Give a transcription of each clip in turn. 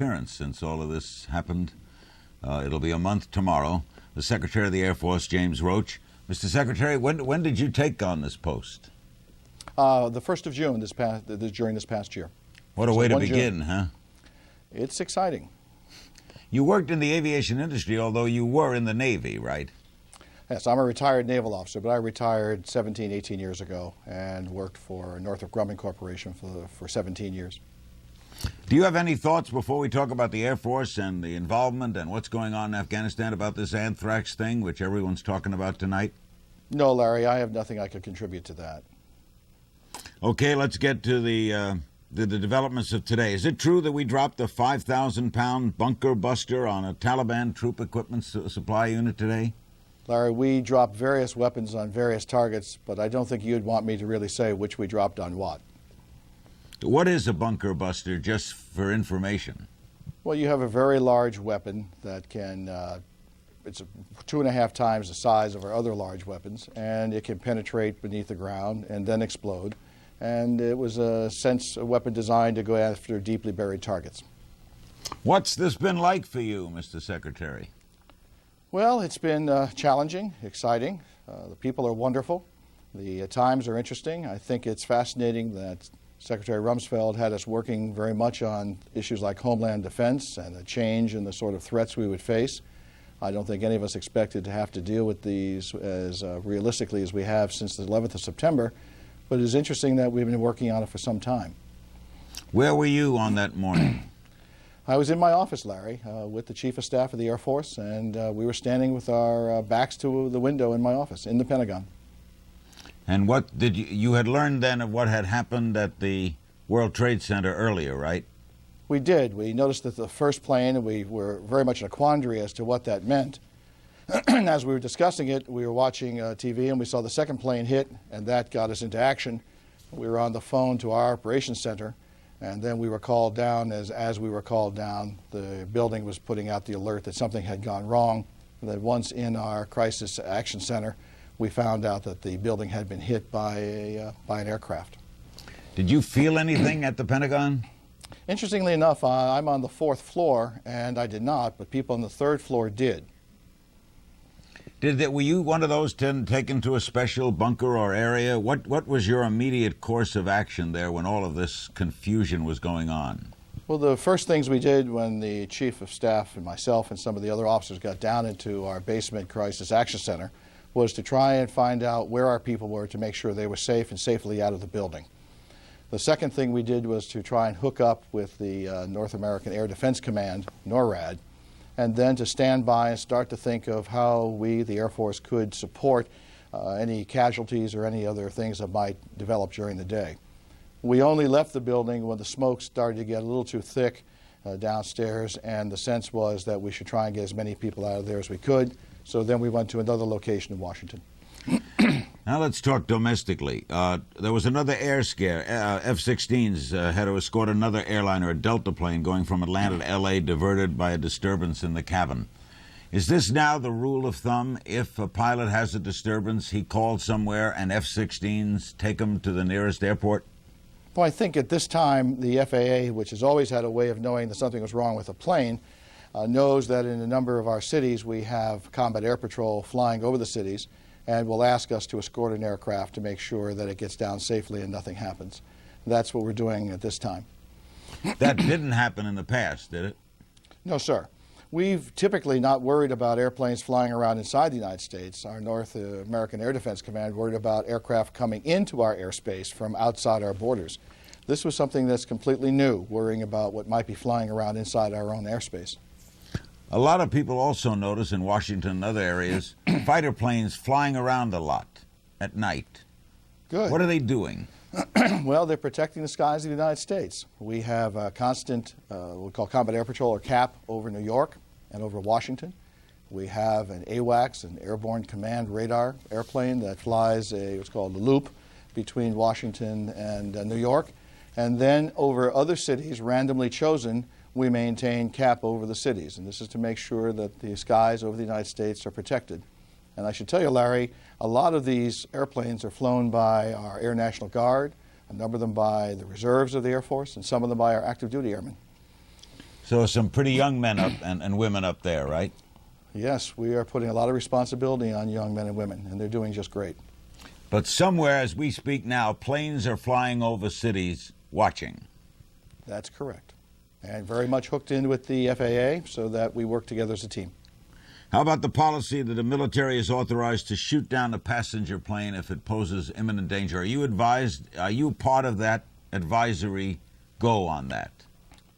appearance since all of this happened. It'll be a month tomorrow. The Secretary of the Air Force, James Roach. Mr. Secretary, when did you take on this post? The 1st of June during this past year. What a way to begin, huh? It's exciting. You worked in the aviation industry, although you were in the Navy, right? Yes, I'm a retired naval officer, but I retired 17, 18 years ago and worked for Northrop Grumman Corporation for 17 years. Do you have any thoughts before we talk about the Air Force and the involvement and what's going on in Afghanistan about this Anthrax thing, which everyone's talking about tonight? No, Larry, I have nothing I could contribute to that. Okay, let's get to the developments of today. Is it true that we dropped a 5,000-pound bunker buster on a Taliban troop equipment supply unit today? Larry, we dropped various weapons on various targets, but I don't think you'd want me to really say which we dropped on what. What is a bunker buster, just for information? Well, you have a very large weapon that can, it's 2.5 times the size of our other large weapons, and it can penetrate beneath the ground and then explode. And it was a weapon designed to go after deeply buried targets. What's this been like for you, Mr. Secretary? Well, it's been challenging, exciting. The people are wonderful. The times are interesting. I think it's fascinating that Secretary Rumsfeld had us working very much on issues like Homeland defense and a change in the sort of threats we would face. I don't think any of us expected to have to deal with these as realistically as we have since the 11th of September, but it's interesting that we've been working on it for some time. Where were you on that morning? I was in my office, Larry, with the Chief of Staff of the Air Force, and we were standing with our backs to the window in my office in the Pentagon. And what did you had learned then of what had happened at the World Trade Center earlier, right? We did. We noticed that the first plane, and we were very much in a quandary as to what that meant. And as we were discussing it, we were watching TV, and we saw the second plane hit, and that got us into action. We were on the phone to our operations center, and then we were called down. As we were called down, the building was putting out the alert that something had gone wrong. And that once in our crisis action center, we found out that the building had been hit by an aircraft. Did you feel anything at the Pentagon? Interestingly enough, I'm on the 4th floor, and I did not, but people on the 3rd floor did. Were you one of those taken to a special bunker or area? What was your immediate course of action there when all of this confusion was going on? Well, the first things we did when the Chief of Staff and myself and some of the other officers got down into our basement crisis action center was to try and find out where our people were to make sure they were safe and safely out of the building. The second thing we did was to try and hook up with the North American Air Defense Command, NORAD, and then to stand by and start to think of how we, the Air Force, could support any casualties or any other things that might develop during the day. We only left the building when the smoke started to get a little too thick downstairs, and the sense was that we should try and get as many people out of there as we could. So then we went to another location in Washington. Now let's talk domestically. There was another air scare. F-16s had to escort another airliner, a Delta plane, going from Atlanta to L.A., diverted by a disturbance in the cabin. Is this now the rule of thumb? If a pilot has a disturbance, he calls somewhere and F-16s take him to the nearest airport? Well, I think at this time, the FAA, which has always had a way of knowing that something was wrong with a plane, knows that in a number of our cities we have combat air patrol flying over the cities and will ask us to escort an aircraft to make sure that it gets down safely and nothing happens. That's what we're doing at this time. That didn't happen in the past, did it? No, sir. We've typically not worried about airplanes flying around inside the United States. Our North American Air Defense Command worried about aircraft coming into our airspace from outside our borders. This was something that's completely new, worrying about what might be flying around inside our own airspace. A lot of people also notice in Washington and other areas fighter planes flying around a lot at night. Good. What are they doing? Well, they're protecting the skies of the United States. We have a constant, what we call Combat Air Patrol, or CAP, over New York and over Washington. We have an AWACS, an Airborne Command Radar airplane that flies what's called a loop between Washington and New York. And then over other cities, randomly chosen, we maintain CAP over the cities. And this is to make sure that the skies over the United States are protected. And I should tell you, Larry, a lot of these airplanes are flown by our Air National Guard, a number of them by the reserves of the Air Force, and some of them by our active duty airmen. So some pretty young men up and women up there, right? Yes, we are putting a lot of responsibility on young men and women, and they're doing just great. But somewhere, as we speak now, planes are flying over cities watching. That's correct. And very much hooked in with the FAA so that we work together as a team. How about the policy that the military is authorized to shoot down a passenger plane if it poses imminent danger? Are you part of that advisory go on that?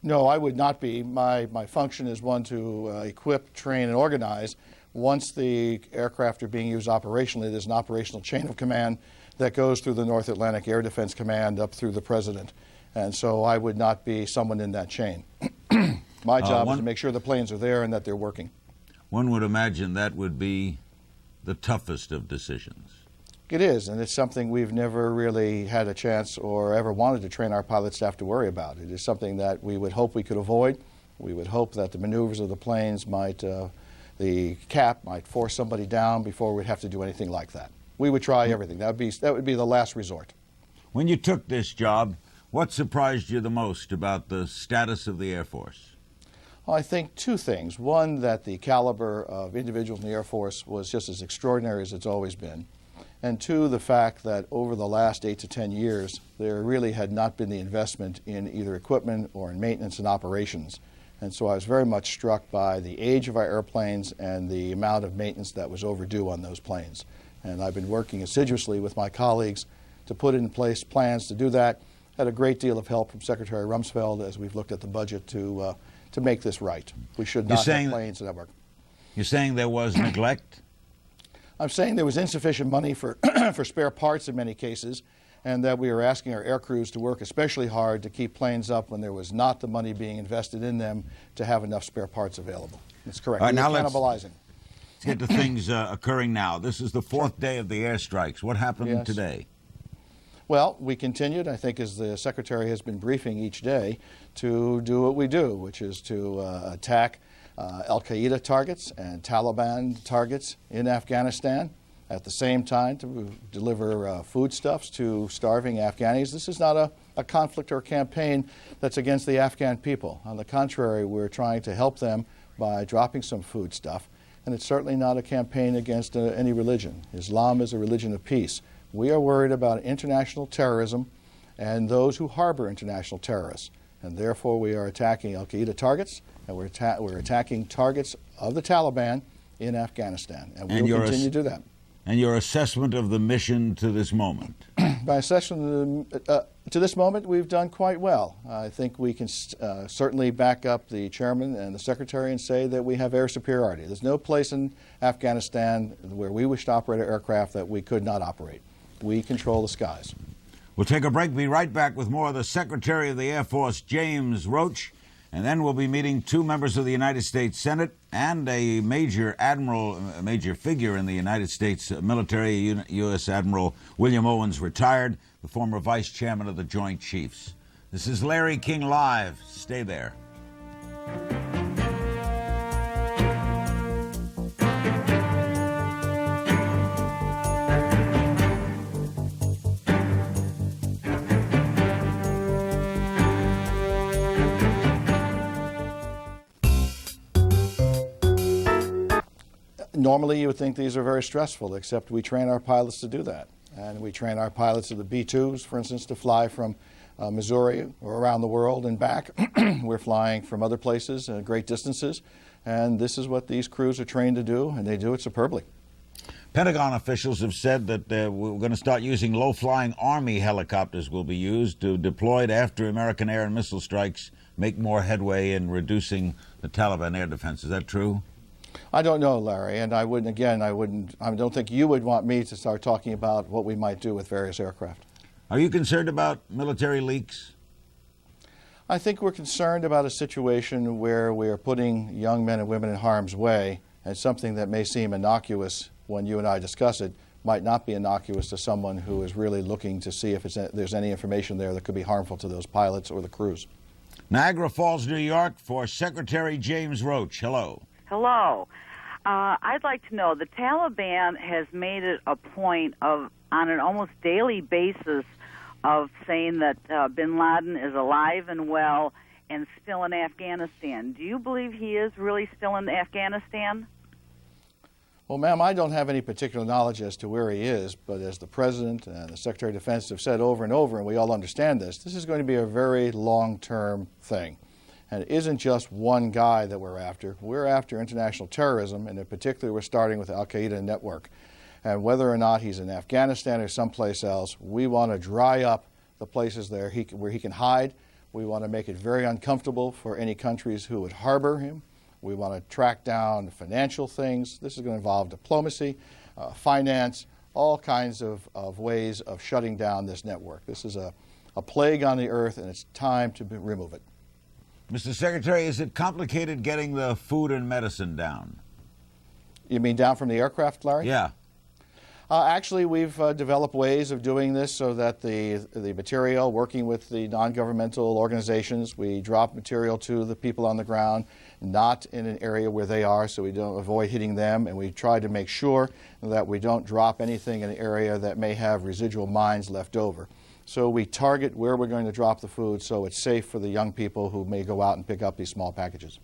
No, I would not be. My function is one to equip, train, and organize. Once the aircraft are being used operationally, there's an operational chain of command that goes through the North Atlantic Air Defense Command up through the President. And so I would not be someone in that chain. My job is to make sure the planes are there and that they're working. One would imagine that would be the toughest of decisions. It is, and it's something we've never really had a chance or ever wanted to train our pilot staff to worry about. It is something that we would hope we could avoid. We would hope that the maneuvers of the planes might, the cap might force somebody down before we'd have to do anything like that. We would try everything. That would be the last resort. When you took this job, what surprised you the most about the status of the Air Force? Well, I think two things. One, that the caliber of individuals in the Air Force was just as extraordinary as it's always been. And two, the fact that over the last 8 to 10 years, there really had not been the investment in either equipment or in maintenance and operations. And so I was very much struck by the age of our airplanes and the amount of maintenance that was overdue on those planes. And I've been working assiduously with my colleagues to put in place plans to do that. Had a great deal of help from Secretary Rumsfeld as we've looked at the budget to make this right. We should not have planes that work. You're saying there was neglect? I'm saying there was insufficient money for, for spare parts in many cases, and that we were asking our air crews to work especially hard to keep planes up when there was not the money being invested in them to have enough spare parts available. That's correct. All right, now cannibalizing. Let's get to things occurring now. This is the fourth day of the airstrikes. What happened today? Well, we continued, I think, as the Secretary has been briefing each day, to do what we do, which is to attack Al-Qaeda targets and Taliban targets in Afghanistan. At the same time, to deliver foodstuffs to starving Afghanis. This is not a conflict or a campaign that's against the Afghan people. On the contrary, we're trying to help them by dropping some foodstuff. And it's certainly not a campaign against any religion. Islam is a religion of peace. We are worried about international terrorism and those who harbor international terrorists. And therefore, we are attacking Al-Qaeda targets, and we're attacking targets of the Taliban in Afghanistan. And we'll continue to do that. And your assessment of the mission to this moment? By assessment to this moment, we've done quite well. I think we can certainly back up the chairman and the secretary and say that we have air superiority. There's no place in Afghanistan where we wish to operate an aircraft that we could not operate. We control the skies. We'll take a break, be right back with more of the Secretary of the Air Force, James Roach, and then we'll be meeting two members of the United States Senate and a major admiral, a major figure in the United States military, U.S. Admiral William Owens, retired, the former vice chairman of the Joint Chiefs. This is Larry King Live. Stay there. Normally, you would think these are very stressful, except we train our pilots to do that. And we train our pilots of the B-2s, for instance, to fly from Missouri or around the world and back. We're flying from other places, great distances. And this is what these crews are trained to do, and they do it superbly. Pentagon officials have said that we're going to start using low-flying Army helicopters will be used to deployed after American air and missile strikes make more headway in reducing the Taliban air defense. Is that true? I don't know, Larry, and I don't think you would want me to start talking about what we might do with various aircraft. Are you concerned about military leaks? I think we're concerned about a situation where we are putting young men and women in harm's way, and something that may seem innocuous when you and I discuss it might not be innocuous to someone who is really looking to see if there's any information there that could be harmful to those pilots or the crews. Niagara Falls, New York, for Secretary James Roach. Hello. Hello. I'd like to know, the Taliban has made it a point of, on an almost daily basis, of saying that bin Laden is alive and well and still in Afghanistan. Do you believe he is really still in Afghanistan? Well, ma'am, I don't have any particular knowledge as to where he is, but as the President and the Secretary of Defense have said over and over, and we all understand this is going to be a very long-term thing. And it isn't just one guy that we're after. We're after international terrorism, and in particular, we're starting with the Al-Qaeda network. And whether or not he's in Afghanistan or someplace else, we want to dry up the places there where he can hide. We want to make it very uncomfortable for any countries who would harbor him. We want to track down financial things. This is going to involve diplomacy, finance, all kinds of ways of shutting down this network. This is a plague on the earth, and it's time to remove it. Mr. Secretary, is it complicated getting the food and medicine down? You mean down from the aircraft, Larry? Yeah. Actually, we've developed ways of doing this so that the material, working with the non-governmental organizations, we drop material to the people on the ground, not in an area where they are, so we don't avoid hitting them, and we try to make sure that we don't drop anything in an area that may have residual mines left over. So we target where we're going to drop the food so it's safe for the young people who may go out and pick up these small packages.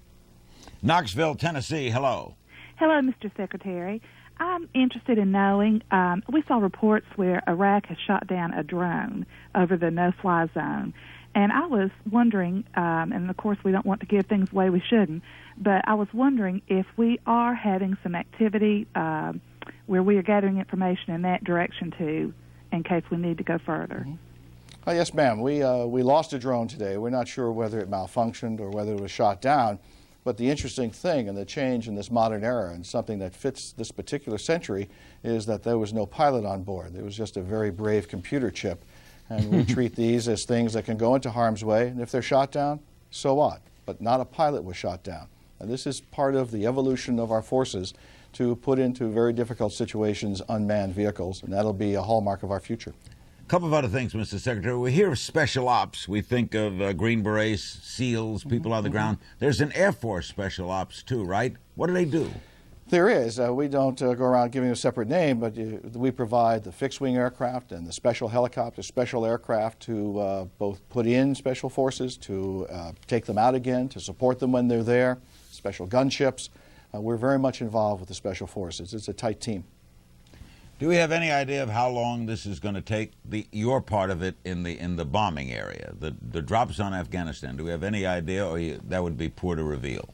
Knoxville, Tennessee, hello. Hello, Mr. Secretary. I'm interested in knowing, we saw reports where Iraq has shot down a drone over the no-fly zone. And I was wondering, and of course we don't want to give things away we shouldn't, but I was wondering if we are having some activity where we are gathering information in that direction too, in case we need to go further. Mm-hmm. Oh, yes, ma'am. We lost a drone today. We're not sure whether it malfunctioned or whether it was shot down. But the interesting thing and the change in this modern era and something that fits this particular century is that there was no pilot on board. There was just a very brave computer chip. And we treat these as things that can go into harm's way. And if they're shot down, so what? But not a pilot was shot down. And this is part of the evolution of our forces to put into very difficult situations unmanned vehicles. And that'll be a hallmark of our future. A couple of other things, Mr. Secretary. We hear of special ops. We think of Green Berets, SEALs, people on the ground. There's an Air Force special ops, too, right? What do they do? There is. We don't go around giving a separate name, but we provide the fixed-wing aircraft and the special helicopters, special aircraft to both put in special forces, to take them out again, to support them when they're there, special gunships. We're very much involved with the special forces. It's a tight team. Do we have any idea of how long this is going to take, your part of it in the bombing area, the drops on Afghanistan? Do we have any idea, or that would be poor to reveal?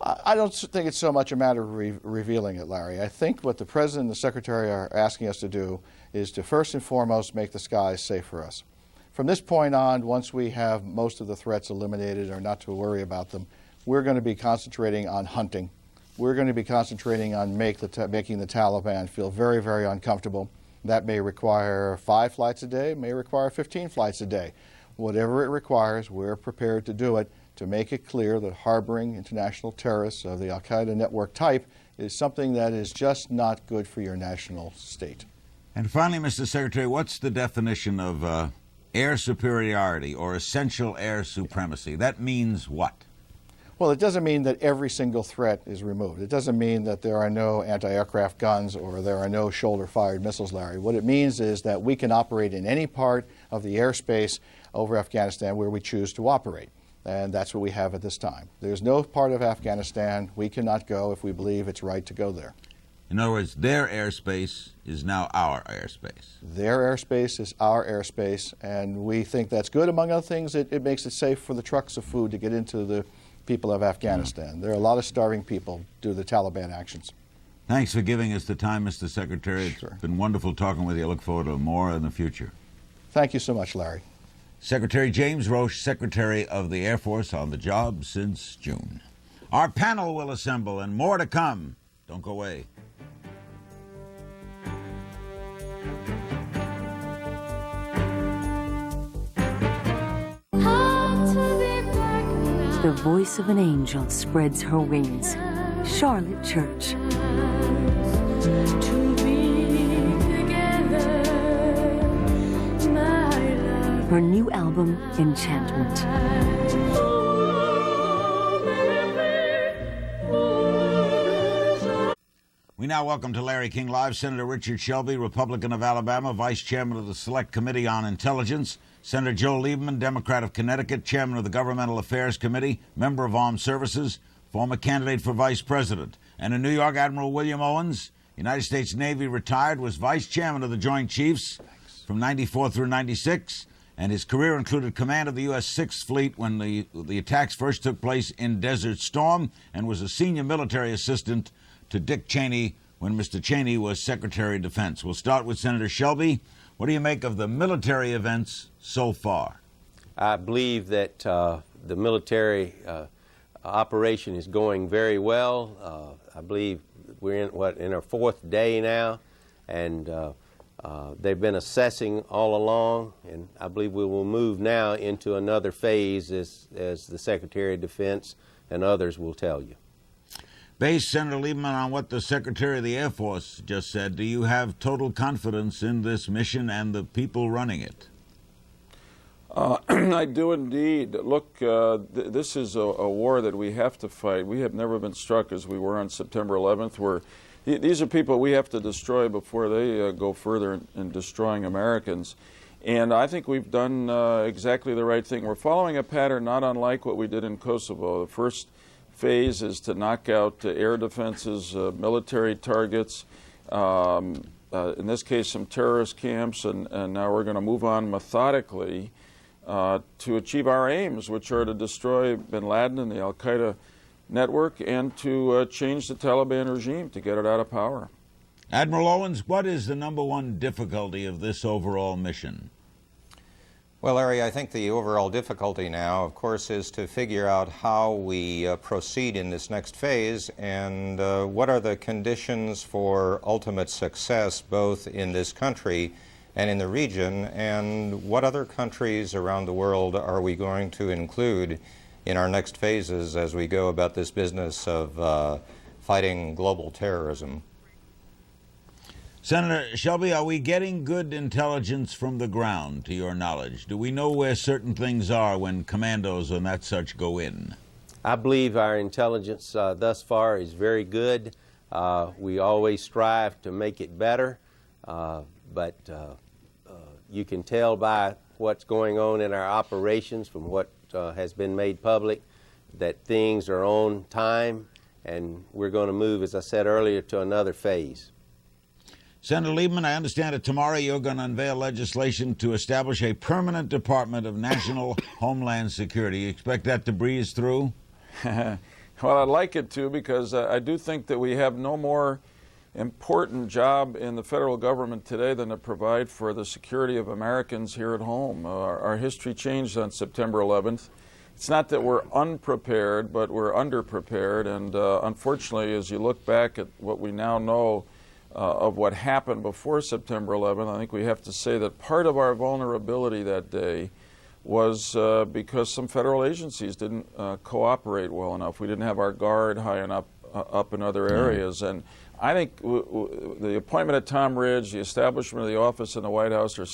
I don't think it's so much a matter of revealing it, Larry. I think what the President and the Secretary are asking us to do is to first and foremost make the skies safe for us. From this point on, once we have most of the threats eliminated or not to worry about them, we're going to be concentrating on hunting. We're going to be concentrating on making the Taliban feel very, very uncomfortable. That may require 5 flights a day, may require 15 flights a day. Whatever it requires, we're prepared to do it to make it clear that harboring international terrorists of the Al-Qaeda network type is something that is just not good for your national state. And finally, Mr. Secretary, what's the definition of air superiority or essential air supremacy? That means what? Well, it doesn't mean that every single threat is removed. It doesn't mean that there are no anti-aircraft guns or there are no shoulder-fired missiles, Larry. What it means is that we can operate in any part of the airspace over Afghanistan where we choose to operate. And that's what we have at this time. There's no part of Afghanistan we cannot go if we believe it's right to go there. In other words, their airspace is now our airspace. Their airspace is our airspace, and we think that's good. Among other things, it makes it safe for the trucks of food to get into the people of Afghanistan. There are a lot of starving people due to the Taliban actions. Thanks for giving us the time, Mr. Secretary. It's been wonderful talking with you. I look forward to more in the future. Thank you so much, Larry. Secretary James Roche, Secretary of the Air Force, on the job since June. Our panel will assemble, and more to come. Don't go away. The voice of an angel spreads her wings. Charlotte Church. Her new album, Enchantment. We now welcome to Larry King Live Senator Richard Shelby, Republican of Alabama, Vice Chairman of the Select Committee on Intelligence. Senator Joe Lieberman, Democrat of Connecticut, chairman of the Governmental Affairs Committee, member of Armed Services, former candidate for vice president. And in New York, Admiral William Owens, United States Navy retired, was vice chairman of the Joint Chiefs from 94 through 96, and his career included command of the U.S. 6th Fleet when the attacks first took place in Desert Storm, and was a senior military assistant to Dick Cheney when Mr. Cheney was Secretary of Defense. We'll start with Senator Shelby. What do you make of the military events so far? I believe that the military operation is going very well. I believe we're in our fourth day now, and they've been assessing all along, and I believe we will move now into another phase as the Secretary of Defense and others will tell you. Based, Senator Lieberman, on what the Secretary of the Air Force just said, do you have total confidence in this mission and the people running it? I do indeed. Look, this is a war that we have to fight. We have never been struck as we were on September 11th. These are people we have to destroy before they go further in destroying Americans. And I think we've done exactly the right thing. We're following a pattern not unlike what we did in Kosovo. The first phase is to knock out air defenses, military targets, in this case some terrorist camps, and now we're going to move on methodically to achieve our aims, which are to destroy bin Laden and the Al-Qaeda network and to change the Taliban regime, to get it out of power. Admiral Owens, what is the number one difficulty of this overall mission? Well, Larry, I think the overall difficulty now, of course, is to figure out how we proceed in this next phase and what are the conditions for ultimate success both in this country and in the region, and what other countries around the world are we going to include in our next phases as we go about this business of fighting global terrorism. Senator Shelby, are we getting good intelligence from the ground, to your knowledge? Do we know where certain things are when commandos and that such go in? I believe our intelligence thus far is very good. We always strive to make it better, but you can tell by what's going on in our operations from what has been made public that things are on time, and we're going to move, as I said earlier, to another phase. Senator Lieberman, I understand that tomorrow you're going to unveil legislation to establish a permanent Department of National Homeland Security. You expect that to breeze through? Well, I'd like it to, because I do think that we have no more important job in the federal government today than to provide for the security of Americans here at home. Our history changed on September 11th. It's not that we're unprepared, but we're underprepared, and unfortunately, as you look back at what we now know of what happened before September 11th, I think we have to say that part of our vulnerability that day was because some federal agencies didn't cooperate well enough. We didn't have our guard high enough up in other areas. And I think the appointment of Tom Ridge, the establishment of the office in the White House are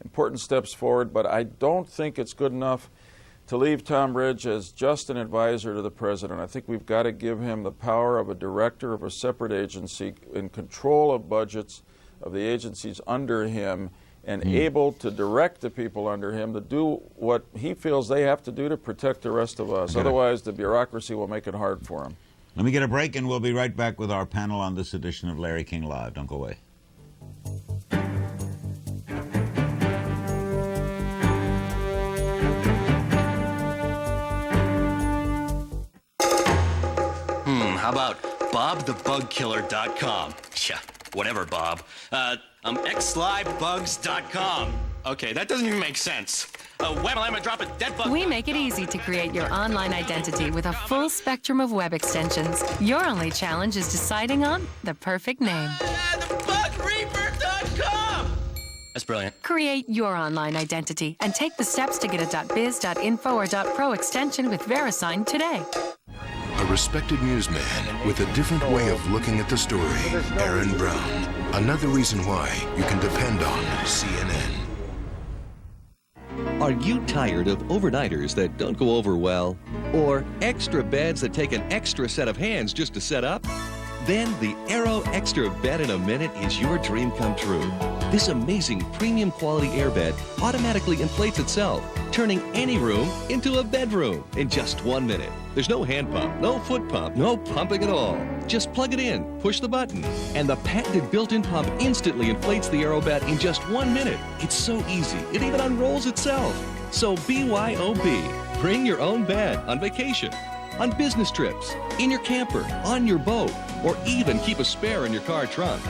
important steps forward, but I don't think it's good enough to leave Tom Ridge as just an advisor to the president. I think we've got to give him the power of a director of a separate agency in control of budgets of the agencies under him and able to direct the people under him to do what he feels they have to do to protect the rest of us. Otherwise, the bureaucracy will make it hard for him. Let me get a break, and we'll be right back with our panel on this edition of Larry King Live. Don't go away. How about BobTheBugKiller.com? Yeah, whatever, Bob. XLiveBugs.com. Okay, that doesn't even make sense. Web, I'm gonna drop a dead bug. We make it easy to create your online identity with a full spectrum of web extensions. Your only challenge is deciding on the perfect name. TheBugReaper.com. That's brilliant. Create your online identity and take the steps to get a .biz, .info, or .pro extension with VeriSign today. A respected newsman with a different way of looking at the story. Aaron Brown. Another reason why you can depend on CNN. Are you tired of overnighters that don't go over well? Or extra beds that take an extra set of hands just to set up? Then the Aero Extra Bed in a Minute is your dream come true. This amazing premium quality airbed automatically inflates itself, turning any room into a bedroom in just 1 minute. There's no hand pump, no foot pump, no pumping at all. Just plug it in, push the button, and the patented built-in pump instantly inflates the aerobed in just 1 minute. It's so easy, it even unrolls itself. So BYOB, bring your own bed on vacation, on business trips, in your camper, on your boat, or even keep a spare in your car trunk.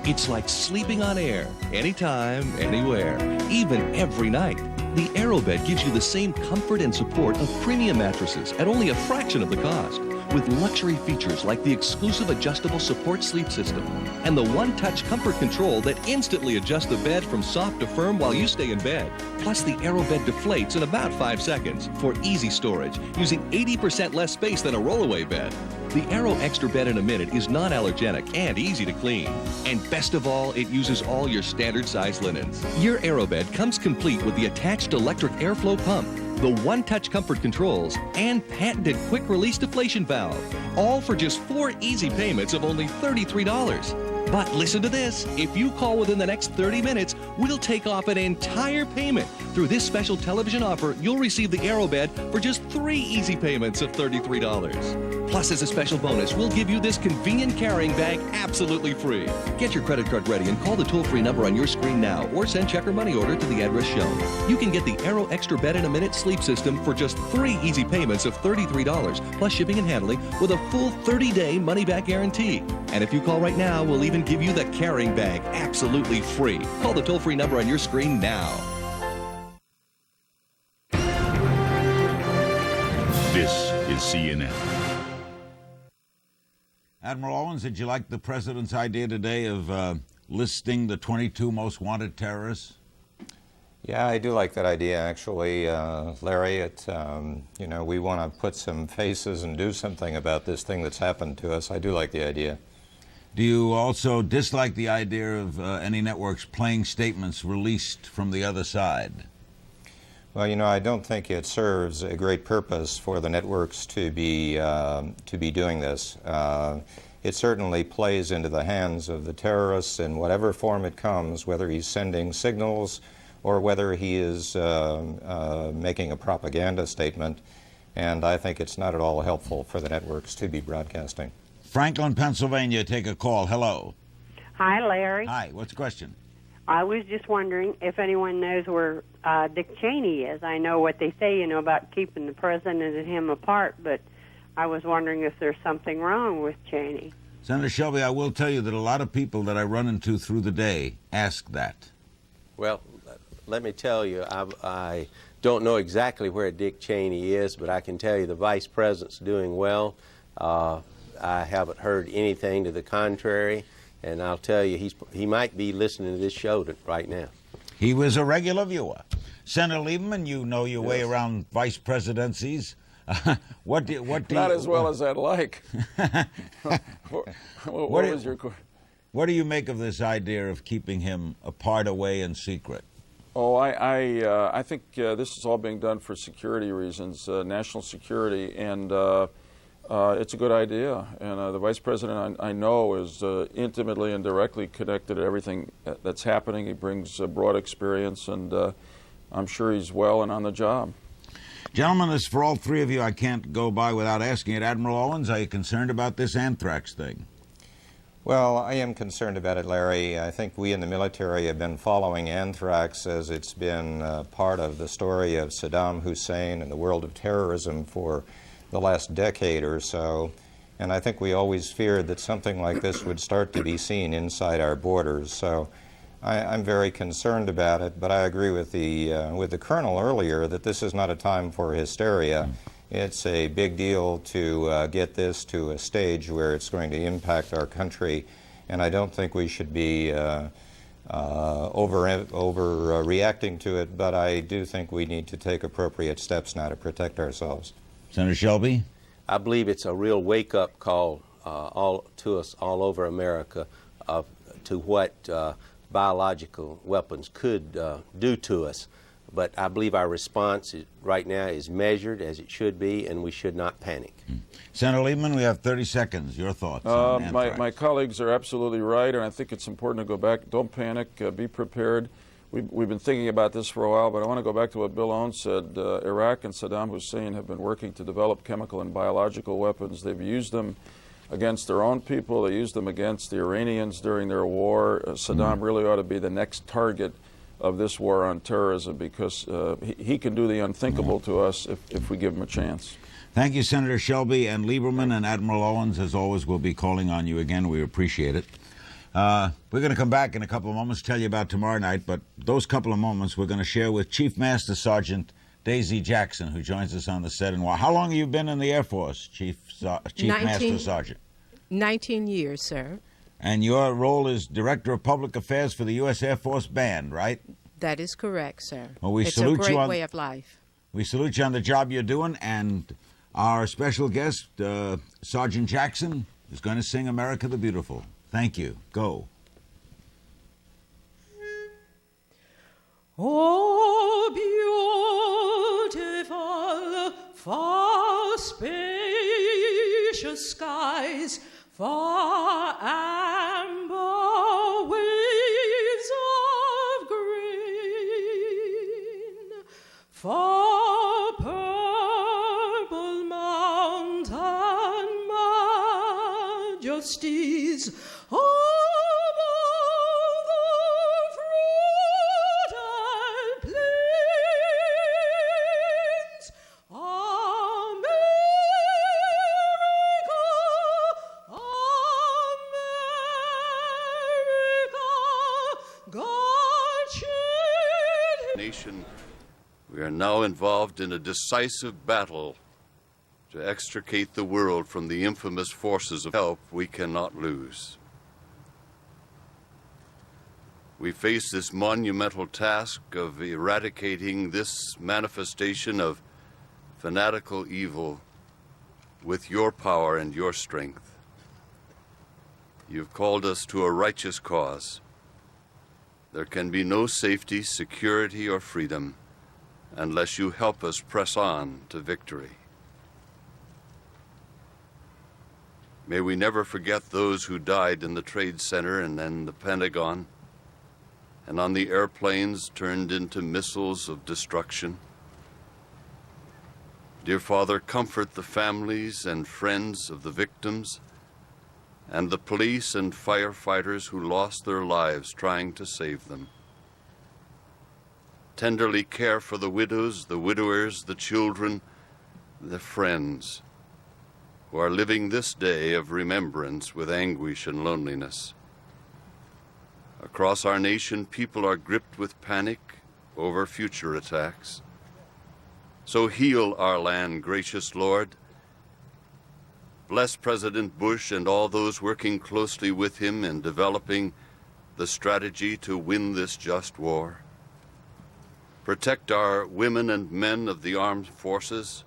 It's like sleeping on air, anytime, anywhere, even every night. The aerobed gives you the same comfort and support of premium mattresses at only a fraction of the cost, with luxury features like the exclusive adjustable support sleep system and the one-touch comfort control that instantly adjusts the bed from soft to firm while you stay in bed. Plus, the aerobed deflates in about 5 seconds for easy storage, using 80% less space than a rollaway bed. The Aero Extra Bed in a Minute is non-allergenic and easy to clean. And best of all, it uses all your standard size linens. Your AeroBed comes complete with the attached electric airflow pump, the one-touch comfort controls, and patented quick-release deflation valve, all for just 4 easy payments of only $33. But listen to this. If you call within the next 30 minutes, we'll take off an entire payment. Through this special television offer, you'll receive the AeroBed for just 3 easy payments of $33. Plus, as a special bonus, we'll give you this convenient carrying bag absolutely free. Get your credit card ready and call the toll-free number on your screen now, or send check or money order to the address shown. You can get the Aero Extra Bed in a Minute sleep system for just 3 easy payments of $33, plus shipping and handling, with a full 30-day money-back guarantee. And if you call right now, we'll even give you the carrying bag absolutely free. Call the toll-free number on your screen now. This is CNN. Admiral Owens, did you like the president's idea today of listing the 22 most wanted terrorists? Yeah, I do like that idea, actually, Larry. You know, we want to put some faces and do something about this thing that's happened to us. I do like the idea. Do you also dislike the idea of any networks playing statements released from the other side? Well, you know, I don't think it serves a great purpose for the networks to be doing this. It certainly plays into the hands of the terrorists in whatever form it comes, whether he's sending signals or whether he is making a propaganda statement. And I think it's not at all helpful for the networks to be broadcasting. Franklin, Pennsylvania, take a call. Hello. Hi, Larry. Hi. What's the question? I was just wondering if anyone knows where Dick Cheney is. I know what they say, you know, about keeping the president and him apart, but I was wondering if there's something wrong with Cheney. Senator Shelby, I will tell you that a lot of people that I run into through the day ask that. Well, let me tell you, I don't know exactly where Dick Cheney is, but I can tell you the vice president's doing well. I haven't heard anything to the contrary, and I'll tell you, he might be listening to this show right now. He was a regular viewer. Senator Lieberman, you know your way around vice presidencies. What do Not as well as I'd like. what was your question? What do you make of this idea of keeping him apart, away, and secret? Oh, I think this is all being done for security reasons, national security, and it's a good idea. And the vice president, I know, is intimately and directly connected to everything that's happening. He brings broad experience, and I'm sure he's well and on the job. Gentlemen, this for all three of you, I can't go by without asking it. Admiral Owens, are you concerned about this anthrax thing? Well, I am concerned about it, Larry. I think we in the military have been following anthrax as it's been part of the story of Saddam Hussein and the world of terrorism for the last decade or so. And I think we always feared that something like this would start to be seen inside our borders. So I'm very concerned about it, but I agree with the colonel earlier that this is not a time for hysteria. It's a big deal to get this to a stage where it's going to impact our country, and I don't think we should be overreacting to it, but I do think we need to take appropriate steps now to protect ourselves. Senator Shelby? I believe it's a real wake-up call to us all over America to what biological weapons could do to us. But I believe our response right now is measured as it should be, and we should not panic. Senator Lieberman, we have 30 seconds. Your thoughts on anthrax? My colleagues are absolutely right, and I think it's important to go back. Don't panic. Be prepared. We've been thinking about this for a while, but I want to go back to what Bill Owens said. Iraq and Saddam Hussein have been working to develop chemical and biological weapons. They've used them against their own people. They used them against the Iranians during their war. Saddam really ought to be the next target of this war on terrorism, because he can do the unthinkable to us if we give him a chance. Thank you, Senator Shelby and Lieberman, and Admiral Owens, as always, we'll be calling on you again. We appreciate it. We're going to come back in a couple of moments, tell you about tomorrow night, but those couple of moments we're going to share with Chief Master Sergeant Daisy Jackson, who joins us on the set. And how long have you been in the Air Force, Chief Master Sergeant? 19 years, sir. And your role is Director of Public Affairs for the U.S. Air Force Band, right? That is correct, sir. Well, it's a great way of life. We salute you on the job you're doing, and our special guest, Sergeant Jackson, is going to sing America the Beautiful. Thank you. Go. Oh, beautiful, far spacious skies, far amber waves of green, far purple mountain majesties, above the fruitful plains, Nation, we are now involved in a decisive battle to extricate the world from the infamous forces of help we cannot lose. We face this monumental task of eradicating this manifestation of fanatical evil with your power and your strength. You've called us to a righteous cause. There can be no safety, security, or freedom unless you help us press on to victory. May we never forget those who died in the Trade Center and then the Pentagon, and on the airplanes turned into missiles of destruction. Dear Father, comfort the families and friends of the victims and the police and firefighters who lost their lives trying to save them. Tenderly care for the widows, the widowers, the children, the friends who are living this day of remembrance with anguish and loneliness. Across our nation, people are gripped with panic over future attacks. So heal our land, gracious Lord. Bless President Bush and all those working closely with him in developing the strategy to win this just war. Protect our women and men of the armed forces.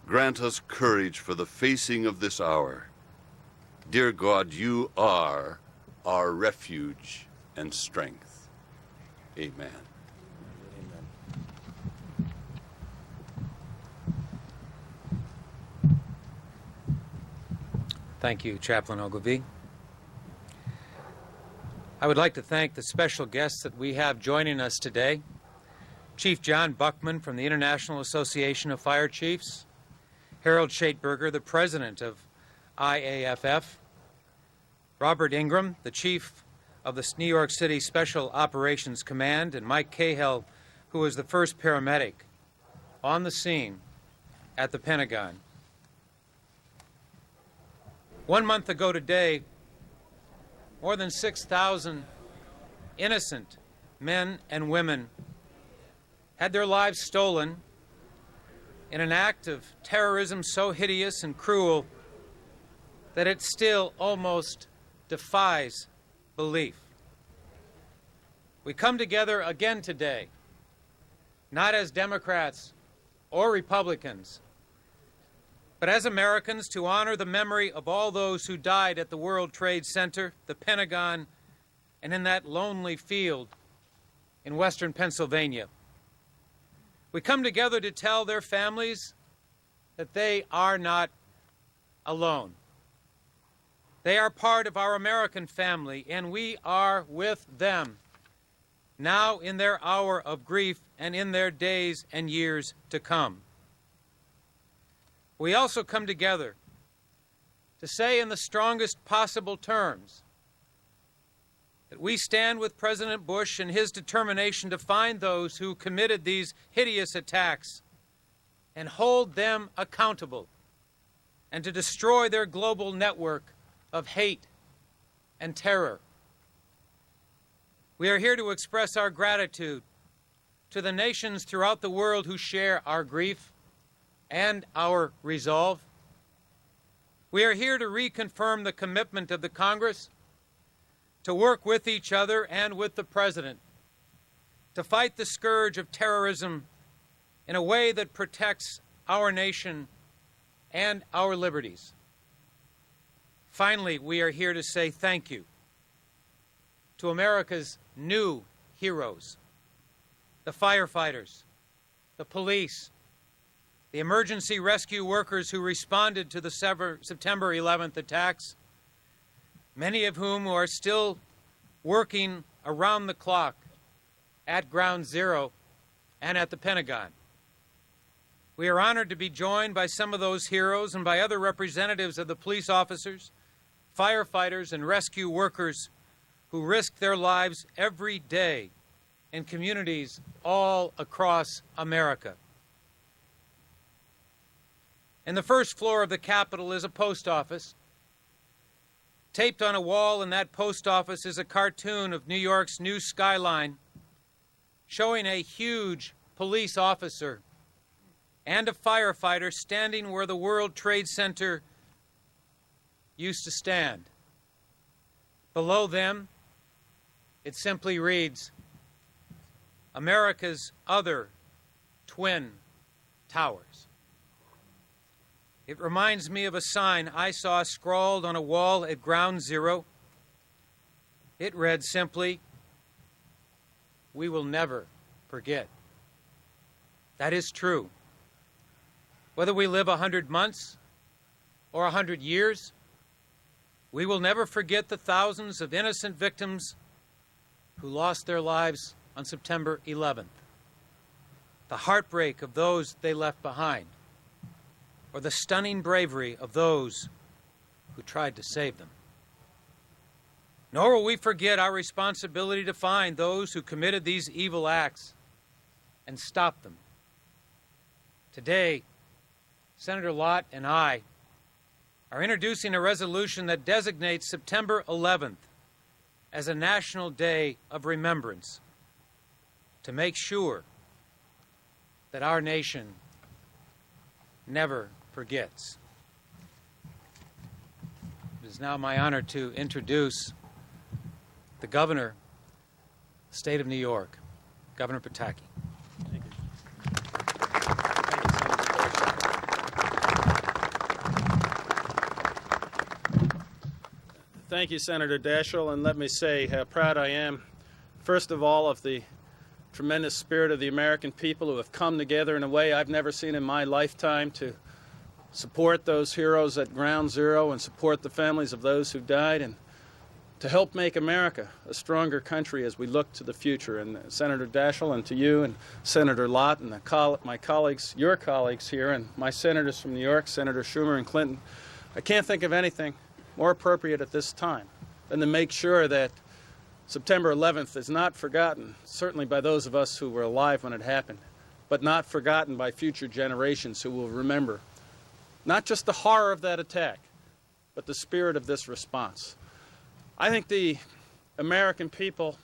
Grant us courage for the facing of this hour. Dear God, you are our refuge and strength. Amen. Thank you, Chaplain Ogilvie. I would like to thank the special guests that we have joining us today. Chief John Buckman from the International Association of Fire Chiefs, Harold Schaitberger, the president of IAFF, Robert Ingram, the chief of the New York City Special Operations Command, and Mike Cahill, who was the first paramedic on the scene at the Pentagon. 1 month ago today, more than 6,000 innocent men and women had their lives stolen in an act of terrorism so hideous and cruel that it still almost defies belief. We come together again today, not as Democrats or Republicans, but as Americans, to honor the memory of all those who died at the World Trade Center, the Pentagon, and in that lonely field in western Pennsylvania. We come together to tell their families that they are not alone. They are part of our American family, and we are with them now in their hour of grief and in their days and years to come. We also come together to say in the strongest possible terms that we stand with President Bush in his determination to find those who committed these hideous attacks and hold them accountable, and to destroy their global network of hate and terror. We are here to express our gratitude to the nations throughout the world who share our grief and our resolve. We are here to reconfirm the commitment of the Congress to work with each other and with the President to fight the scourge of terrorism in a way that protects our nation and our liberties. Finally, we are here to say thank you to America's new heroes, the firefighters, the police, the emergency rescue workers who responded to the September 11th attacks, many of whom are still working around the clock at Ground Zero and at the Pentagon. We are honored to be joined by some of those heroes and by other representatives of the police officers, firefighters, and rescue workers who risk their lives every day in communities all across America. In the first floor of the Capitol is a post office. Taped on a wall in that post office is a cartoon of New York's new skyline showing a huge police officer and a firefighter standing where the World Trade Center used to stand. Below them, it simply reads, America's other twin towers. It reminds me of a sign I saw scrawled on a wall at Ground Zero. It read simply, "We will never forget." That is true. Whether we live 100 months or 100 years, we will never forget the thousands of innocent victims who lost their lives on September 11th, the heartbreak of those they left behind, or the stunning bravery of those who tried to save them. Nor will we forget our responsibility to find those who committed these evil acts and stop them. Today, Senator Lott and I are introducing a resolution that designates September 11th as a National Day of Remembrance to make sure that our nation never forgets. It is now my honor to introduce the Governor of the State of New York, Governor Pataki. Thank you. Thank you, Senator Daschle, and let me say how proud I am, first of all, of the tremendous spirit of the American people who have come together in a way I've never seen in my lifetime to support those heroes at Ground Zero and support the families of those who died, and to help make America a stronger country as we look to the future. And Senator Daschle, and to you and Senator Lott and my colleagues, your colleagues here, and my senators from New York, Senator Schumer and Clinton, I can't think of anything more appropriate at this time than to make sure that September 11th is not forgotten, certainly by those of us who were alive when it happened, but not forgotten by future generations who will remember not just the horror of that attack, but the spirit of this response. I think the American people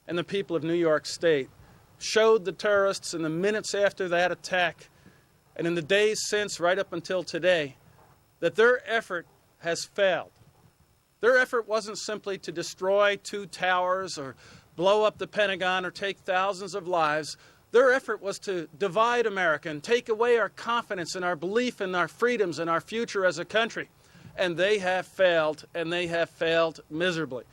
and the people of New York State showed the terrorists in the minutes after that attack and in the days since, right up until today, that their effort has failed. Their effort wasn't simply to destroy 2 towers or blow up the Pentagon or take thousands of lives. Their effort was to divide America and take away our confidence and our belief in our freedoms and our future as a country. And they have failed, and they have failed miserably.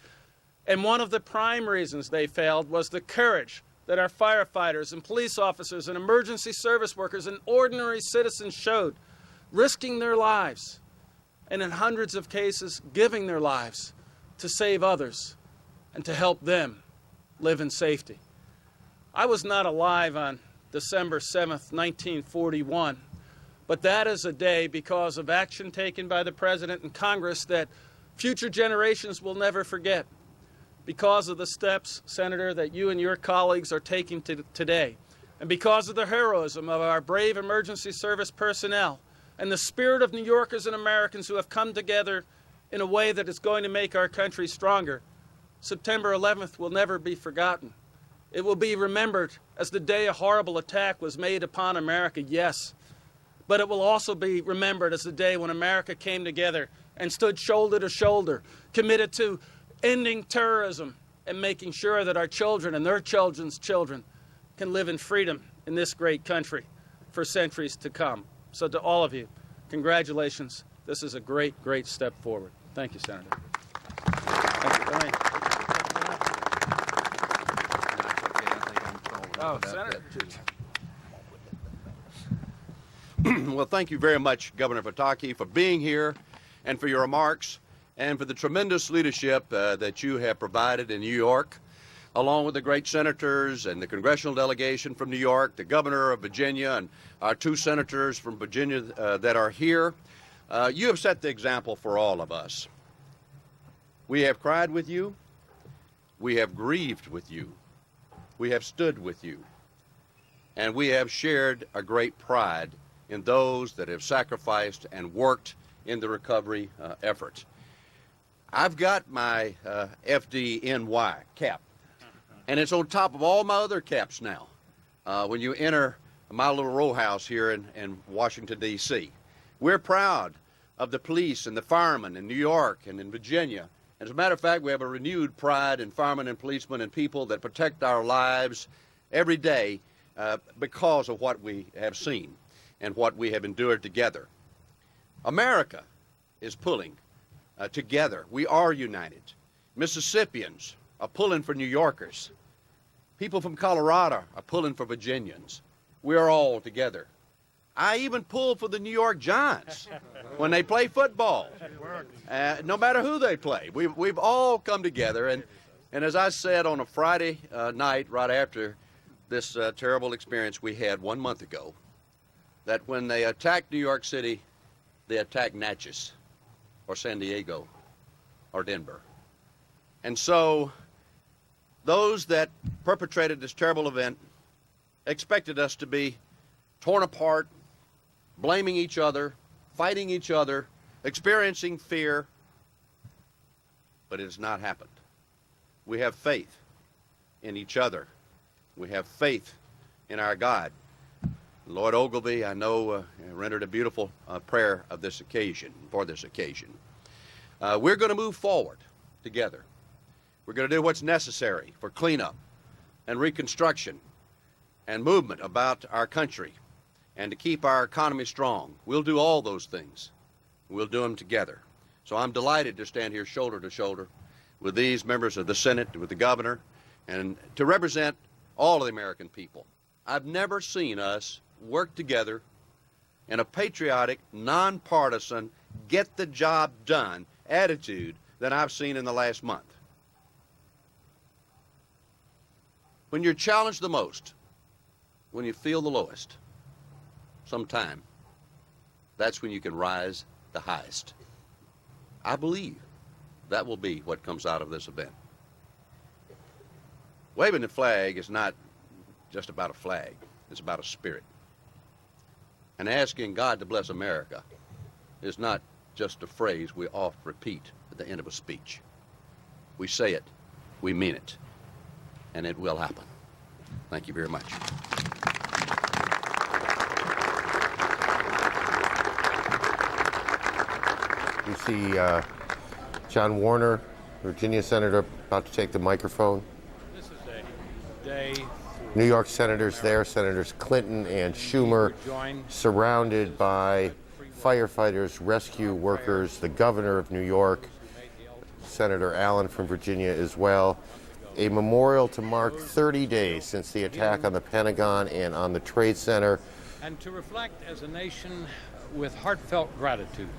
And one of the prime reasons they failed was the courage that our firefighters and police officers and emergency service workers and ordinary citizens showed, risking their lives, and in hundreds of cases, giving their lives to save others and to help them live in safety. I was not alive on December 7th, 1941, but that is a day, because of action taken by the President and Congress, that future generations will never forget. Because of the steps, Senator, that you and your colleagues are taking today, and because of the heroism of our brave emergency service personnel and the spirit of New Yorkers and Americans who have come together in a way that is going to make our country stronger, September 11th will never be forgotten. It will be remembered as the day a horrible attack was made upon America, yes, but it will also be remembered as the day when America came together and stood shoulder to shoulder, committed to ending terrorism and making sure that our children and their children's children can live in freedom in this great country for centuries to come. So to all of you, congratulations. This is a great, great step forward. Thank you, Senator. Thank you. Oh, Senator. Well, thank you very much, Governor Pataki, for being here and for your remarks, and for the tremendous leadership that you have provided in New York, along with the great senators and the congressional delegation from New York, the governor of Virginia, and our two senators from Virginia that are here. You have set the example for all of us. We have cried with you. We have grieved with you. We have stood with you. And we have shared a great pride in those that have sacrificed and worked in the recovery effort. I've got my FDNY cap, and it's on top of all my other caps now when you enter my little row house here in Washington, D.C. We're proud of the police and the firemen in New York and in Virginia. As a matter of fact, we have a renewed pride in firemen and policemen and people that protect our lives every day because of what we have seen and what we have endured together. America is pulling together. We are united. Mississippians are pulling for New Yorkers. People from Colorado are pulling for Virginians. We are all together. I even pull for the New York Giants when they play football, no matter who they play. We've all come together, and as I said on a Friday night right after this terrible experience we had 1 month ago, that when they attacked New York City, they attacked Natchez or San Diego or Denver. And so those that perpetrated this terrible event expected us to be torn apart, blaming each other, fighting each other, experiencing fear, but it has not happened. We have faith in each other. We have faith in our God. Lord Ogilvie, I know, rendered a beautiful prayer of this occasion, for this occasion. We're going to move forward together. We're going to do what's necessary for cleanup and reconstruction and movement about our country and to keep our economy strong. We'll do all those things. We'll do them together. So I'm delighted to stand here shoulder to shoulder with these members of the Senate, with the governor, and to represent all of the American people. I've never seen us work together in a patriotic, nonpartisan, get the job done attitude than I've seen in the last month. When you're challenged the most, when you feel the lowest, sometime, that's when you can rise the highest. I believe that will be what comes out of this event. Waving the flag is not just about a flag. It's about a spirit. And asking God to bless America is not just a phrase we oft repeat at the end of a speech. We say it, we mean it, and it will happen. Thank you very much. You see John Warner, Virginia Senator, about to take the microphone. This is a day. New York senators there, Senators Clinton and Schumer, surrounded by firefighters, rescue workers, the governor of New York, Senator Allen from Virginia as well. a memorial to mark 30 days since the attack on the Pentagon and on the Trade Center. And to reflect as a nation with heartfelt gratitude.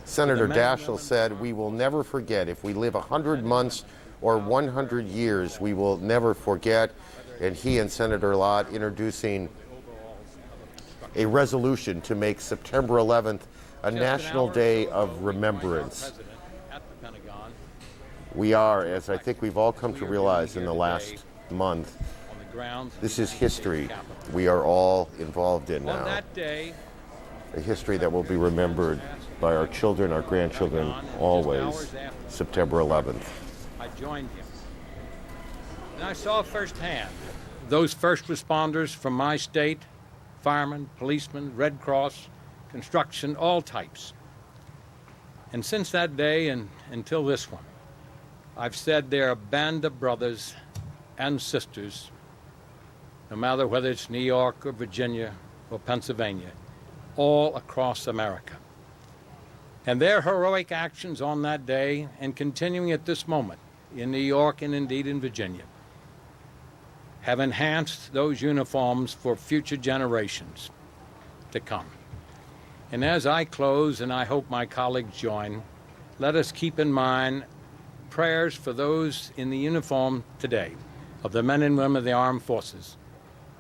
Senator Daschle said, "We will never forget. If we live 100 months or 100 years, we will never forget." And he and Senator Lott introducing a resolution to make September 11th a national day of remembrance. We are, as I think we've all come to realize in the last month, this is history we are all involved in now. A history that will be remembered by our children, our grandchildren, always, September 11th. I joined him. And I saw firsthand those first responders from my state, firemen, policemen, Red Cross, construction, all types. And since that day and until this one, I've said they're a band of brothers and sisters, no matter whether it's New York or Virginia or Pennsylvania, all across America. And their heroic actions on that day and continuing at this moment in New York and indeed in Virginia have enhanced those uniforms for future generations to come. And as I close, and I hope my colleagues join, let us keep in mind prayers for those in the uniform today of the men and women of the armed forces,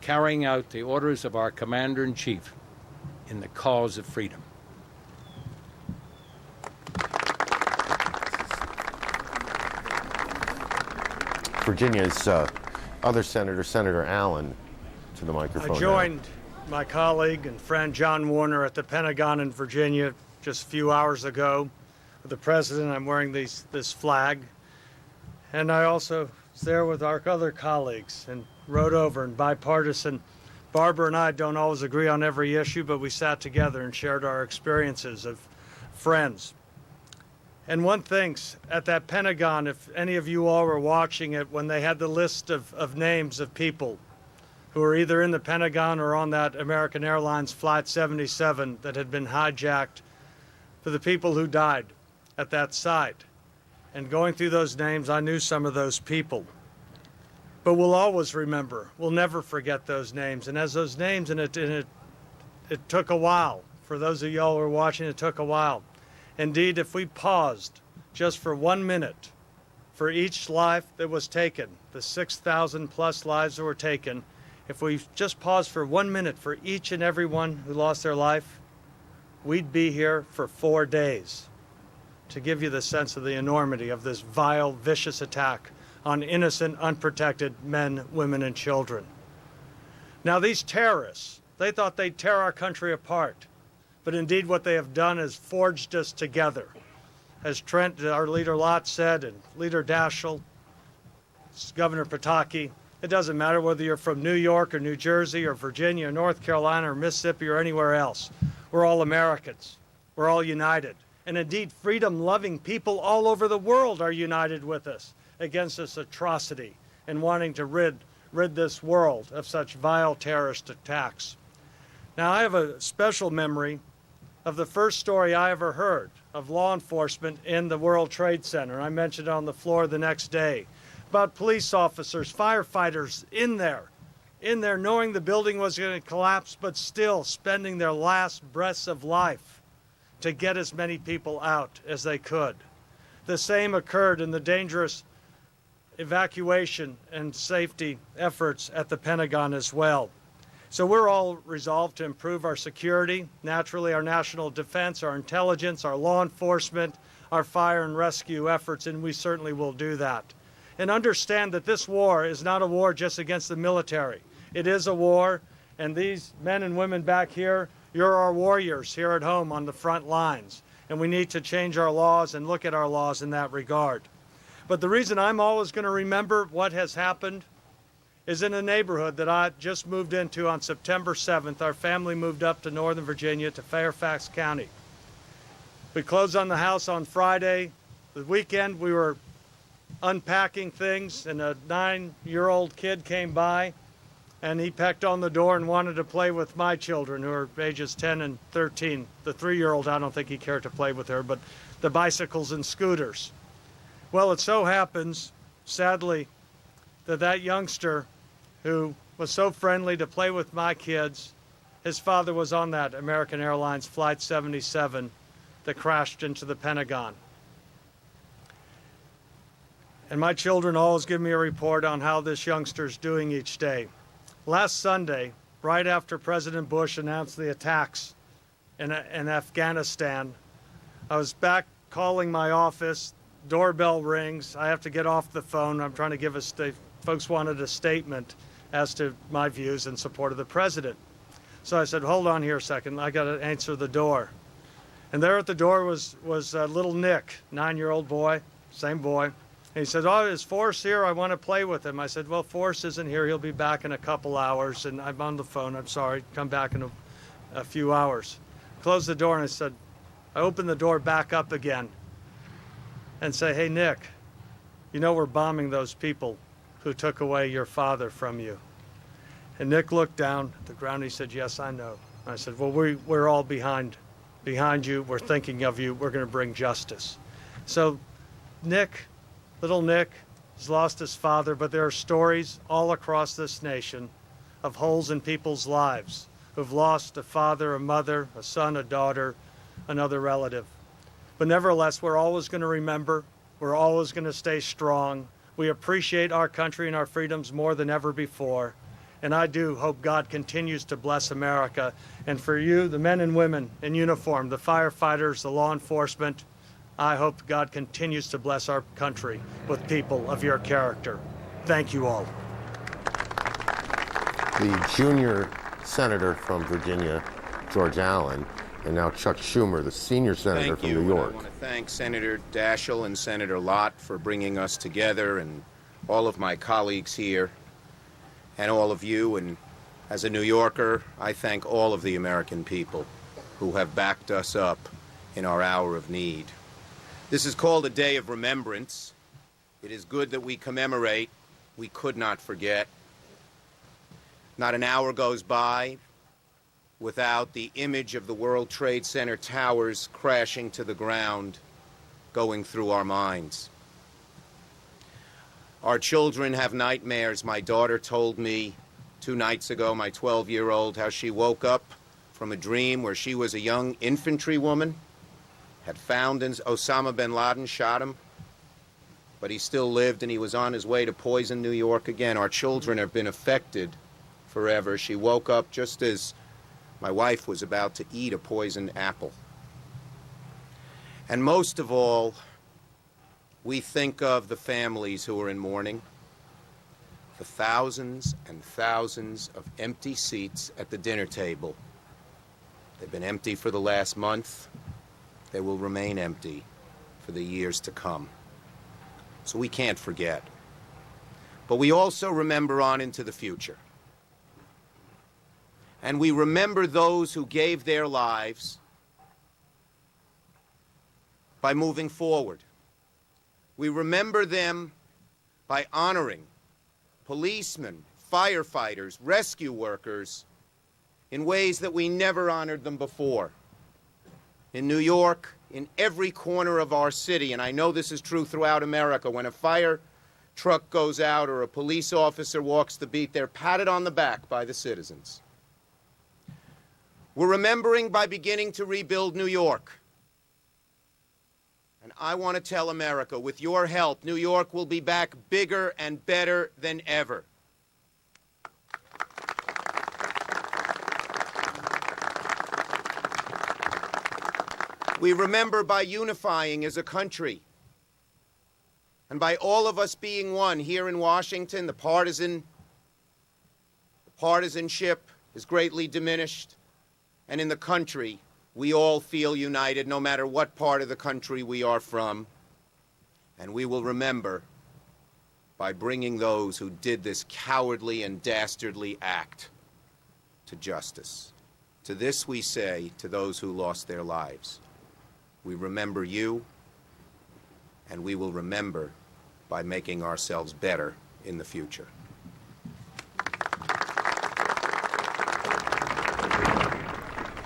carrying out the orders of our Commander-in-Chief in the cause of freedom. Virginia's other senator, Senator Allen, to the microphone. I joined my colleague and friend John Warner at the Pentagon in Virginia just a few hours ago with the President. I'm wearing this flag. And I also was there with our other colleagues and rode over and bipartisan. Barbara and I don't always agree on every issue, but we sat together and shared our experiences of friends. And one thing, at that Pentagon, if any of you all were watching it, when they had the list of names of people who were either in the Pentagon or on that American Airlines Flight 77 that had been hijacked, for the people who died at that site. And going through those names, I knew some of those people. But we'll always remember, we'll never forget those names. And as those names, and it took a while. For those of y'all who are watching, it took a while. Indeed, if we paused just for 1 minute for each life that was taken, the 6,000 plus lives that were taken, if we just paused for 1 minute for each and every one who lost their life, we'd be here for 4 days to give you the sense of the enormity of this vile, vicious attack on innocent, unprotected men, women, and children. Now, these terrorists, they thought they'd tear our country apart. But indeed what they have done is forged us together. As Trent, our leader Lott said, and Leader Daschle, Governor Pataki, it doesn't matter whether you're from New York or New Jersey or Virginia or North Carolina or Mississippi or anywhere else. We're all Americans. We're all united. And indeed, freedom-loving people all over the world are united with us against this atrocity and wanting to rid this world of such vile terrorist attacks. Now, I have a special memory of the first story I ever heard of law enforcement in the World Trade Center. I mentioned it on the floor the next day about police officers, firefighters in there knowing the building was going to collapse, but still spending their last breaths of life to get as many people out as they could. The same occurred in the dangerous evacuation and safety efforts at the Pentagon as well. So we're all resolved to improve our security, naturally our national defense, our intelligence, our law enforcement, our fire and rescue efforts, and we certainly will do that. And understand that this war is not a war just against the military. It is a war, and these men and women back here, you're our warriors here at home on the front lines. And we need to change our laws and look at our laws in that regard. But the reason I'm always going to remember what has happened is in a neighborhood that I just moved into on September 7th. Our family moved up to Northern Virginia to Fairfax County. We closed on the house on Friday. The weekend we were unpacking things and a 9-year-old kid came by and he pecked on the door and wanted to play with my children who are ages 10 and 13. The 3-year-old, I don't think he cared to play with her, but the bicycles and scooters. Well, it so happens, sadly, that that youngster who was so friendly to play with my kids, his father was on that American Airlines Flight 77 that crashed into the Pentagon. And my children always give me a report on how this youngster's doing each day. Last Sunday, right after President Bush announced the attacks in Afghanistan, I was back calling my office, doorbell rings, I have to get off the phone, I'm trying to give folks wanted a statement as to my views in support of the president. So I said, hold on here a second, I got to answer the door. And there at the door was little Nick, 9-year-old boy, same boy. And he said, oh, is Forrest here? I want to play with him. I said, well, Forrest isn't here. He'll be back in a couple hours. And I'm on the phone. I'm sorry. Come back in a few hours. Closed the door, and I opened the door back up again and say, hey, Nick, you know we're bombing those people who took away your father from you. And Nick looked down at the ground. And he said, yes, I know. And I said, well, we're all behind you. We're thinking of you. We're going to bring justice. So little Nick has lost his father, but there are stories all across this nation of holes in people's lives who've lost a father, a mother, a son, a daughter, another relative. But nevertheless, we're always going to remember. We're always going to stay strong. We appreciate our country and our freedoms more than ever before. And I do hope God continues to bless America. And for you, the men and women in uniform, the firefighters, the law enforcement, I hope God continues to bless our country with people of your character. Thank you all. The junior senator from Virginia, George Allen, and now Chuck Schumer, the senior senator from New York. I want to thank Senator Daschle and Senator Lott for bringing us together, and all of my colleagues here, and all of you. And as a New Yorker, I thank all of the American people who have backed us up in our hour of need. This is called a day of remembrance. It is good that we commemorate. We could not forget. Not an hour goes by without the image of the World Trade Center towers crashing to the ground going through our minds. Our children have nightmares. My daughter told me 2 nights ago, my 12-year-old, how she woke up from a dream where she was a young infantrywoman, had found Osama bin Laden, shot him, but he still lived, and he was on his way to poison New York again. Our children have been affected forever. She woke up just as my wife was about to eat a poisoned apple. And most of all, we think of the families who are in mourning, the thousands and thousands of empty seats at the dinner table. They've been empty for the last month. They will remain empty for the years to come. So we can't forget. But we also remember on into the future. And we remember those who gave their lives by moving forward. We remember them by honoring policemen, firefighters, rescue workers in ways that we never honored them before. In New York, in every corner of our city, and I know this is true throughout America, when a fire truck goes out or a police officer walks the beat, they're patted on the back by the citizens. We're remembering by beginning to rebuild New York. And I want to tell America, with your help, New York will be back bigger and better than ever. We remember by unifying as a country, and by all of us being one. Here in Washington, the partisanship is greatly diminished, and in the country, we all feel united, no matter what part of the country we are from. And we will remember by bringing those who did this cowardly and dastardly act to justice. To this we say to those who lost their lives, we remember you, and we will remember by making ourselves better in the future.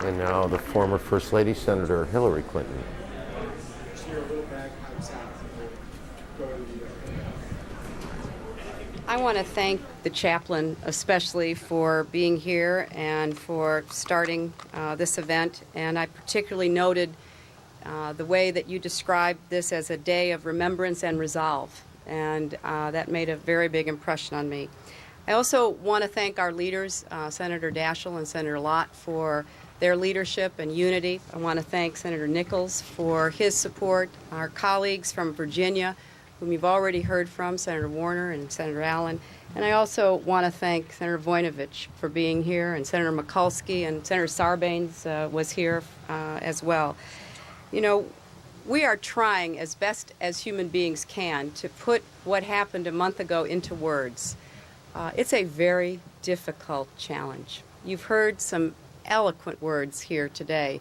And now the former First Lady, Senator Hillary Clinton. I want to thank the chaplain especially for being here and for starting this event. And I particularly noted the way that you described this as a day of remembrance and resolve. And that made a very big impression on me. I also want to thank our leaders, Senator Daschle and Senator Lott, for their leadership and unity. I want to thank Senator Nichols for his support, our colleagues from Virginia, whom you've already heard from, Senator Warner and Senator Allen. And I also want to thank Senator Voinovich for being here, and Senator Mikulski, and Senator Sarbanes was here as well. You know, we are trying as best as human beings can to put what happened a month ago into words. It's a very difficult challenge. You've heard some eloquent words here today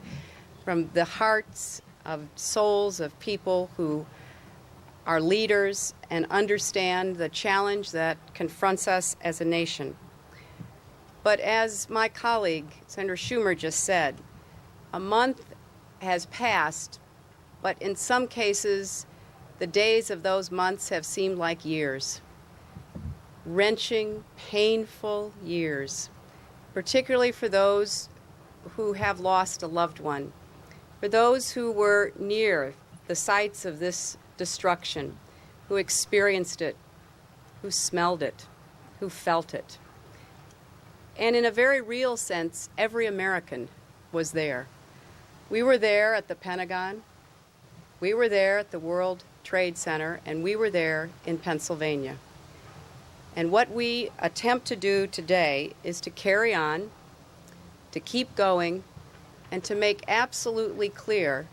from the hearts of souls of people who are leaders and understand the challenge that confronts us as a nation. But as my colleague, Senator Schumer, just said, a month has passed, but in some cases, the days of those months have seemed like years. Wrenching, painful years, particularly for those who have lost a loved one, for those who were near the sites of this destruction, who experienced it, who smelled it, who felt it. And in a very real sense, every American was there. We were there at the Pentagon, we were there at the World Trade Center, and we were there in Pennsylvania. And what we attempt to do today is to carry on, to keep going, and to make absolutely clear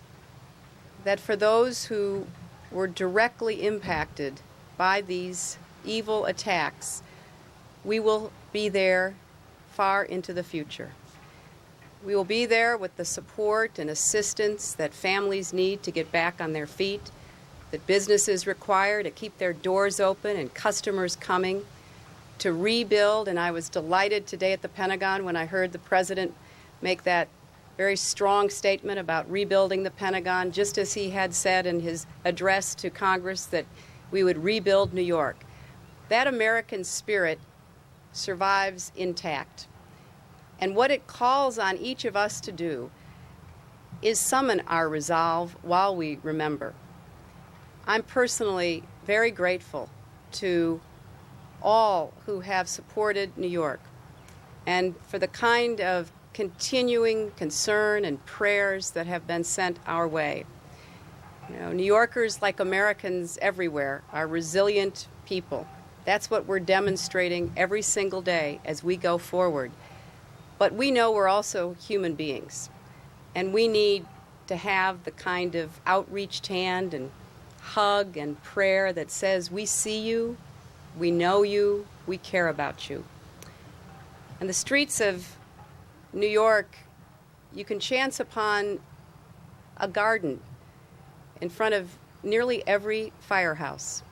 that for those who were directly impacted by these evil attacks, we will be there far into the future. We will be there with the support and assistance that families need to get back on their feet, that businesses require to keep their doors open and customers coming, to rebuild. And I was delighted today at the Pentagon when I heard the President make that very strong statement about rebuilding the Pentagon, just as he had said in his address to Congress that we would rebuild New York. That American spirit survives intact. And what it calls on each of us to do is summon our resolve while we remember. I'm personally very grateful to all who have supported New York and for the kind of continuing concern and prayers that have been sent our way. You know, New Yorkers, like Americans everywhere, are resilient people. That's what we're demonstrating every single day as we go forward. But we know we're also human beings, and we need to have the kind of outreached hand and hug and prayer that says, we see you, we know you, we care about you. And the streets of New York, you can chance upon a garden in front of nearly every firehouse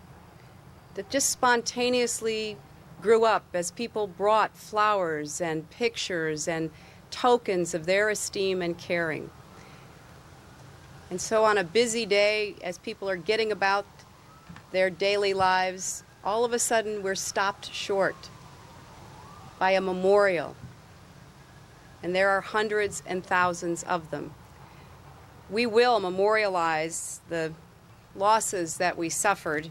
that just spontaneously grew up as people brought flowers and pictures and tokens of their esteem and caring. And so on a busy day, as people are getting about their daily lives, all of a sudden we're stopped short by a memorial. And there are hundreds and thousands of them. We will memorialize the losses that we suffered,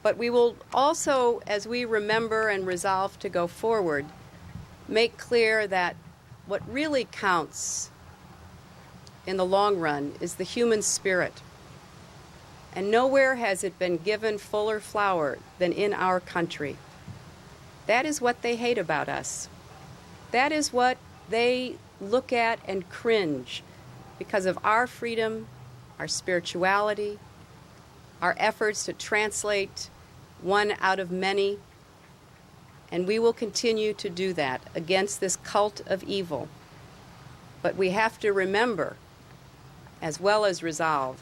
but we will also, as we remember and resolve to go forward, make clear that what really counts in the long run is the human spirit. And nowhere has it been given fuller flower than in our country. That is what they hate about us. That is what they look at and cringe because of our freedom, our spirituality, our efforts to translate one out of many. And we will continue to do that against this cult of evil. But we have to remember, as well as resolve,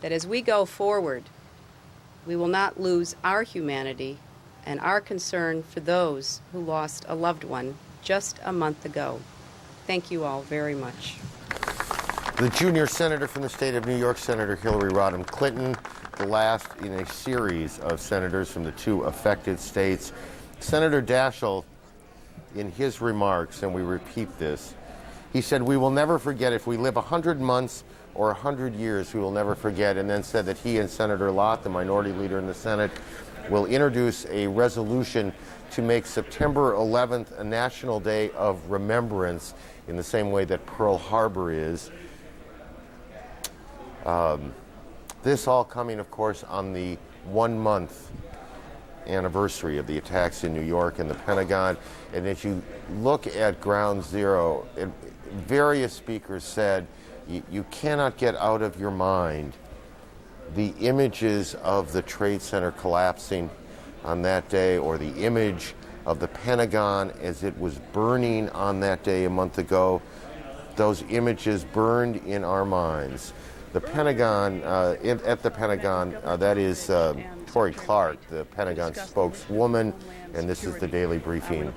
that as we go forward, we will not lose our humanity and our concern for those who lost a loved one just a month ago. Thank you all very much. The junior senator from the state of New York, Senator Hillary Rodham Clinton, the last in a series of senators from the 2 affected states. Senator Daschle, in his remarks, and we repeat this, he said, "We will never forget. If we live 100 months or 100 years, we will never forget," and then said that he and Senator Lott, the minority leader in the Senate, will introduce a resolution to make September 11th a national day of remembrance in the same way that Pearl Harbor is. This all coming, of course, on the 1-month anniversary of the attacks in New York and the Pentagon. And if you look at Ground Zero, various speakers said you cannot get out of your mind the images of the Trade Center collapsing on that day, or the image of the Pentagon as it was burning on that day a month ago. Those images burned in our minds. The Pentagon, at the Pentagon, that is Tori Clark, the Pentagon spokeswoman, and this is the daily briefing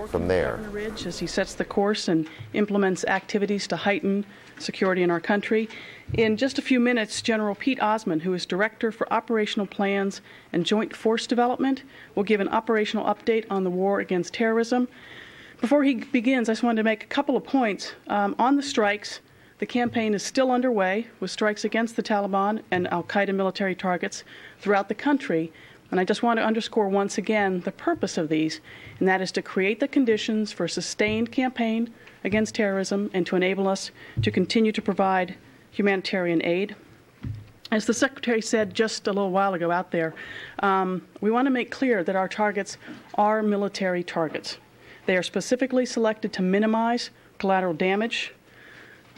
from there. Ridge as he sets the course and implements activities to heighten security in our country. In just a few minutes, General Pete Osmond, who is Director for Operational Plans and Joint Force Development, will give an operational update on the war against terrorism. Before he begins, I just wanted to make a couple of points. On the strikes, the campaign is still underway with strikes against the Taliban and Al-Qaeda military targets throughout the country. And I just want to underscore once again the purpose of these, and that is to create the conditions for a sustained campaign against terrorism and to enable us to continue to provide humanitarian aid. As the Secretary said just a little while ago out there, we want to make clear that our targets are military targets. They are specifically selected to minimize collateral damage.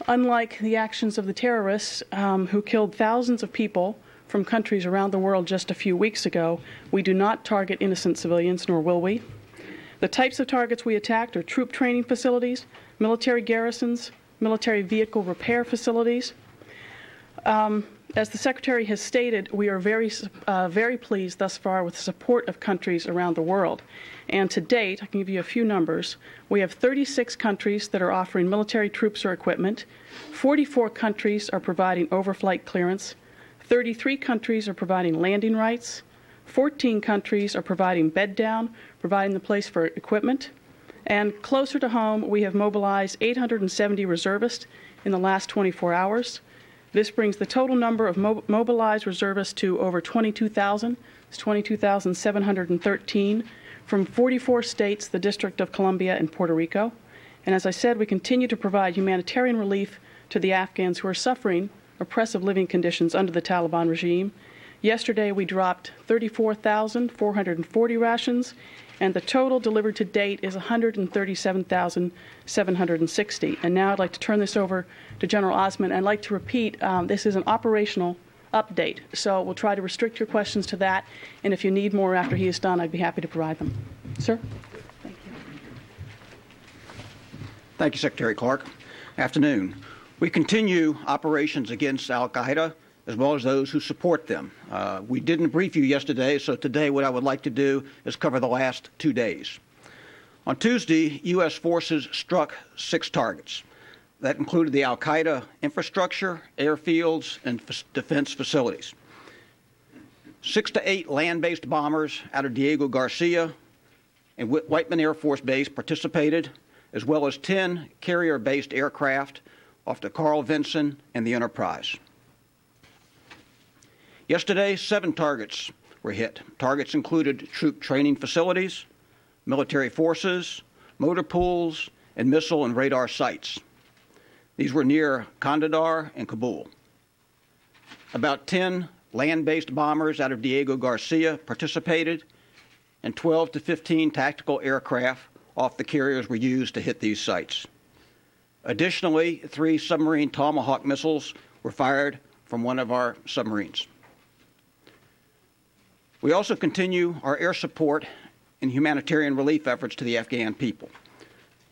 Unlike the actions of the terrorists who killed thousands of people from countries around the world just a few weeks ago, we do not target innocent civilians, nor will we. The types of targets we attacked are troop training facilities, military garrisons, military vehicle repair facilities. As the Secretary has stated, we are very pleased thus far with the support of countries around the world. And to date, I can give you a few numbers. We have 36 countries that are offering military troops or equipment. 44 countries are providing overflight clearance. 33 countries are providing landing rights. 14 countries are providing bed down, providing the place for equipment. And closer to home, we have mobilized 870 reservists in the last 24 hours. This brings the total number of mobilized reservists to over 22,000. It's 22,713 from 44 states, the District of Columbia, and Puerto Rico. And as I said, we continue to provide humanitarian relief to the Afghans who are suffering oppressive living conditions under the Taliban regime. Yesterday, we dropped 34,440 rations, and the total delivered to date is 137,760. And now I'd like to turn this over to General Osmond. I'd like to repeat, this is an operational update, so we'll try to restrict your questions to that, and if you need more after he is done, I'd be happy to provide them. Sir? Thank you. Thank you, Secretary Clark. Afternoon. We continue operations against Al-Qaeda as well as those who support them. We didn't brief you yesterday, so today what I would like to do is cover the last 2 days. On Tuesday, U.S. forces struck 6 targets. That included the Al-Qaeda infrastructure, airfields, and defense facilities. 6 to 8 land-based bombers out of Diego Garcia and Whiteman Air Force Base participated, as well as 10 carrier-based aircraft off the Carl Vinson and the Enterprise. Yesterday, 7 targets were hit. Targets included troop training facilities, military forces, motor pools, and missile and radar sites. These were near Kandahar and Kabul. About 10 land-based bombers out of Diego Garcia participated, and 12 to 15 tactical aircraft off the carriers were used to hit these sites. Additionally, 3 submarine Tomahawk missiles were fired from one of our submarines. We also continue our air support and humanitarian relief efforts to the Afghan people.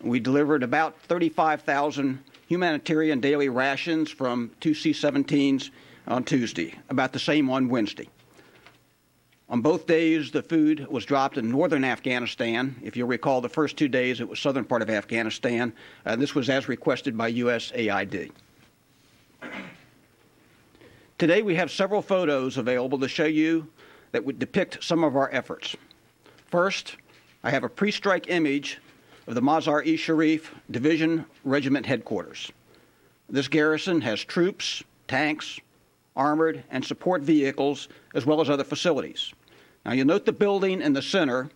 We delivered about 35,000 humanitarian daily rations from 2 C-17s on Tuesday, about the same on Wednesday. On both days, the food was dropped in northern Afghanistan. If you'll recall, the first 2 days it was southern part of Afghanistan. This was as requested by USAID. Today we have several photos available to show you that would depict some of our efforts. First, I have a pre-strike image of the Mazar-e Sharif Division Regiment Headquarters. This garrison has troops, tanks, armored, and support vehicles, as well as other facilities. Now you'll note the building in the center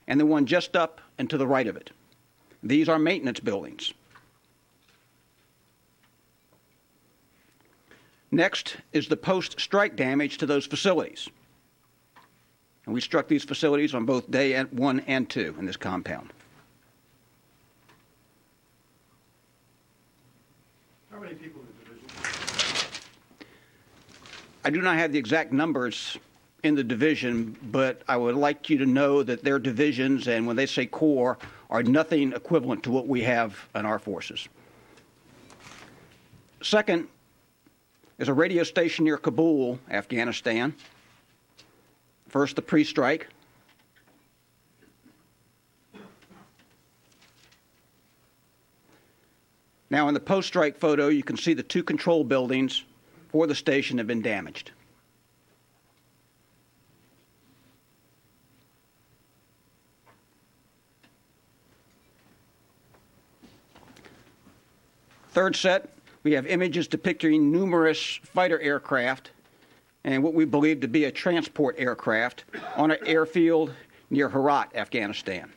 and the one just up and to the right of it. These are maintenance buildings. Next is the post-strike damage to those facilities. And we struck these facilities on both day 1 and 2 in this compound. How many people in the division? I do not have the exact numbers in the division, but I would like you to know that their divisions, and when they say corps, are nothing equivalent to what we have in our forces. Second is a radio station near Kabul, Afghanistan. First, the pre-strike. Now, in the post-strike photo, you can see the 2 control buildings for the station have been damaged. Third set, we have images depicting numerous fighter aircraft and what we believe to be a transport aircraft on an airfield near Herat, Afghanistan.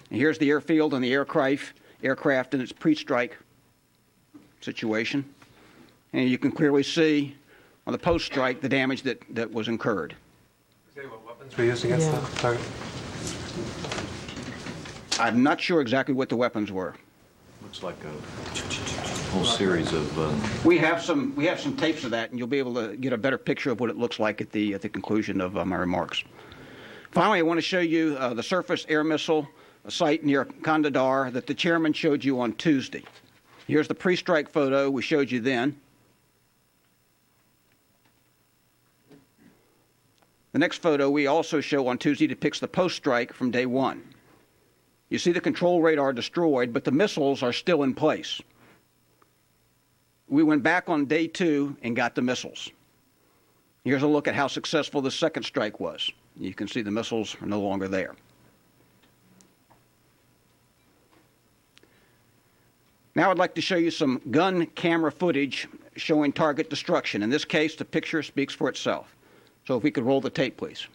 And here's the airfield and the aircraft in its pre-strike situation. And you can clearly see on the post-strike the damage that was incurred. What weapons were used against the target? I'm not sure exactly what the weapons were. Looks like a whole series of. We have some tapes of that, and you'll be able to get a better picture of what it looks like at the conclusion of my remarks. Finally, I want to show you the surface air missile site near Kandahar that the chairman showed you on Tuesday. Here's the pre-strike photo we showed you then. The next photo we also show on Tuesday depicts the post-strike from day 1. You see the control radar destroyed, but the missiles are still in place. We went back on day 2 and got the missiles. Here's a look at how successful the second strike was. You can see the missiles are no longer there. Now I'd like to show you some gun camera footage showing target destruction. In this case, the picture speaks for itself. So if we could roll the tape, please.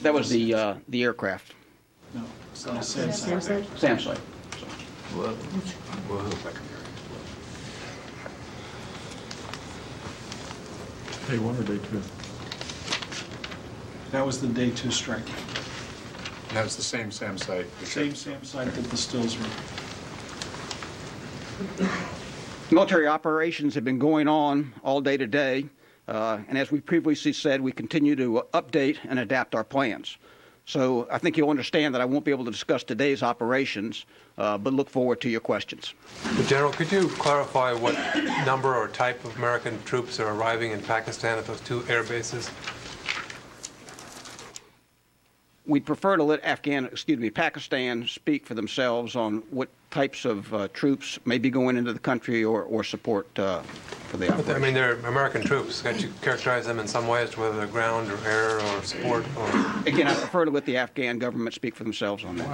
That was the aircraft. No, it's not a SAM site. SAM site. Day 1 or day 2? That was the day 2 strike. That was the same SAM site. Same SAM site that the stills were. Military operations have been going on all day today, and as we previously said, we continue to update and adapt our plans. So I think you'll understand that I won't be able to discuss today's operations, but look forward to your questions. General, could you clarify what number or type of American troops are arriving in Pakistan at those 2 air bases? We'd prefer to let Pakistan speak for themselves on what types of troops may be going into the country or support for the operation. I mean, they're American troops. Could you characterize them in some way as to whether they're ground or air or support? Again, I prefer to let the Afghan government speak for themselves on that.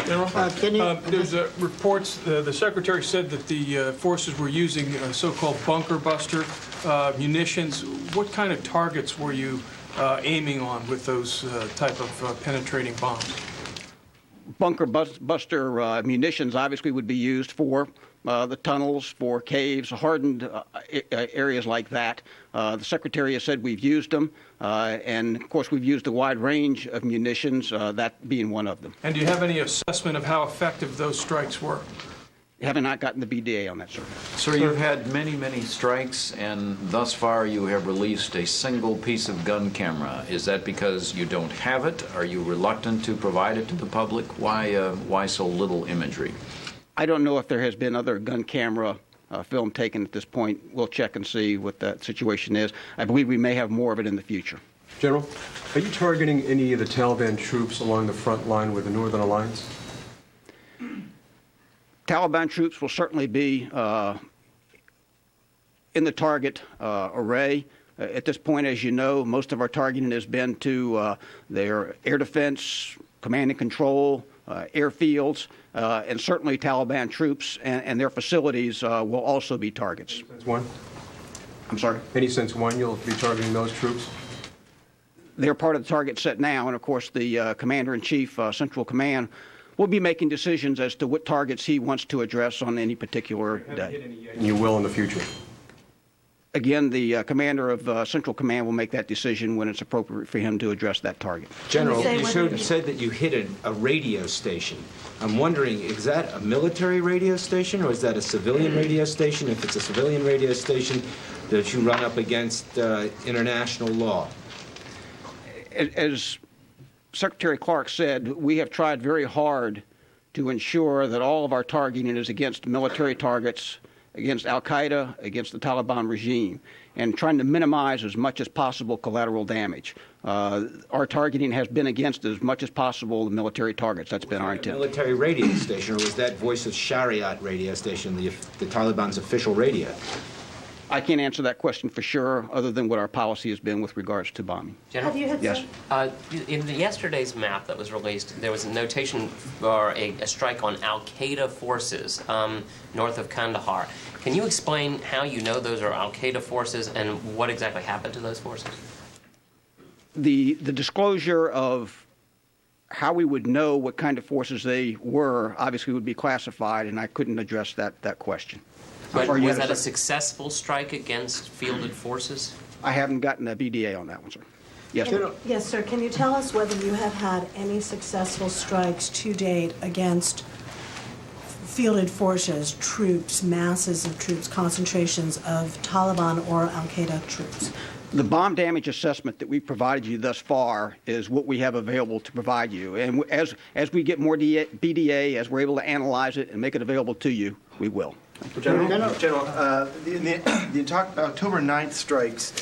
Well, General, there's reports, the Secretary said that the forces were using so-called bunker buster munitions. What kind of targets were you aiming on with those type of penetrating bombs? Bunker buster munitions obviously would be used for the tunnels, for caves, hardened areas like that. The Secretary has said we've used them, and of course we've used a wide range of munitions, that being one of them. And do you have any assessment of how effective those strikes were? Have not gotten the BDA on that, sir. Sir, you've had many, many strikes, and thus far you have released a single piece of gun camera. Is that because you don't have it? Are you reluctant to provide it to the public? Why so little imagery? I don't know if there has been other gun camera film taken at this point. We'll check and see what that situation is. I believe we may have more of it in the future. General, are you targeting any of the Taliban troops along the front line with the Northern Alliance? Taliban troops will certainly be in the target array. At this point, as you know, most of our targeting has been to their air defense, command and control, airfields, and certainly Taliban troops and their facilities will also be targets. Since when? I'm sorry? Any sense when you'll be targeting those troops? They're part of the target set now, and of course the Commander-in-Chief, Central Command, will be making decisions as to what targets he wants to address on any particular day. And you will in the future? Again, the commander of Central Command will make that decision when it's appropriate for him to address that target. General, you said that you hit a radio station. I'm wondering, is that a military radio station or is that a civilian radio station? If it's a civilian radio station, does you run up against international law? As Secretary Clark said, we have tried very hard to ensure that all of our targeting is against military targets, against Al-Qaeda, against the Taliban regime, and trying to minimize as much as possible collateral damage. Our targeting has been against as much as possible the military targets. That's been our intent. Military radio station, or was that Voice of Shariat radio station, the Taliban's official radio? I can't answer that question for sure, other than what our policy has been with regards to bombing. General? Yes. In yesterday's map that was released, there was a notation for a strike on Al-Qaeda forces north of Kandahar. Can you explain how you know those are Al-Qaeda forces and what exactly happened to those forces? The disclosure of how we would know what kind of forces they were obviously would be classified, and I couldn't address that question. But was that a successful strike against fielded forces? I haven't gotten a BDA on that one, sir. Yes, Yes, sir. Can you tell us whether you have had any successful strikes to date against fielded forces, troops, masses of troops, concentrations of Taliban or Al-Qaeda troops? The bomb damage assessment that we've provided you thus far is what we have available to provide you. And as we get more BDA, as we're able to analyze it and make it available to you, we will. General, the October 9th strikes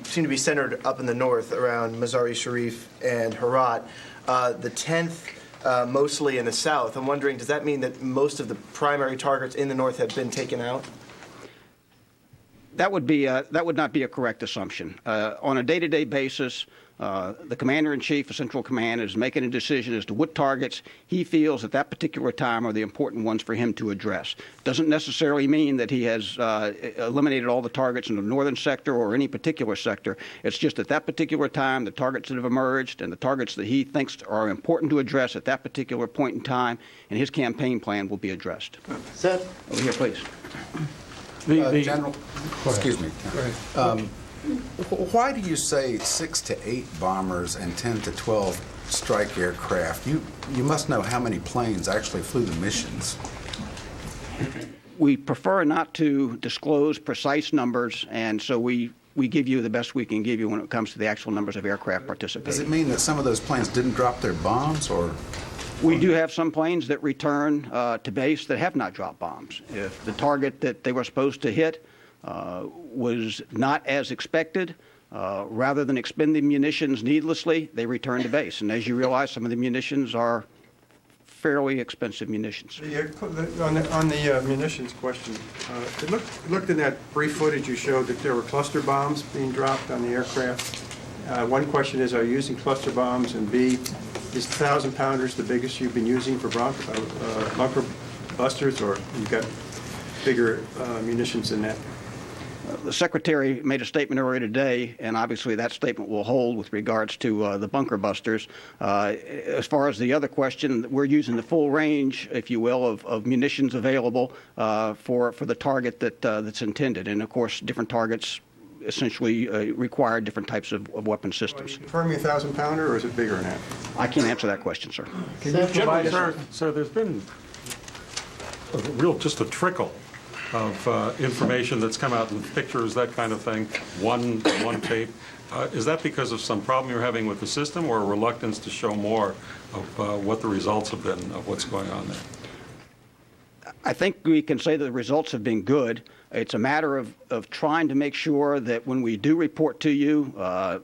seem to be centered up in the north around Mazar-e-Sharif and Herat. The 10th mostly in the south. I'm wondering, does that mean that most of the primary targets in the north have been taken out? That would not be a correct assumption. On a day-to-day basis, the Commander-in-Chief of Central Command is making a decision as to what targets he feels at that particular time are the important ones for him to address. Doesn't necessarily mean that he has eliminated all the targets in the northern sector or any particular sector. It's just at that particular time, the targets that have emerged and the targets that he thinks are important to address at that particular point in time, and his campaign plan will be addressed. Seth? Over here, please. General, excuse me. Why do you say 6 to 8 bombers and 10 to 12 strike aircraft? You must know how many planes actually flew the missions. We prefer not to disclose precise numbers, and so we give you the best we can give you when it comes to the actual numbers of aircraft participating. Does it mean that some of those planes didn't drop their bombs, or? We do have some planes that return to base that have not dropped bombs. If the target that they were supposed to hit was not as expected, rather than expend the munitions needlessly, they return to base. And as you realize, some of the munitions are fairly expensive munitions. On the munitions question, it looked in that brief footage you showed that there were cluster bombs being dropped on the aircraft. One question is, are you using cluster bombs? And B, is 1,000-pounders the biggest you've been using for bunker busters, or you've got bigger munitions than that? The Secretary made a statement earlier today, and obviously that statement will hold with regards to the bunker busters. As far as the other question, we're using the full range, if you will, of munitions available for the target that's intended. And, of course, different targets essentially require different types of weapon systems. Are you confirming 1,000-pounder, or is it bigger than that? I can't answer that question, sir. Can you provide us? Sir, there's been just a trickle of information that's come out in pictures, that kind of thing, one tape. Is that because of some problem you're having with the system, or a reluctance to show more of what the results have been of what's going on there? I think we can say that the results have been good. It's a matter of trying to make sure that when we do report to you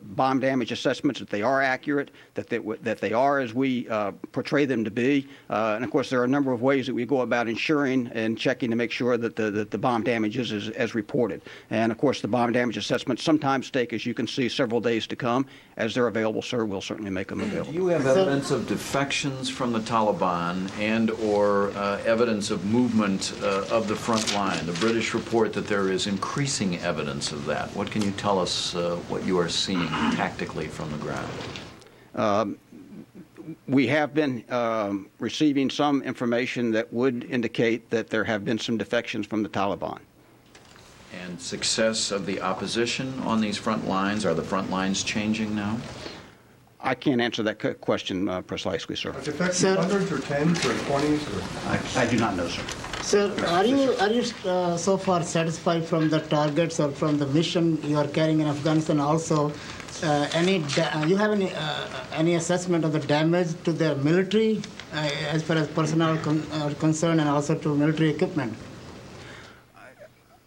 bomb damage assessments, that they are accurate, that they are as we portray them to be. And of course, there are a number of ways that we go about ensuring and checking to make sure that the bomb damage is as reported. And of course, the bomb damage assessments sometimes take, as you can see, several days to come. As they're available, sir, we'll certainly make them available. Do you have evidence of defections from the Taliban and or evidence of movement of the front line? The British report that there is increasing evidence of that. What can you tell us what you are seeing tactically from the ground? We have been receiving some information that would indicate that there have been some defections from the Taliban. And success of the opposition on these front lines? Are the front lines changing now? I can't answer that question precisely, sir. Are defections hundreds or tens or 20s? I do not know, sir. Sir, are you so far satisfied from the targets or from the mission you are carrying in Afghanistan? Also, you have any assessment of the damage to their military as far as personnel are concerned, and also to military equipment?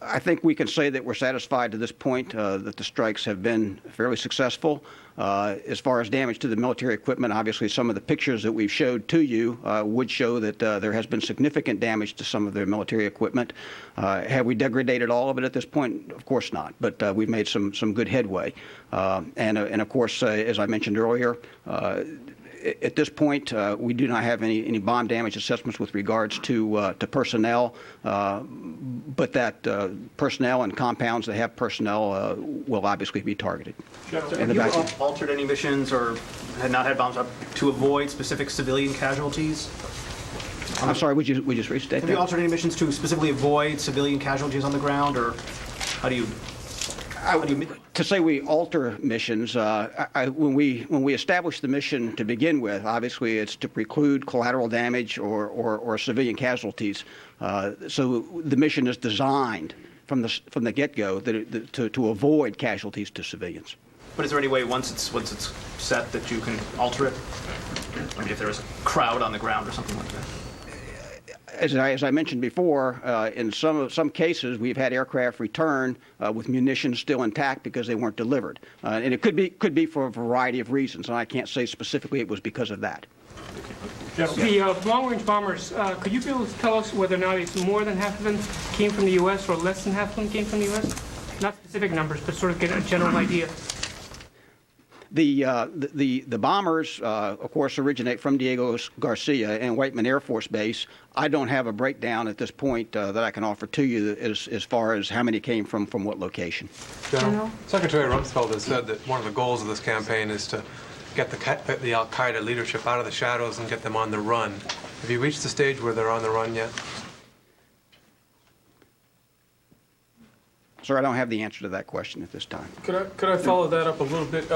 I think we can say that we're satisfied to this point that the strikes have been fairly successful. As far as damage to the military equipment, obviously some of the pictures that we've showed to you would show that there has been significant damage to some of their military equipment. Have we degraded all of it at this point? Of course not, but we've made some good headway. And of course, as I mentioned earlier, at this point, we do not have any bomb damage assessments with regards to personnel, but that personnel and compounds that have personnel will obviously be targeted. Have you altered any missions or had not had bombs up to avoid specific civilian casualties? I'm sorry, would you just restate that? Have you altered any missions to specifically avoid civilian casualties on the ground, or how do you... To say we alter missions, when we establish the mission to begin with, obviously it's to preclude collateral damage or civilian casualties. So the mission is designed from the get-go to avoid casualties to civilians. But is there any way once it's set that you can alter it? I mean, if there's a crowd on the ground or something like that. As I mentioned before, in some cases, we've had aircraft return with munitions still intact because they weren't delivered, and it could be for a variety of reasons. And I can't say specifically it was because of that. The long-range bombers, could you be able to tell us whether or not it's more than half of them came from the U.S. or less than half of them came from the U.S.? Not specific numbers, but sort of get a general idea. The bombers, of course, originate from Diego Garcia and Whiteman Air Force Base. I don't have a breakdown at this point that I can offer to you as far as how many came from what location. General, Secretary Rumsfeld has said that one of the goals of this campaign is to get the Al-Qaeda leadership out of the shadows and get them on the run. Have you reached the stage where they're on the run yet? Sir, I don't have the answer to that question at this time. Could I follow that up a little bit?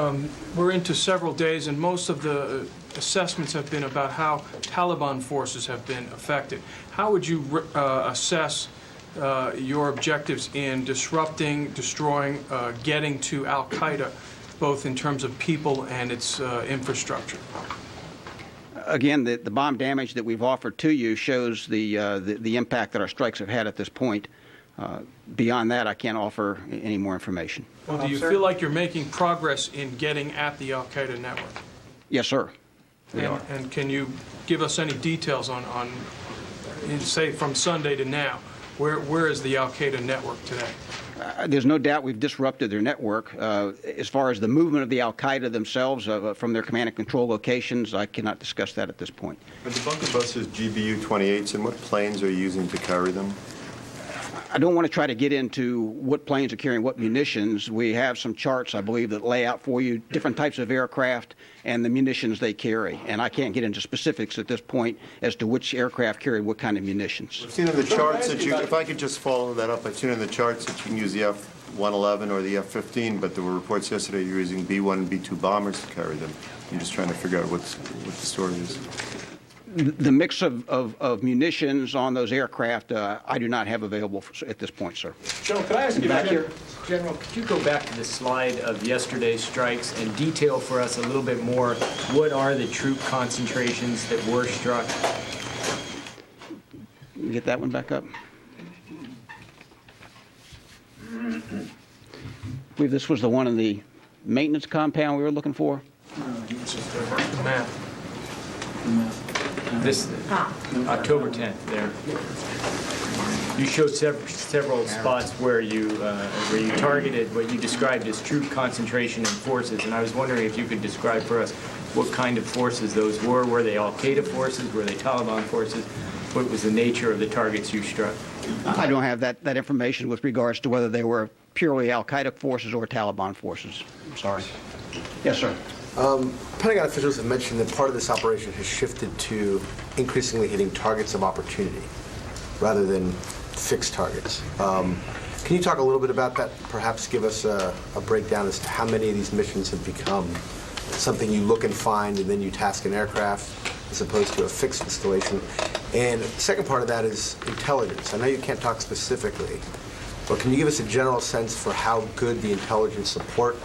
We're into several days, and most of the assessments have been about how Taliban forces have been affected. How would you assess your objectives in disrupting, destroying, getting to Al-Qaeda, both in terms of people and its infrastructure? Again, the bomb damage that we've offered to you shows the impact that our strikes have had at this point. Beyond that, I can't offer any more information. Well, do you feel like you're making progress in getting at the Al-Qaeda network? Yes, sir. We are. And can you give us any details on say, from Sunday to now, where is the Al-Qaeda network today? There's no doubt we've disrupted their network. As far as the movement of the Al-Qaeda themselves from their command and control locations, I cannot discuss that at this point. Are the bunker buses GBU-28s, and what planes are you using to carry them? I don't want to try to get into what planes are carrying what munitions. We have some charts, I believe, that lay out for you different types of aircraft and the munitions they carry. And I can't get into specifics at this point as to which aircraft carry what kind of munitions. I've seen in the charts that you, if I could just follow that up, I've seen in the charts that you can use the F-111 or the F-15, but there were reports yesterday you're using B-1 and B-2 bombers to carry them. I'm just trying to figure out what the story is. The mix of munitions on those aircraft, I do not have available at this point, sir. General, could I ask you back here? General, could you go back to the slide of yesterday's strikes and detail for us a little bit more what are the troop concentrations that were struck? Get that one back up. I believe this was the one in the maintenance compound we were looking for. The map. This, October 10th, there. You showed several spots where you targeted what you described as troop concentration and forces, and I was wondering if you could describe for us what kind of forces those were. Were they Al-Qaeda forces? Were they Taliban forces? What was the nature of the targets you struck? I don't have that information with regards to whether they were purely Al-Qaeda forces or Taliban forces. I'm sorry. Yes, sir. Pentagon officials have mentioned that part of this operation has shifted to increasingly hitting targets of opportunity rather than fixed targets. Can you talk a little bit about that? Perhaps give us a breakdown as to how many of these missions have become something you look and find and then you task an aircraft as opposed to a fixed installation. And the second part of that is intelligence. I know you can't talk specifically, but can you give us a general sense for how good the intelligence support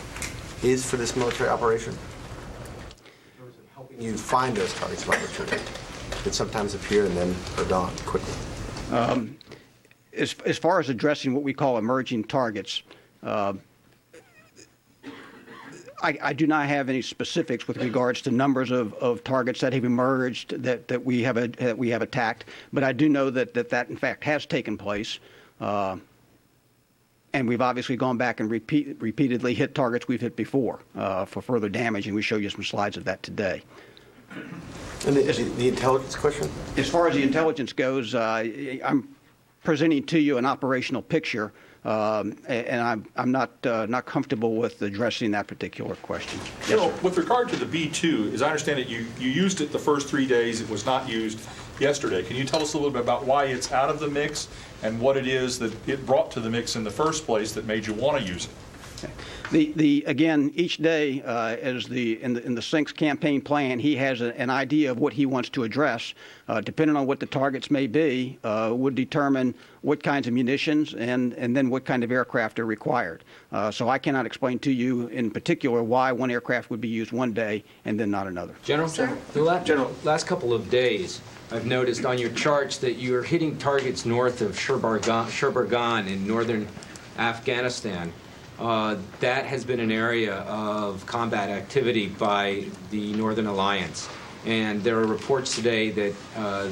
is for this military operation? Helping you find those targets of opportunity that sometimes appear and then are gone quickly. As far as addressing what we call emerging targets, I do not have any specifics with regards to numbers of targets that have emerged that we have attacked, but I do know that in fact has taken place, and we've obviously gone back and repeatedly hit targets we've hit before for further damage, and we show you some slides of that today. And the intelligence question? As far as the intelligence goes, I'm presenting to you an operational picture, and I'm not comfortable with addressing that particular question. General, with regard to the B-2, as I understand it, you used it the first 3 days. It was not used yesterday. Can you tell us a little bit about why it's out of the mix and what it is that it brought to the mix in the first place that made you want to use it? Again, each day, in the Sinks campaign plan, he has an idea of what he wants to address. Depending on what the targets may be, would determine what kinds of munitions and then what kind of aircraft are required. So I cannot explain to you in particular why one aircraft would be used one day and then not another. General, the last couple of days, I've noticed on your charts that you're hitting targets north of Shurburgan in northern Afghanistan. That has been an area of combat activity by the Northern Alliance. And there are reports today that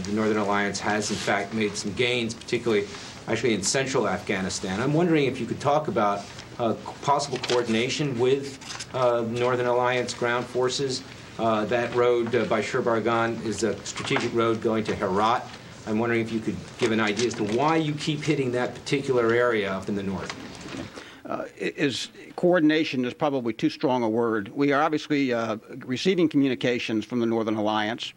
the Northern Alliance has, in fact, made some gains, particularly actually in central Afghanistan. I'm wondering if you could talk about possible coordination with Northern Alliance ground forces. That road by Shurburgan is a strategic road going to Herat. I'm wondering if you could give an idea as to why you keep hitting that particular area up in the north. Coordination is probably too strong a word. We are obviously receiving communications from the Northern Alliance.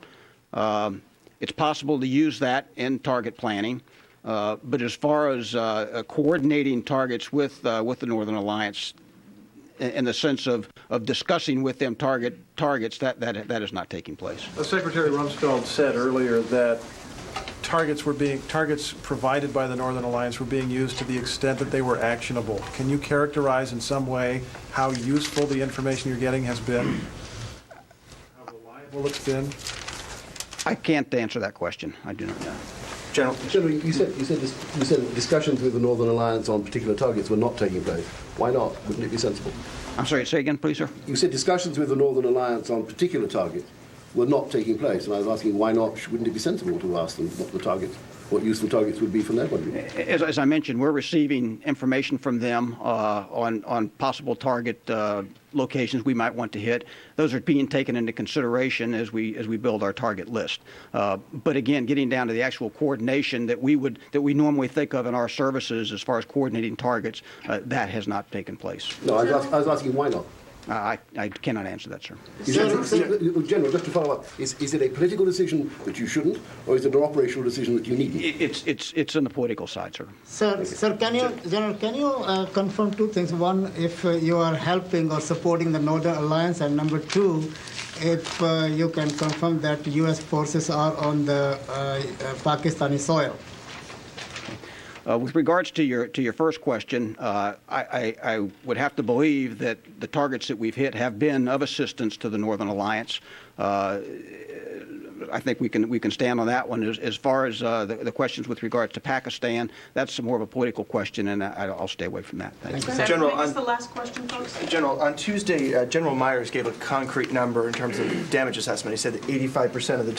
It's possible to use that in target planning, but as far as coordinating targets with the Northern Alliance, in the sense of discussing with them targets, that is not taking place. Secretary Rumsfeld said earlier that targets provided by the Northern Alliance were being used to the extent that they were actionable. Can you characterize in some way how useful the information you're getting has been? How reliable it's been? I can't answer that question. I do not know. General, you said discussions with the Northern Alliance on particular targets were not taking place. Why not? Wouldn't it be sensible? I'm sorry, say again, please, sir. You said discussions with the Northern Alliance on particular targets were not taking place, and I was asking why not? Wouldn't it be sensible to ask them what useful targets would be from their point of view? As I mentioned, we're receiving information from them on possible target locations we might want to hit. Those are being taken into consideration as we build our target list. But again, getting down to the actual coordination that we normally think of in our services as far as coordinating targets, that has not taken place. No, I was asking why not. I cannot answer that, sir. General, just to follow up, is it a political decision that you shouldn't, or is it an operational decision that you need? It's on the political side, sir. Sir, can you confirm two things? One, if you are helping or supporting the Northern Alliance, and number two, if you can confirm that U.S. forces are on the Pakistani soil. With regards to your first question, I would have to believe that the targets that we've hit have been of assistance to the Northern Alliance. I think we can stand on that one. As far as the questions with regards to Pakistan, that's more of a political question, and I'll stay away from that. Thank you. General, That's the last question, folks. General, on Tuesday, General Myers gave a concrete number in terms of damage assessment. He said that 85% of the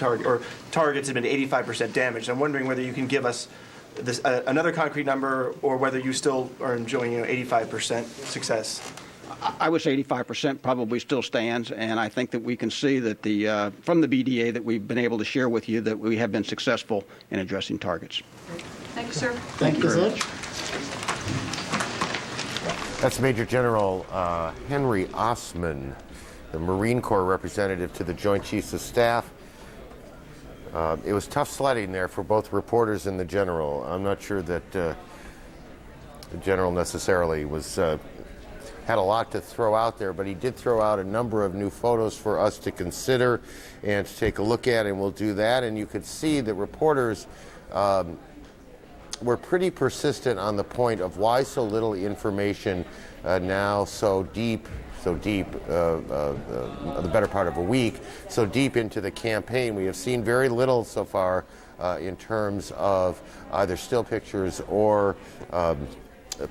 targets had been 85% damaged. I'm wondering whether you can give us this, another concrete number, or whether you still are enjoying 85% success. I would say 85% probably still stands, and I think that we can see that from the BDA that we've been able to share with you that we have been successful in addressing targets. Thank you, sir. Thank you, sir. That's Major General Henry Osman, the Marine Corps representative to the Joint Chiefs of Staff. It was tough sledding there for both reporters and the general. I'm not sure that the general necessarily had a lot to throw out there, but he did throw out a number of new photos for us to consider and to take a look at, and we'll do that. And you could see that reporters were pretty persistent on the point of why so little information now so deep, the better part of a week, so deep into the campaign. We have seen very little so far in terms of either still pictures or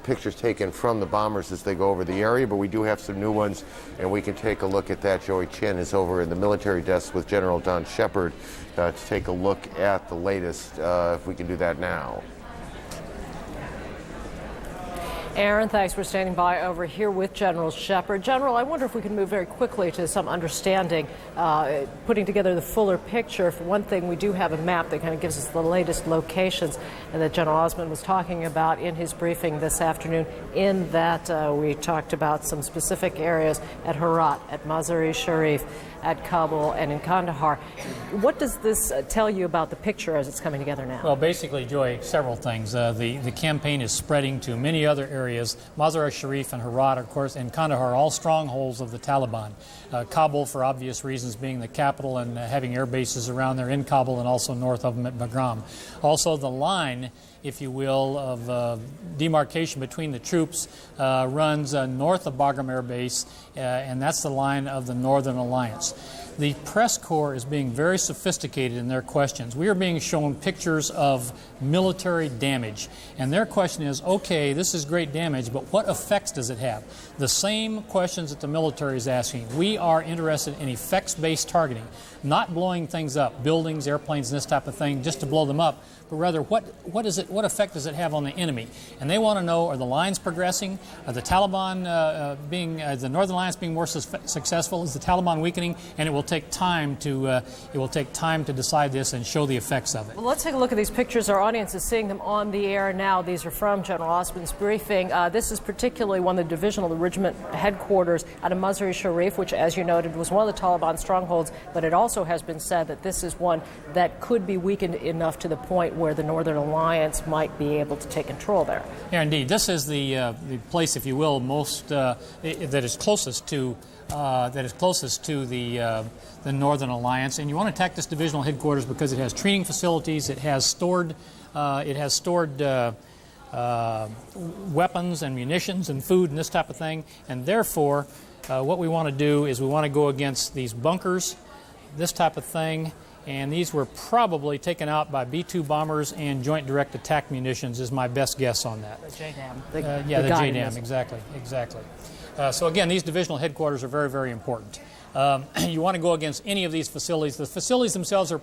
pictures taken from the bombers as they go over the area, but we do have some new ones, and we can take a look at that. Joey Chin is over in the military desk with General Don Shepard to take a look at the latest, if we can do that now. Aaron, thanks for standing by over here with General Shepard. General, I wonder if we can move very quickly to some understanding, putting together the fuller picture. For one thing, we do have a map that kind of gives us the latest locations and that General Osman was talking about in his briefing this afternoon. In that, we talked about some specific areas at Herat, at Mazar-e-Sharif, at Kabul, and in Kandahar. What does this tell you about the picture as it's coming together now? Well, basically, Joy, several things. The campaign is spreading to many other areas. Mazar-e-Sharif and Herat, of course, and Kandahar, all strongholds of the Taliban. Kabul, for obvious reasons, being the capital and having air bases around there in Kabul and also north of them at Bagram. Also, the line, if you will, of demarcation between the troops runs north of Bagram Air Base, and that's the line of the Northern Alliance. The press corps is being very sophisticated in their questions. We are being shown pictures of military damage, and their question is, okay, this is great damage, but what effects does it have? The same questions that the military is asking. We are interested in effects-based targeting, not blowing things up, buildings, airplanes, and this type of thing, just to blow them up, but rather what effect does it have on the enemy? And they want to know, are the lines progressing? Are the Taliban the Northern Alliance being more successful? Is the Taliban weakening? And it will take time to decide this and show the effects of it. Well, let's take a look at these pictures. Our audience is seeing them on the air now. These are from General Osman's briefing. This is particularly one of the divisional regiment headquarters out of Mazar-e-Sharif, which, as you noted, was one of the Taliban strongholds, but it also has been said that this is one that could be weakened enough to the point where the Northern Alliance might be able to take control there. Yeah, indeed. This is the place, if you will, most that is closest to the Northern Alliance. And you want to attack this divisional headquarters because it has training facilities, it has stored weapons and munitions and food and this type of thing. And therefore, what we want to do is we want to go against these bunkers, this type of thing. And these were probably taken out by B-2 bombers and joint direct attack munitions is my best guess on that. The JDAM. The JDAM, exactly. So again, these divisional headquarters are very, very important. You want to go against any of these facilities. The facilities themselves are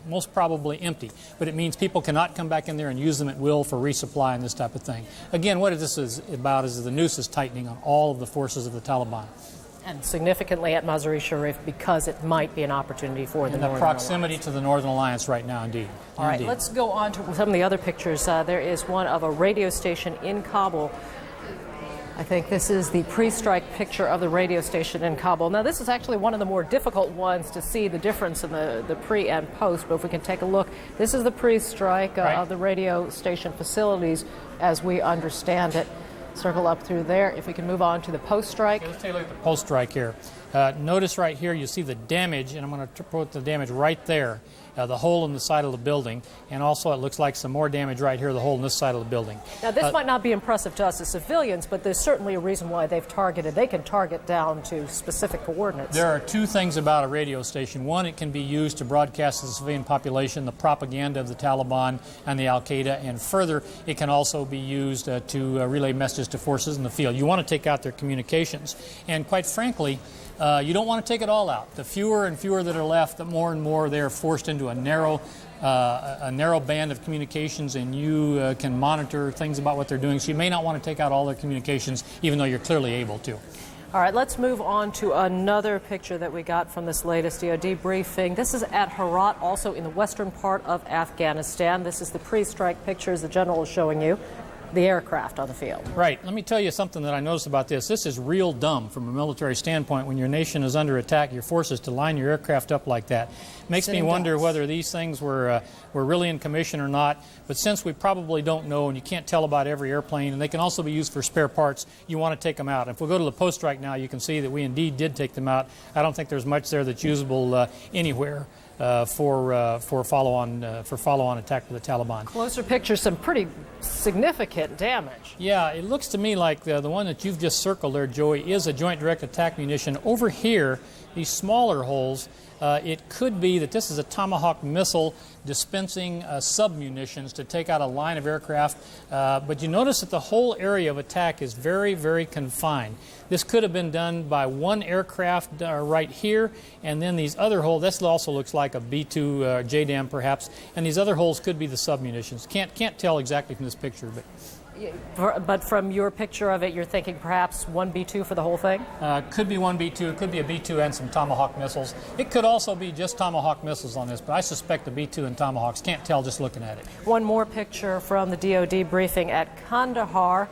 most probably empty, but it means people cannot come back in there and use them at will for resupply and this type of thing. Again, what this is about is the noose is tightening on all of the forces of the Taliban. And significantly at Mazar-e-Sharif because it might be an opportunity for the Northern proximity Alliance. To the Northern Alliance right now, indeed. All right, let's go on to some of the other pictures. There is one of a radio station in Kabul. I think this is the pre-strike picture of the radio station in Kabul. Now, this is actually one of the more difficult ones to see the difference in the pre and post, but if we can take a look, this is the pre-strike of the radio station facilities as we understand it. Circle up through there. If we can move on to the post-strike. Let's take a look at the post-strike here. Notice right here you see the damage, and I'm going to put the damage right there. the hole in the side of the building, and also it looks like some more damage right here, the hole in this side of the building. Now, this might not be impressive to us as civilians, but there's certainly a reason why they've targeted. They can target down to specific coordinates. There are two things about a radio station. One, it can be used to broadcast to the civilian population the propaganda of the Taliban and the Al-Qaeda, and further, it can also be used to relay messages to forces in the field. You want to take out their communications, and quite frankly, you don't want to take it all out. The fewer and fewer that are left, the more and more they are forced into a narrow band of communications, and you can monitor things about what they're doing. So you may not want to take out all their communications, even though you're clearly able to. All right, let's move on to another picture that we got from this latest DoD briefing. This is at Herat, also in the western part of Afghanistan. This is the pre-strike pictures the general is showing you. The aircraft on the field. Right. Let me tell you something that I noticed about this. This is real dumb from a military standpoint when your nation is under attack, your forces to line your aircraft up like that. Makes me wonder whether these things were really in commission or not. But since we probably don't know, and you can't tell about every airplane, and they can also be used for spare parts, you want to take them out. If we go to the post-strike now, you can see that we indeed did take them out. I don't think there's much there that's usable anywhere. For follow-on attack with the Taliban. Closer pictures, some pretty significant damage. Yeah, it looks to me like the one that you've just circled there, Joey, is a joint direct attack munition. Over here, these smaller holes, it could be that this is a Tomahawk missile dispensing sub-munitions to take out a line of aircraft. But you notice that the whole area of attack is very, very confined. This could have been done by one aircraft right here, and then these other holes, this also looks like a B-2 JDAM perhaps, and these other holes could be the sub-munitions. Can't tell exactly from this picture, but from your picture of it, you're thinking perhaps one B-2 for the whole thing? Could be one B-2. It could be a B-2 and some Tomahawk missiles. It could also be just Tomahawk missiles on this, but I suspect the B-2 and Tomahawks. Can't tell just looking at it. One more picture from the DoD briefing at Kandahar.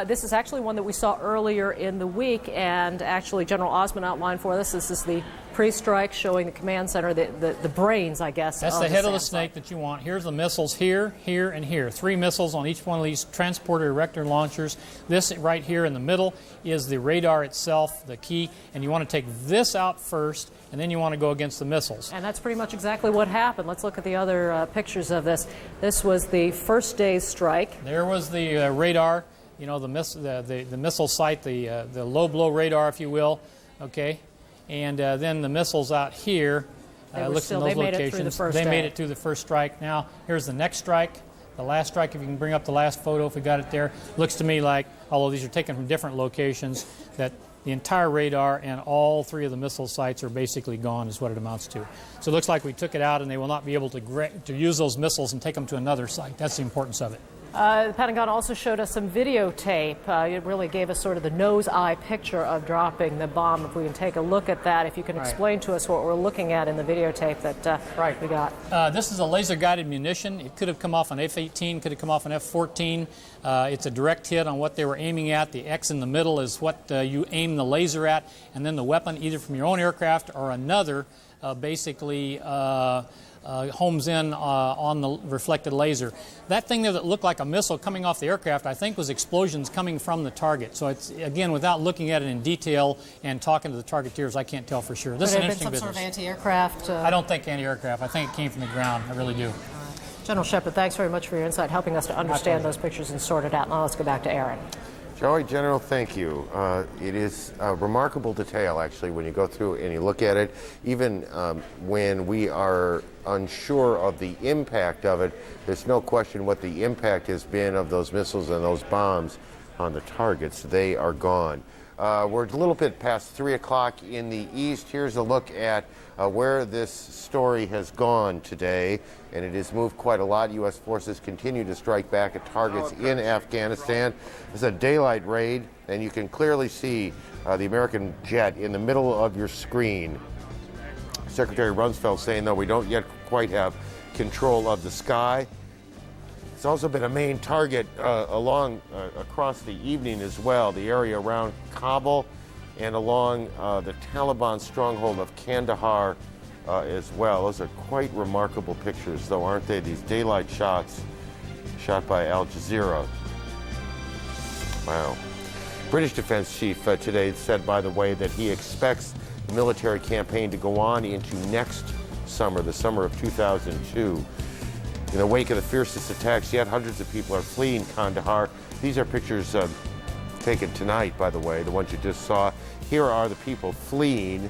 This is actually one that we saw earlier in the week, and actually General Osman outlined for us. This is the pre-strike showing the command center, the brains, I guess. That's the head of the snake that you want. Here's the missiles here, here, and here. 3 missiles on each one of these transporter erector launchers. This right here in the middle is the radar itself, the key, and you want to take this out first, and then you want to go against the missiles. And that's pretty much exactly what happened. Let's look at the other pictures of this. This was the first day's strike. There was the radar. You know, the missile site, the low-blow radar, if you will, okay? And then the missiles out here, looks in those locations. They made it through the first strike. Now, here's the next strike, the last strike, if you can bring up the last photo, if we got it there. Looks to me like, although these are taken from different locations, that the entire radar and all 3 of the missile sites are basically gone, is what it amounts to. So it looks like we took it out, and they will not be able to use those missiles and take them to another site. That's the importance of it. The Pentagon also showed us some videotape. It really gave us sort of the nose-eye picture of dropping the bomb. If we can take a look at that, if you can explain to us what we're looking at in the videotape that we got. This is a laser-guided munition. It could have come off an F-18, could have come off an F-14. It's a direct hit on what they were aiming at. The X in the middle is what you aim the laser at, and then the weapon, either from your own aircraft or another, basically homes in on the reflected laser. That thing there that looked like a missile coming off the aircraft, I think was explosions coming from the target. So it's, again, without looking at it in detail and talking to the targeteers, I can't tell for sure. This is an interesting business. Sort of anti-aircraft? I don't think anti-aircraft. I think it came from the ground. I really do. General Shepard, thanks very much for your insight, helping us to understand those pictures and sort it out. Now let's go back to Aaron. Joey, General, thank you. It is a remarkable detail, actually, when you go through and you look at it. Even when we are unsure of the impact of it, there's no question what the impact has been of those missiles and those bombs on the targets. They are gone. We're a little bit past 3 o'clock in the east. Here's a look at where this story has gone today, and it has moved quite a lot. U.S. forces continue to strike back at targets in Afghanistan. It's a daylight raid, and you can clearly see the American jet in the middle of your screen. Secretary Rumsfeld saying, though, we don't yet quite have control of the sky. It's also been a main target across the evening as well, the area around Kabul and along the Taliban stronghold of Kandahar as well. Those are quite remarkable pictures, though, aren't they? These daylight shots shot by Al Jazeera. Wow. British Defense Chief today said, by the way, that he expects the military campaign to go on into next summer, the summer of 2002. In the wake of the fiercest attacks yet, hundreds of people are fleeing Kandahar. These are pictures taken tonight, by the way, the ones you just saw. Here are the people fleeing.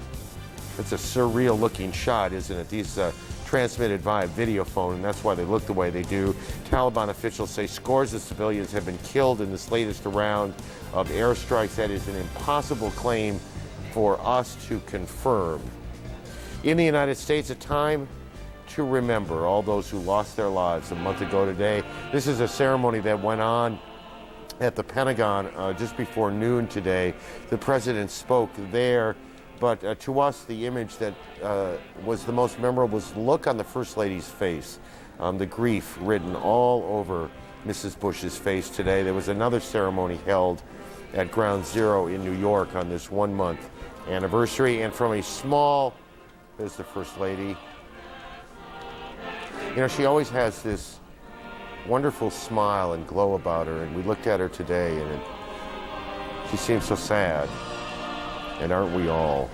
It's a surreal-looking shot, isn't it? These transmitted via video phone, and that's why they look the way they do. Taliban officials say scores of civilians have been killed in this latest round of airstrikes. That is an impossible claim for us to confirm. In the United States, a time to remember all those who lost their lives a month ago today. This is a ceremony that went on at the Pentagon just before noon today. The president spoke there, but to us, the image that was the most memorable was the look on the First Lady's face, the grief written all over Mrs. Bush's face today. There was another ceremony held at Ground Zero in New York on this 1-month anniversary, and from a small, there's the First Lady. You know, she always has this wonderful smile and glow about her, and we looked at her today, and she seems so sad, and aren't we all?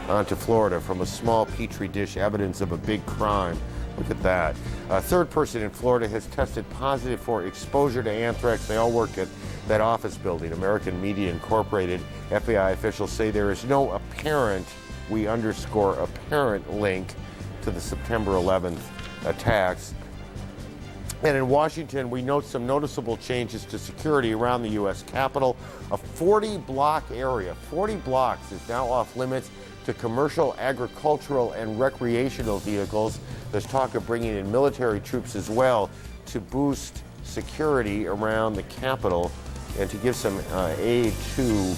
On to Florida, from a small petri dish, evidence of a big crime. Look at that. A third person in Florida has tested positive for exposure to anthrax. They all work at that office building, American Media Incorporated. FBI officials say there is no apparent, we underscore apparent, link to the September 11th attacks. And in Washington, we note some noticeable changes to security around the U.S. Capitol. A 40-block area, 40 blocks, is now off limits to commercial, agricultural, and recreational vehicles. There's talk of bringing in military troops as well to boost security around the Capitol and to give some aid to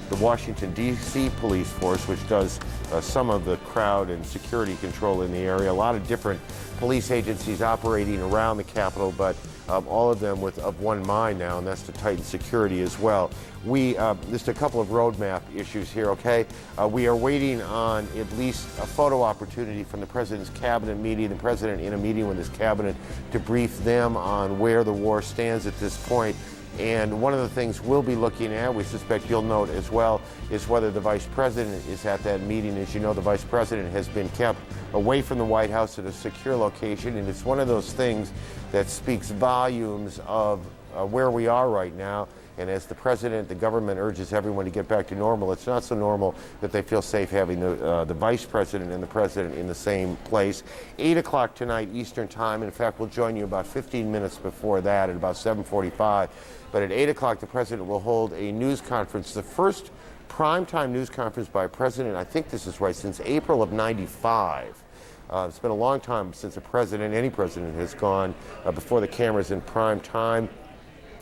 the Washington, D.C. police force, which does some of the crowd and security control in the area. A lot of different police agencies operating around the Capitol, but all of them of one mind now, and that's to tighten security as well. We, just a couple of roadmap issues here, okay? We are waiting on at least a photo opportunity from the President's cabinet meeting, the President in a meeting with his cabinet to brief them on where the war stands at this point. And one of the things we'll be looking at, we suspect you'll note as well, is whether the Vice President is at that meeting. As you know, the Vice President has been kept away from the White House at a secure location, and it's one of those things that speaks volumes of where we are right now. And as the President, the government urges everyone to get back to normal, it's not so normal that they feel safe having the Vice President and the President in the same place. 8 o'clock tonight Eastern Time. In fact, we'll join you about 15 minutes before that at about 7:45. But at 8 o'clock, the President will hold a news conference, the first primetime news conference by a President, I think this is right, since April of '95. It's been a long time since a President, any President, has gone before the cameras in prime time.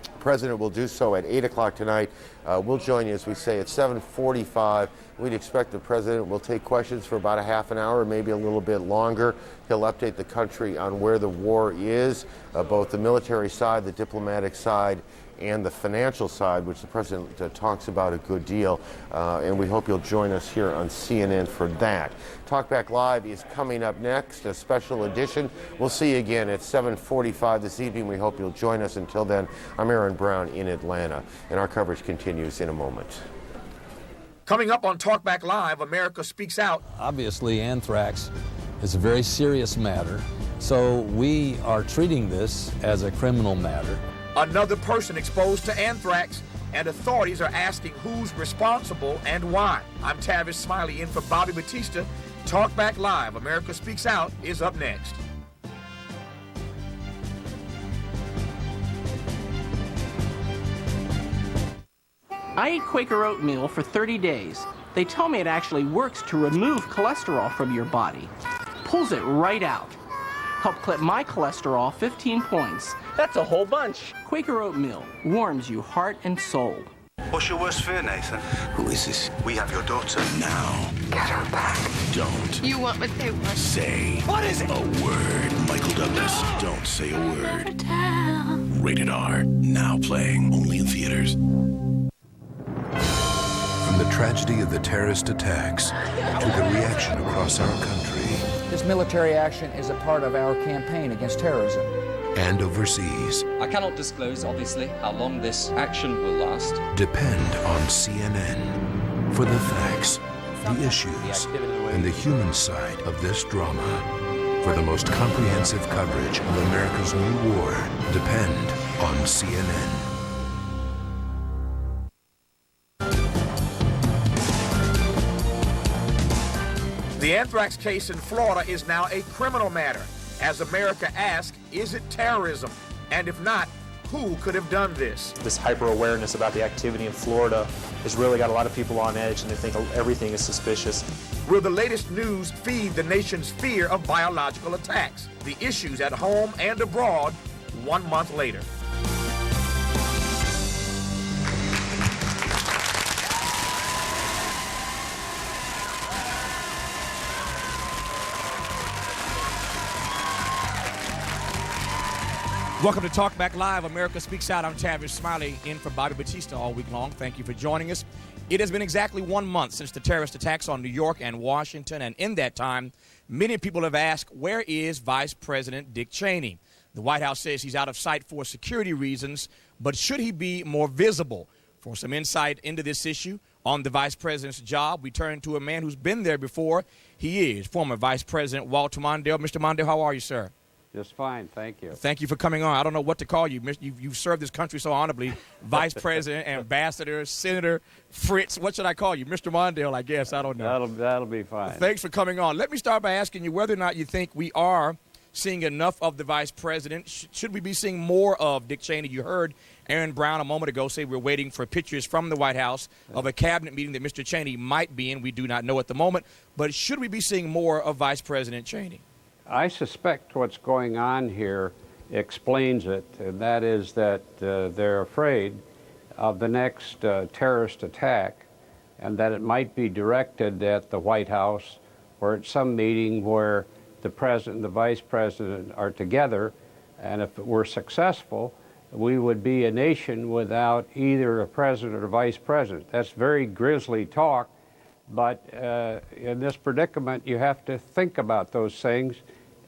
The President will do so at 8 o'clock tonight. We'll join you, as we say, at 7:45. We'd expect the President will take questions for about a half an hour, maybe a little bit longer. He'll update the country on where the war is, both the military side, the diplomatic side, and the financial side, which the President talks about a good deal. And we hope you'll join us here on CNN for that. Talkback Live is coming up next, a special edition. We'll see you again at 7:45 this evening. We hope you'll join us. Until then, I'm Aaron Brown in Atlanta, and our coverage continues in a moment. Coming up on Talkback Live, America Speaks Out. Obviously, anthrax is a very serious matter, so we are treating this as a criminal matter. Another person exposed to anthrax, and authorities are asking who's responsible and why. I'm Tavis Smiley in for Bobby Batista. Talkback Live, America Speaks Out is up next. I ate Quaker oatmeal for 30 days. They tell me it actually works to remove cholesterol from your body. Pulls it right out. Helped clip my cholesterol 15 points. That's a whole bunch. Quaker oatmeal warms you heart and soul. What's your worst fear, Nathan? Who is this? We have your daughter. Now. Get her back. Don't. You want what they want. Say. What is it? A word. Michael Douglas. No. Don't say a word. Rated R. Now playing only in theaters. From the tragedy of the terrorist attacks to the reaction across our country. This military action is a part of our campaign against terrorism. And overseas. I cannot disclose, obviously, how long this action will last. Depend on CNN for the facts, the issues, and the human side of this drama. For the most comprehensive coverage of America's new war, depend on CNN. The Anthrax case in Florida is now a criminal matter. As America asks, is it terrorism? And if not, who could have done this? This hyper-awareness about the activity in Florida has really got a lot of people on edge, and they think everything is suspicious. Will the latest news feed the nation's fear of biological attacks? The issues at home and abroad 1 month later. Welcome to Talk Back Live. America Speaks Out. I'm Tavis Smiley, in for Bobby Batista all week long. Thank you for joining us. It has been exactly 1 month since the terrorist attacks on New York and Washington, and in that time, many people have asked, where is Vice President Dick Cheney? The White House says he's out of sight for security reasons, but should he be more visible? For some insight into this issue on the Vice President's job, we turn to a man who's been there before. He is former Vice President Walter Mondale. Mr. Mondale, how are you, sir? Just fine, thank you. Thank you for coming on. I don't know what to call you. You've served this country so honorably. Vice President, Ambassador, Senator, Fritz. What should I call you? Mr. Mondale, I guess. I don't know. That'll be fine. Thanks for coming on. Let me start by asking you whether or not you think we are seeing enough of the Vice President. Should we be seeing more of Dick Cheney? You heard Aaron Brown a moment ago say we're waiting for pictures from the White House of a cabinet meeting that Mr. Cheney might be in. We do not know at the moment. But should we be seeing more of Vice President Cheney? I suspect what's going on here explains it, and that is that they're afraid of the next terrorist attack, and that it might be directed at the White House or at some meeting where the President and the Vice President are together, and if it were successful, we would be a nation without either a President or Vice President. That's very grisly talk, but in this predicament, you have to think about those things.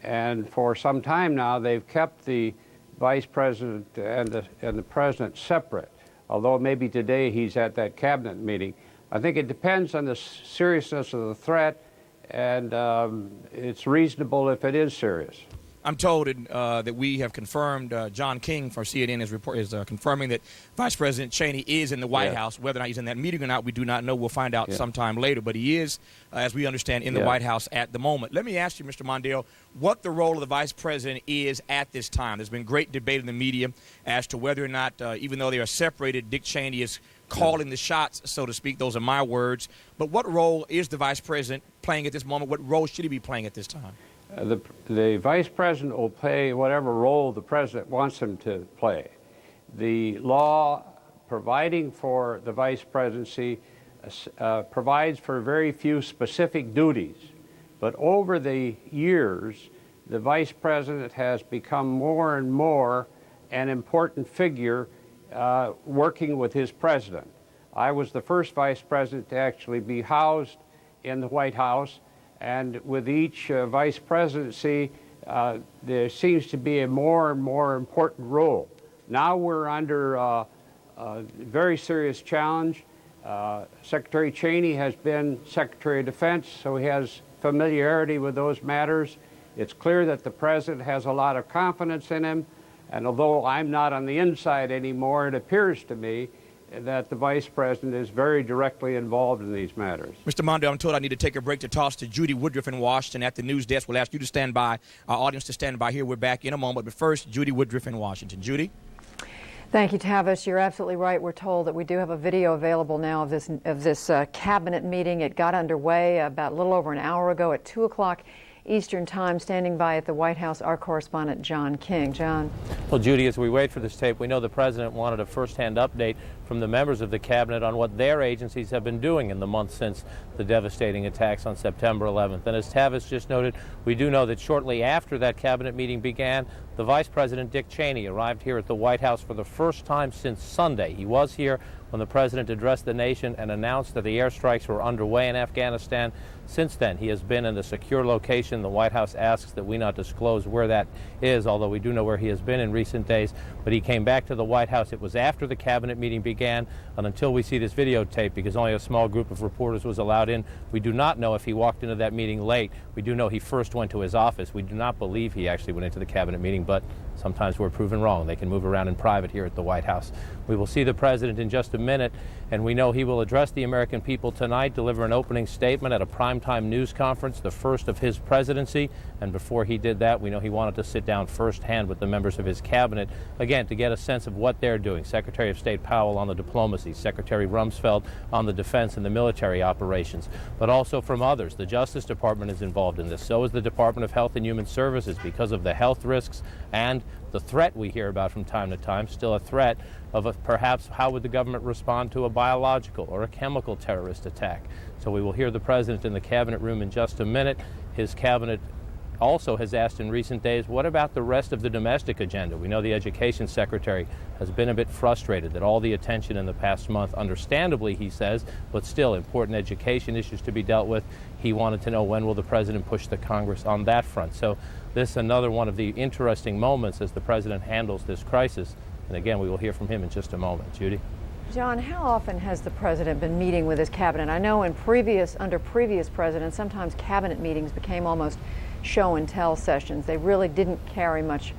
And for some time now, they've kept the Vice President and the President separate, although maybe today he's at that cabinet meeting. I think it depends on the seriousness of the threat, and it's reasonable if it is serious. I'm told that we have confirmed, John King for CNN is confirming that Vice President Cheney is in the White House. Whether or not he's in that meeting or not, we do not know. We'll find out sometime later. But he is, as we understand, in the White House at the moment. Let me ask you, Mr. Mondale, what the role of the Vice President is at this time. There's been great debate in the media as to whether or not, even though they are separated, Dick Cheney is calling the shots, so to speak. Those are my words. But what role is the Vice President playing at this moment? What role should he be playing at this time? The Vice President will play whatever role the President wants him to play. The law providing for the Vice Presidency provides for very few specific duties. But over the years, the Vice President has become more and more an important figure working with his President. I was the first Vice President to actually be housed in the White House, and with each Vice Presidency, there seems to be a more and more important role. Now we're under a very serious challenge. Secretary Cheney has been Secretary of Defense, so he has familiarity with those matters. It's clear that the President has a lot of confidence in him, and although I'm not on the inside anymore, it appears to me that the Vice President is very directly involved in these matters. Mr. Mondale, I'm told I need to take a break to toss to Judy Woodruff in Washington at the news desk. We'll ask you to stand by, our audience to stand by here. We're back in a moment. But first, Judy Woodruff in Washington. Judy? Thank you, Tavis. You're absolutely right. We're told that we do have a video available now of this cabinet meeting. It got underway about a little over an hour ago at 2 o'clock Eastern Time. Standing by at the White House, our correspondent John King. John. Well, Judy, as we wait for this tape, we know the President wanted a first-hand update from the members of the Cabinet on what their agencies have been doing in the months since the devastating attacks on September 11th. And as Tavis just noted, we do know that shortly after that Cabinet meeting began, the Vice President Dick Cheney arrived here at the White House for the first time since Sunday. He was here when the President addressed the nation and announced that the airstrikes were underway in Afghanistan. Since then, he has been in the secure location. The White House asks that we not disclose where that is, although we do know where he has been in recent days. But he came back to the White House. It was after the Cabinet meeting began. began. And until we see this videotape, because only a small group of reporters was allowed in, we do not know if he walked into that meeting late. We do know he first went to his office. We do not believe he actually went into the cabinet meeting, but sometimes we're proven wrong. They can move around in private here at the White House. We will see the president in just a minute, and we know he will address the American people tonight, deliver an opening statement at a primetime news conference, the first of his presidency. And before he did that, we know he wanted to sit down firsthand with the members of his cabinet, again, to get a sense of what they're doing. Secretary of State Powell on the diplomacy, Secretary Rumsfeld on the defense and the military operations, but also from others. The Justice Department is involved in this. So is the Department of Health and Human Services, because of the health risks and the threat we hear about from time to time, still a threat of perhaps how would the government respond to a biological or a chemical terrorist attack. So we will hear the president in the cabinet room in just a minute. His cabinet also has asked in recent days, what about the rest of the domestic agenda? We know the Education Secretary has been a bit frustrated that all the attention in the past month, understandably, he says, but still important education issues to be dealt with. He wanted to know, when will the president push the Congress on that front? So this is another one of the interesting moments as the president handles this crisis. And again, we will hear from him in just a moment. Judy? John, how often has the president been meeting with his cabinet? I know under previous presidents, sometimes cabinet meetings became almost show and tell sessions. They really didn't carry much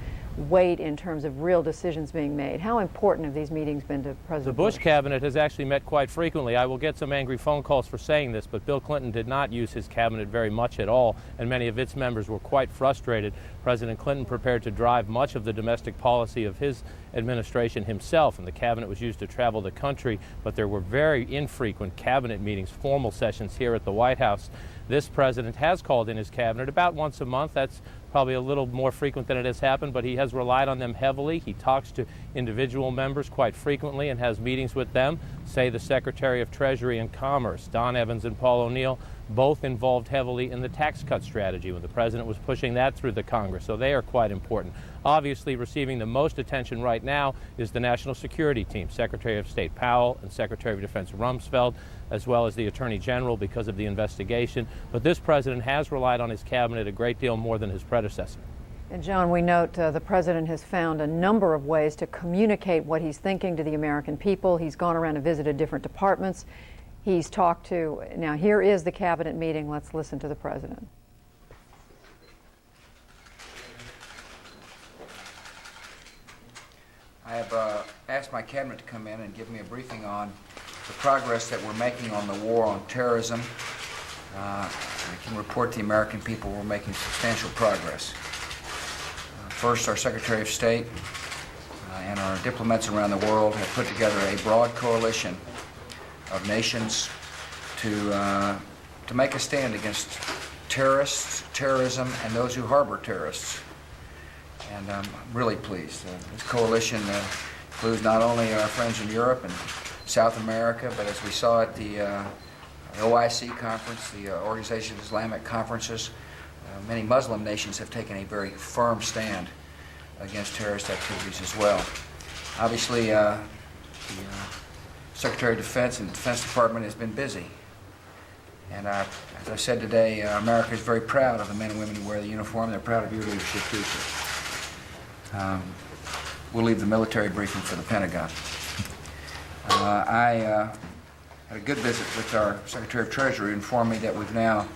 weight in terms of real decisions being made. How important have these meetings been to President Bush? The Bush cabinet has actually met quite frequently. I will get some angry phone calls for saying this, but Bill Clinton did not use his cabinet very much at all, and many of its members were quite frustrated. President Clinton prepared to drive much of the domestic policy of his administration himself, and the cabinet was used to travel the country, but there were very infrequent cabinet meetings, formal sessions here at the White House. This president has called in his cabinet about once a month. That's probably a little more frequent than it has happened, but he has relied on them heavily. He talks to individual members quite frequently and has meetings with them. Say the Secretary of Treasury and Commerce, Don Evans and Paul O'Neill, both involved heavily in the tax cut strategy when the president was pushing that through the Congress, so they are quite important. Obviously, receiving the most attention right now is the National Security Team, Secretary of State Powell and Secretary of Defense Rumsfeld, as well as the Attorney General because of the investigation. But this president has relied on his cabinet a great deal more than his predecessor. And John, we note the president has found a number of ways to communicate what he's thinking to the American people. He's gone around and visited different departments. He's talked to, now here is the cabinet meeting. Let's listen to the president. I have asked my cabinet to come in and give me a briefing on the progress that we're making on the war on terrorism. I can report to the American people we're making substantial progress. First, our Secretary of State and our diplomats around the world have put together a broad coalition of nations to make a stand against terrorists, terrorism, and those who harbor terrorists. And I'm really pleased. This coalition includes not only our friends in Europe and South America, but as we saw at the OIC conference, the Organization of Islamic Conferences, many Muslim nations have taken a very firm stand against terrorist activities as well. Obviously, the Secretary of Defense and the Defense Department has been busy. And as I said today, America is very proud of the men and women who wear the uniform. They're proud of your leadership, too, sir. We'll leave the military briefing for the Pentagon. I had a good visit with our Secretary of Treasury, who informed me that we've now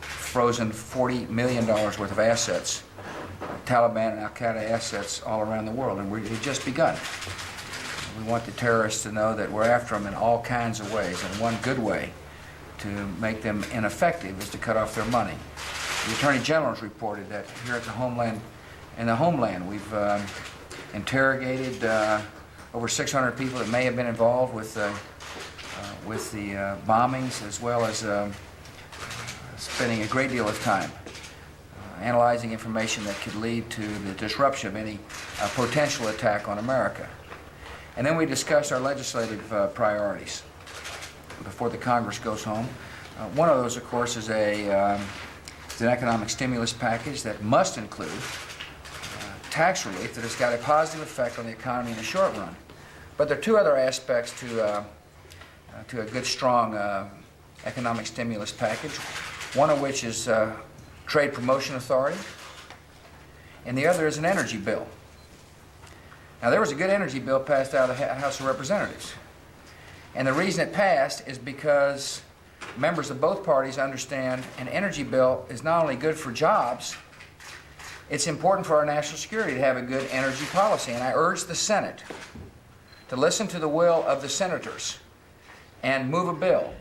frozen $40 million worth of assets, Taliban and Al-Qaeda assets all around the world, and we've just begun. We want the terrorists to know that we're after them in all kinds of ways, and one good way to make them ineffective is to cut off their money. The Attorney General has reported that here at the Homeland, we've interrogated over 600 people that may have been involved with the bombings, as well as spending a great deal of time analyzing information that could lead to the disruption of any potential attack on America. And then we discussed our legislative priorities before the Congress goes home. One of those, of course, is an economic stimulus package that must include tax relief that has got a positive effect on the economy in the short run. But there are two other aspects to a good, strong economic stimulus package, one of which is Trade Promotion Authority, and the other is an energy bill. Now, there was a good energy bill passed out of the House of Representatives. And the reason it passed is because members of both parties understand an energy bill is not only good for jobs, it's important for our national security to have a good energy policy. And I urge the Senate to listen to the will of the senators and move a bill.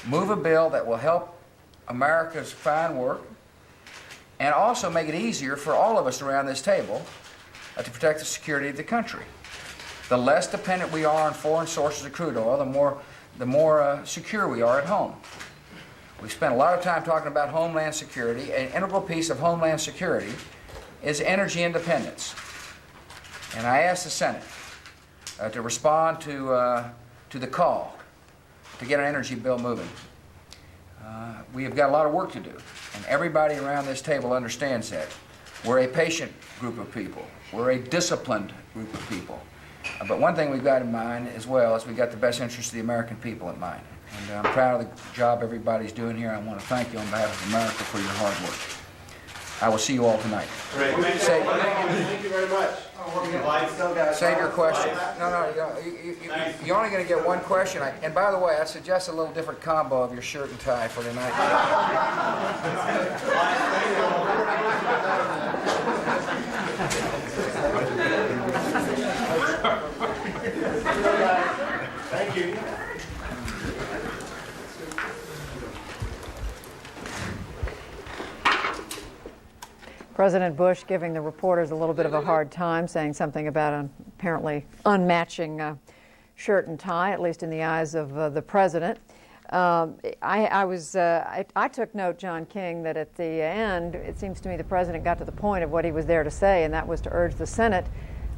Move a bill that will help Americans find work and also make it easier for all of us around this table to protect the security of the country. The less dependent we are on foreign sources of crude oil, the more secure we are at home. We spent a lot of time talking about Homeland security. An integral piece of Homeland security is energy independence. And I asked the Senate to respond to the call to get an energy bill moving. We have got a lot of work to do, and everybody around this table understands that. We're a patient group of people. We're a disciplined group of people. But one thing we've got in mind as well is we've got the best interest of the American people in mind. And I'm proud of the job everybody's doing here. I want to thank you on behalf of America for your hard work. I will see you all tonight. Great. Thank you very much. Save your question. No, you're only going to get one question. And by the way, I suggest a little different combo of your shirt and tie for tonight. Thank you. President Bush giving the reporters a little bit of a hard time, saying something about an apparently unmatching shirt and tie, at least in the eyes of the president. I took note, John King, that at the end, it seems to me the president got to the point of what he was there to say, and that was to urge the Senate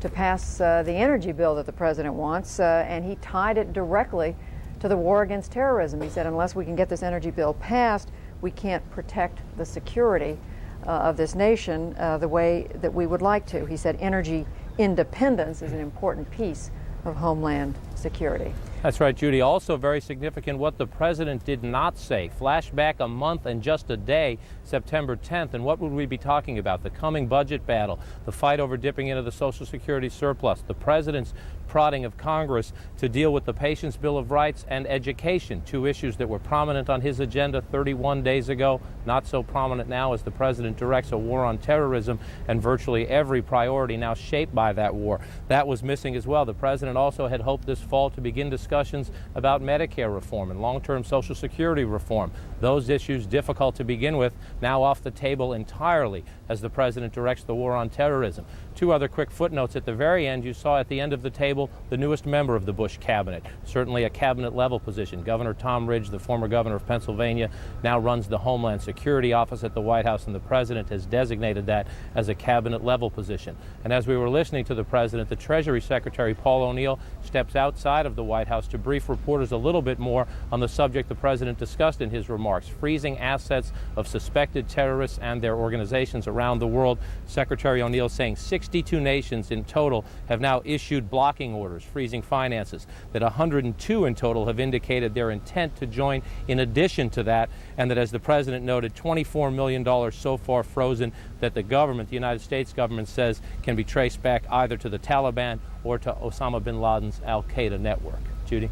to pass the energy bill that the president wants, and he tied it directly to the war against terrorism. He said, unless we can get this energy bill passed, we can't protect the security of this nation the way that we would like to. He said energy independence is an important piece of Homeland security. That's right, Judy. Also very significant what the president did not say. Flashback a month and just a day, September 10th, and what would we be talking about? The coming budget battle, the fight over dipping into the Social Security surplus, the president's prodding of Congress to deal with the Patient's Bill of Rights and education, two issues that were prominent on his agenda 31 days ago, not so prominent now as the president directs a war on terrorism and virtually every priority now shaped by that war. That was missing as well. The president also had hoped this fall to begin discussions about Medicare reform and long-term Social Security reform. Those issues, difficult to begin with, now off the table entirely as the president directs the war on terrorism. Two other quick footnotes at the very end. You saw at the end of the table the newest member of the Bush cabinet, certainly a cabinet level position. Governor Tom Ridge, the former governor of Pennsylvania, now runs the Homeland Security Office at the White House, and the president has designated that as a cabinet level position. And as we were listening to the president, the Treasury Secretary Paul O'Neill steps outside of the White House to brief reporters a little bit more on the subject the president discussed in his remarks, freezing assets of suspected terrorists and their organizations around the world. Secretary O'Neill saying 62 nations in total have now issued blocking orders, freezing finances, that 102 in total have indicated their intent to join in addition to that, and that, as the president noted, $24 million so far frozen that the government, the United States government, says can be traced back either to the Taliban or to Osama bin Laden's Al-Qaeda network. Judy?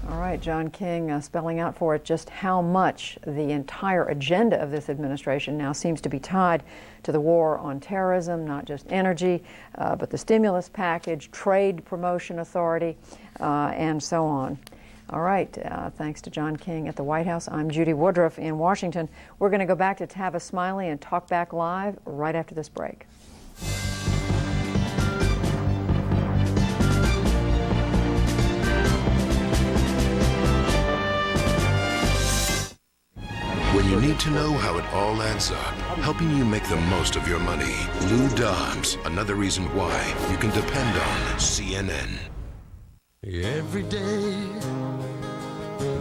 All right, John King spelling out for it just how much the entire agenda of this administration now seems to be tied to the war on terrorism, not just energy, but the stimulus package, trade promotion authority, and so on. All right, thanks to John King at the White House. I'm Judy Woodruff in Washington. We're going to go back to Tavis Smiley and talk back live right after this break. When you need to know how it all adds up, helping you make the most of your money. Lou Dobbs, another reason why you can depend on CNN. Every day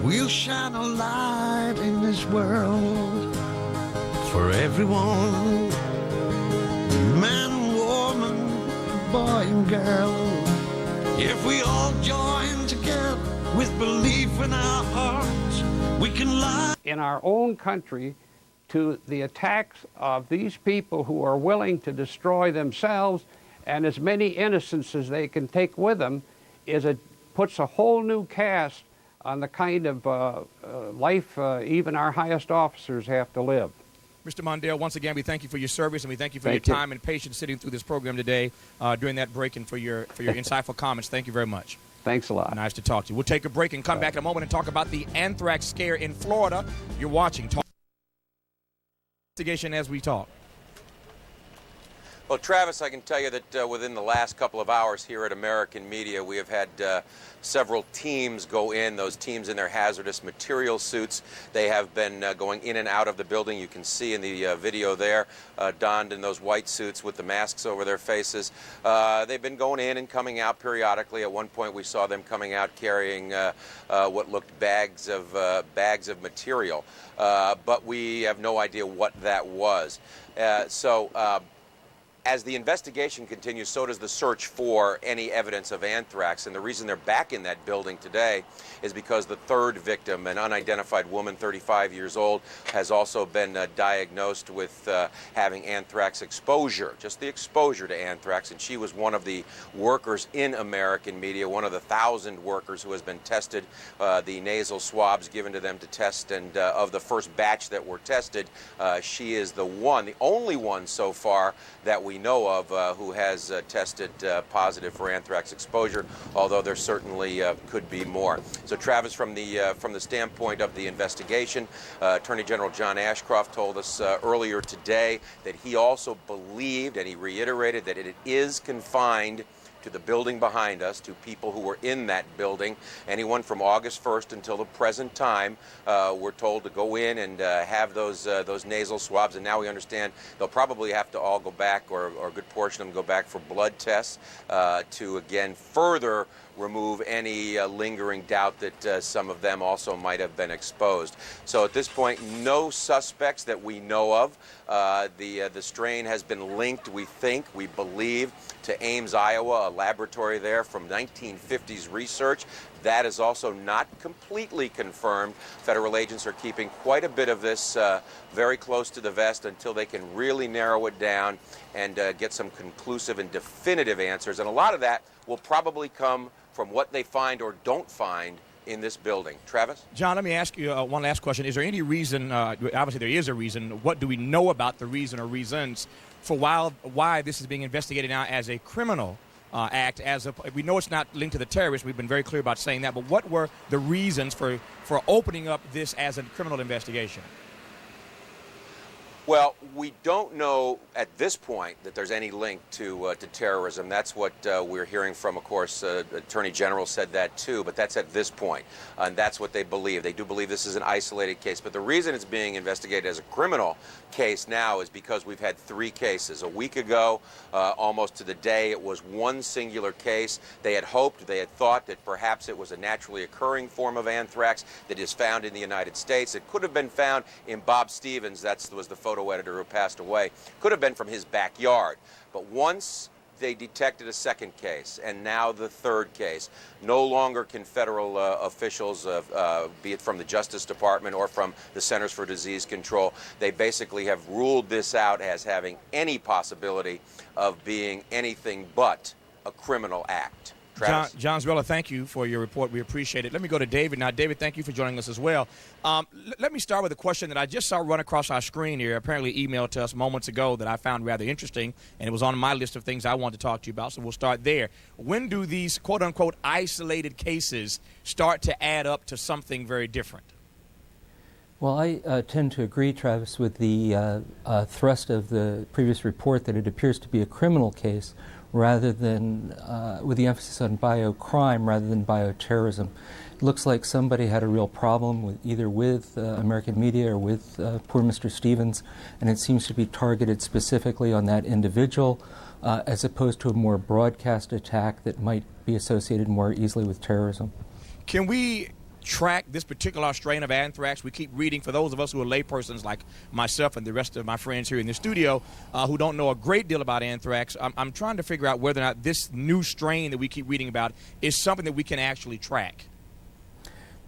we'll shine a light in this world for everyone, man and woman, boy and girl. If we all join together with belief in our hearts, we can lie in our own country to the attacks of these people who are willing to destroy themselves and as many innocents as they can take with them puts a whole new cast on the kind of life even our highest officers have to live. Mr. Mondale, once again, we thank you for your service, and we thank you for your time and patience sitting through this program today during that break, and for your insightful comments. Thank you very much. Thanks a lot. Nice to talk to you. We'll take a break and come back in a moment and talk about the anthrax scare in Florida. You're watching Investigation as we talk. Well, Travis, I can tell you that within the last couple of hours here at American Media, we have had several teams go in, those teams in their hazardous material suits. They have been going in and out of the building. You can see in the video there, donned in those white suits with the masks over their faces. They've been going in and coming out periodically. At one point, we saw them coming out carrying what looked bags of material, but we have no idea what that was. As the investigation continues, so does the search for any evidence of anthrax. And the reason they're back in that building today is because the third victim, an unidentified woman, 35 years old, has also been diagnosed with having anthrax exposure, just the exposure to anthrax. And she was one of the workers in American Media, one of the 1,000 workers who has been tested, the nasal swabs given to them to test. And of the first batch that were tested, she is the only one so far that we know of who has tested positive for anthrax exposure, although there certainly could be more. So, Travis, from the standpoint of the investigation, Attorney General John Ashcroft told us earlier today that he also believed, and he reiterated, that it is confined to the building behind us, to people who were in that building. Anyone from August 1st until the present time were told to go in and have those nasal swabs, and now we understand they'll probably have to all go back, or a good portion of them go back for blood tests to, again, further remove any lingering doubt that some of them also might have been exposed. So at this point, no suspects that we know of. The strain has been linked, we believe, to Ames, Iowa, a laboratory there from 1950s research. That is also not completely confirmed. Federal agents are keeping quite a bit of this very close to the vest until they can really narrow it down and get some conclusive and definitive answers. And a lot of that will probably come from what they find or don't find in this building. Travis? John, let me ask you one last question. Is there any reason, obviously there is a reason, what do we know about the reason or reasons for why this is being investigated now as a criminal act? We know it's not linked to the terrorists. We've been very clear about saying that. But what were the reasons for opening up this as a criminal investigation? Well, we don't know at this point that there's any link to terrorism. That's what we're hearing from, of course, Attorney General said that too, but that's at this point, and that's what they believe. They do believe this is an isolated case, but the reason it's being investigated as a criminal case now is because we've had 3 cases. A week ago, almost to the day, it was one singular case. They had thought that perhaps it was a naturally occurring form of anthrax that is found in the United States. It could have been found in Bob Stevens, that was the photo editor who passed away, could have been from his backyard. But once they detected a second case, and now the third case, no longer can federal officials, be it from the Justice Department or from the Centers for Disease Control, they basically have ruled this out as having any possibility of being anything but a criminal act. John Zwella, thank you for your report. We appreciate it. Let me go to David now. David, thank you for joining us as well. Let me start with a question that I just saw run across our screen here, apparently emailed to us moments ago, that I found rather interesting, and it was on my list of things I wanted to talk to you about, so we'll start there. When do these quote-unquote isolated cases start to add up to something very different? Well, I tend to agree, Travis, with the thrust of the previous report that it appears to be a criminal case rather than, with the emphasis on biocrime rather than bioterrorism. It looks like somebody had a real problem either with American Media or with poor Mr. Stevens, and it seems to be targeted specifically on that individual as opposed to a more broadcast attack that might be associated more easily with terrorism. Can we track this particular strain of anthrax? We keep reading, for those of us who are laypersons like myself and the rest of my friends here in the studio who don't know a great deal about anthrax, I'm trying to figure out whether or not this new strain that we keep reading about is something that we can actually track.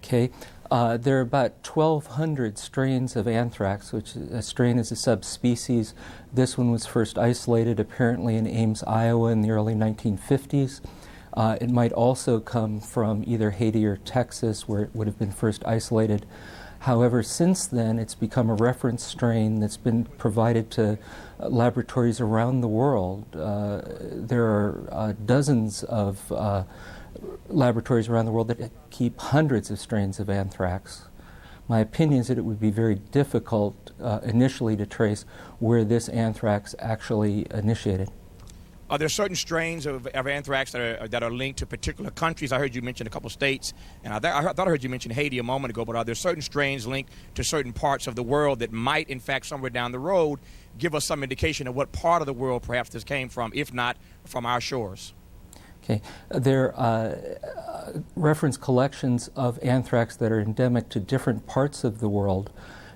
Okay. There are about 1,200 strains of anthrax, which a strain is a subspecies. This one was first isolated apparently in Ames, Iowa in the early 1950s. It might also come from either Haiti or Texas, where it would have been first isolated. However, since then, it's become a reference strain that's been provided to laboratories around the world. There are dozens of laboratories around the world that keep hundreds of strains of anthrax. My opinion is that it would be very difficult initially to trace where this anthrax actually initiated. Are there certain strains of anthrax that are linked to particular countries? I heard you mention a couple states, and I thought I heard you mention Haiti a moment ago, but are there certain strains linked to certain parts of the world that might, in fact, somewhere down the road, give us some indication of what part of the world perhaps this came from, if not from our shores? Okay. There are reference collections of anthrax that are endemic to different parts of the world,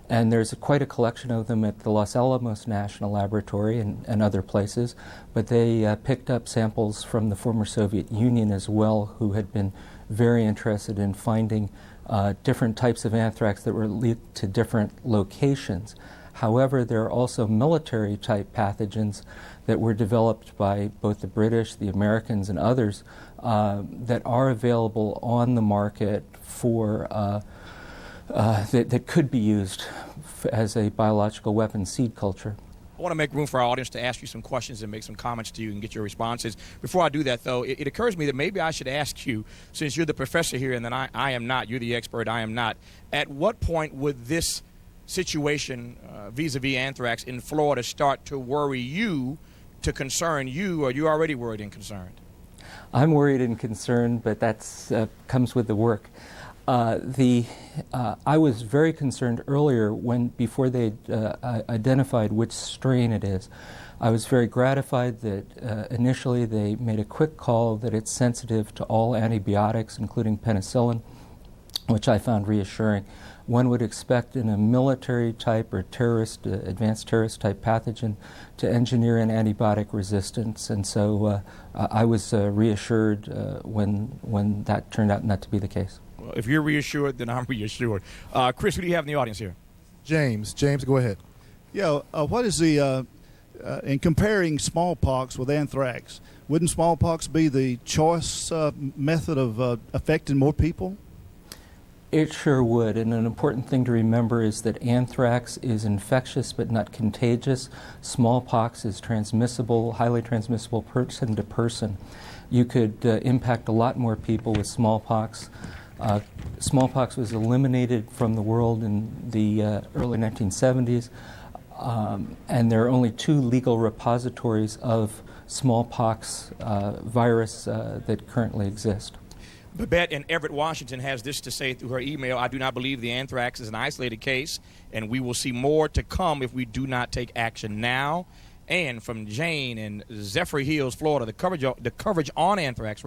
and there's quite a collection of them at the Los Alamos National Laboratory and other places, but they picked up samples from the former Soviet Union as well, who had been very interested in finding different types of anthrax that were linked to different locations. However, there are also military-type pathogens that were developed by both the British, the Americans, and others that are available on the market for that could be used as a biological weapon seed culture. I want to make room for our audience to ask you some questions and make some comments to you and get your responses. Before I do that, though, it occurs to me that maybe I should ask you, since you're the professor here and then I am not, you're the expert, I am not, at what point would this situation vis-a-vis anthrax in Florida start to worry you, to concern you, or are you already worried and concerned? I'm worried and concerned, but that's comes with the work. I was very concerned earlier before they identified which strain it is. I was very gratified that initially they made a quick call that it's sensitive to all antibiotics, including penicillin, which I found reassuring. One would expect in a military type or terrorist, advanced terrorist type pathogen to engineer an antibiotic resistance, and so I was reassured when that turned out not to be the case. Well, if you're reassured, then I'm reassured. Chris, who do you have in the audience here? James, go ahead. Yeah, what is the, in comparing smallpox with anthrax, wouldn't smallpox be the choice method of affecting more people? It sure would, and an important thing to remember is that anthrax is infectious but not contagious. Smallpox is transmissible, highly transmissible person to person. You could impact a lot more people with smallpox. Smallpox was eliminated from the world in the early 1970s, and there are only 2 legal repositories of smallpox virus that currently exist. Babette in Everett, Washington has this to say through her email: I do not believe the anthrax is an isolated case, and we will see more to come if we do not take action now. And from Jane in Zephyr Hills, Florida, the coverage on anthrax,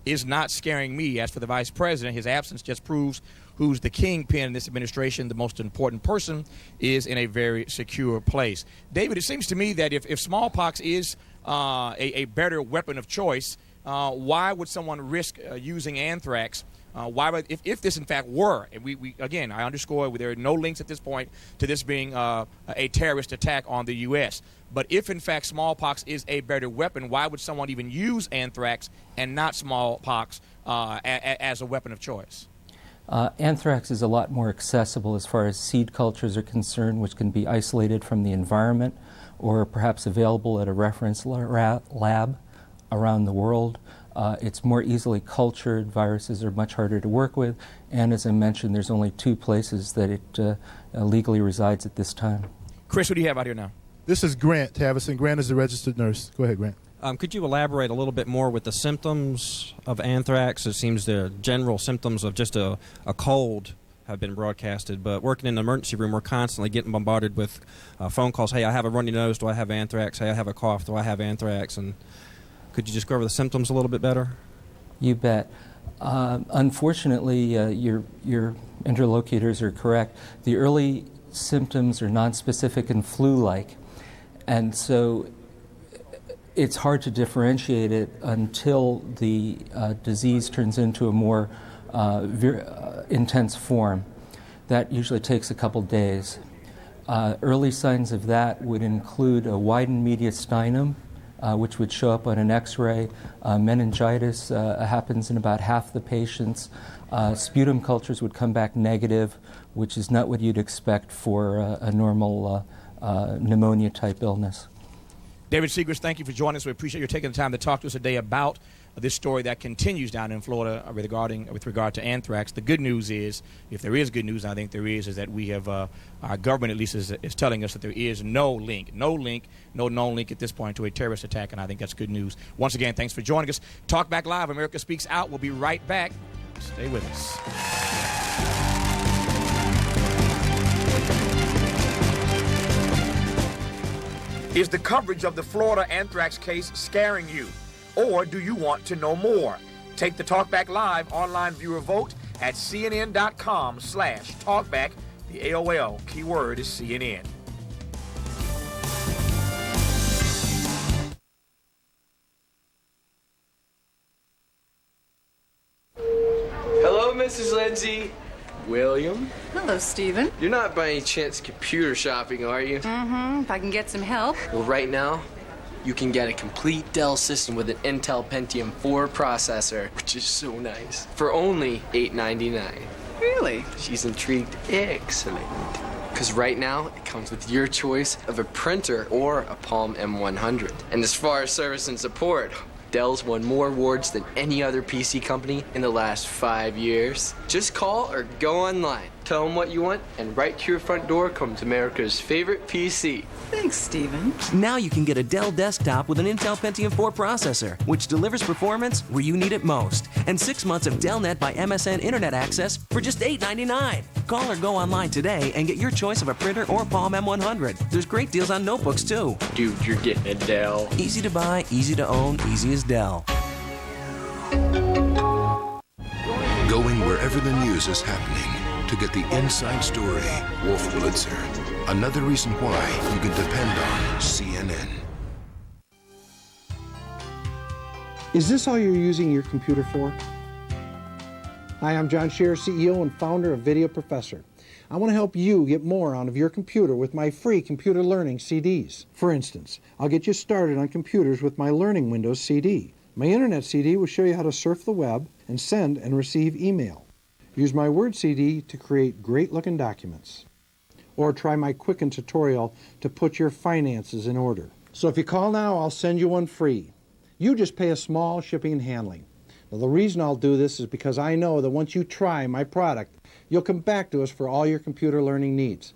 is not scaring me. As for the vice president, his absence just proves who's the kingpin in this administration. The most important person is in a very secure place. David, it seems to me that if smallpox is a better weapon of choice, why would someone risk using anthrax? Why would, if this in fact were, and we again, I underscore, there are no links at this point to this being a terrorist attack on the U.S., but if in fact smallpox is a better weapon, why would someone even use anthrax and not smallpox as a weapon of choice? Anthrax is a lot more accessible as far as seed cultures are concerned, which can be isolated from the environment or perhaps available at a reference lab around the world. It's more easily cultured. Viruses are much harder to work with, and as I mentioned, there's only 2 places that it legally resides at this time. Chris, what do you have out here now? This is Grant Tavison. Grant is a registered nurse. Go ahead, Grant. Could you elaborate a little bit more with the symptoms of anthrax? It seems the general symptoms of just a cold have been broadcasted, but working in the emergency room, we're constantly getting bombarded with phone calls. Hey, I have a runny nose. Do I have anthrax? Hey, I have a cough. Do I have anthrax? And could you just go over the symptoms a little bit better? You bet. Unfortunately, your interlocutors are correct. The early symptoms are nonspecific and flu-like, and so it's hard to differentiate it until the disease turns into a more intense form. That usually takes a couple days. Early signs of that would include a widened mediastinum, which would show up on an X-ray. Meningitis happens in about half the patients. Sputum cultures would come back negative, which is not what you'd expect for a normal pneumonia-type illness. David Segrist, thank you for joining us. We appreciate you taking the time to talk to us today about this story that continues down in Florida with regard to anthrax. The good news is, if there is good news, I think there is that we have, our government at least is telling us that there is no known link at this point to a terrorist attack, and I think that's good news. Once again, thanks for joining us. Talk Back Live, America Speaks Out. We'll be right back. Stay with us. Is the coverage of the Florida anthrax case scaring you? Or do you want to know more? Take the Talkback Live online viewer vote at cnn.com/talkback. The AOL keyword is CNN. Hello, Mrs. Lindsay. William. Hello, Stephen. You're not by any chance computer shopping, are you? Mm-hmm. If I can get some help. Well, right now, you can get a complete Dell system with an Intel Pentium 4 processor, which is so nice, for only $899. Really? She's intrigued. Excellent. Because right now, it comes with your choice of a printer or a Palm M100. And as far as service and support, Dell's won more awards than any other PC company in the last 5 years. Just call or go online. Tell them what you want, and right to your front door comes America's favorite PC. Thanks, Stephen. Now you can get a Dell desktop with an Intel Pentium 4 processor, which delivers performance where you need it most. And 6 months of DellNet by MSN Internet access for just $8.99. Call or go online today and get your choice of a printer or Palm M100. There's great deals on notebooks, too. Dude, you're getting a Dell. Easy to buy, easy to own, easy as Dell. Going wherever the news is happening to get the inside story. Wolf Blitzer. Another reason why you can depend on CNN. Is this all you're using your computer for? Hi, I'm John Scherer, CEO and founder of Video Professor. I want to help you get more out of your computer with my free computer learning CDs. For instance, I'll get you started on computers with my Learning Windows CD. My Internet CD will show you how to surf the web and send and receive email. Use my Word CD to create great-looking documents. Or try my Quicken tutorial to put your finances in order. So if you call now, I'll send you one free. You just pay a small shipping and handling. Now, the reason I'll do this is because I know that once you try my product, you'll come back to us for all your computer learning needs.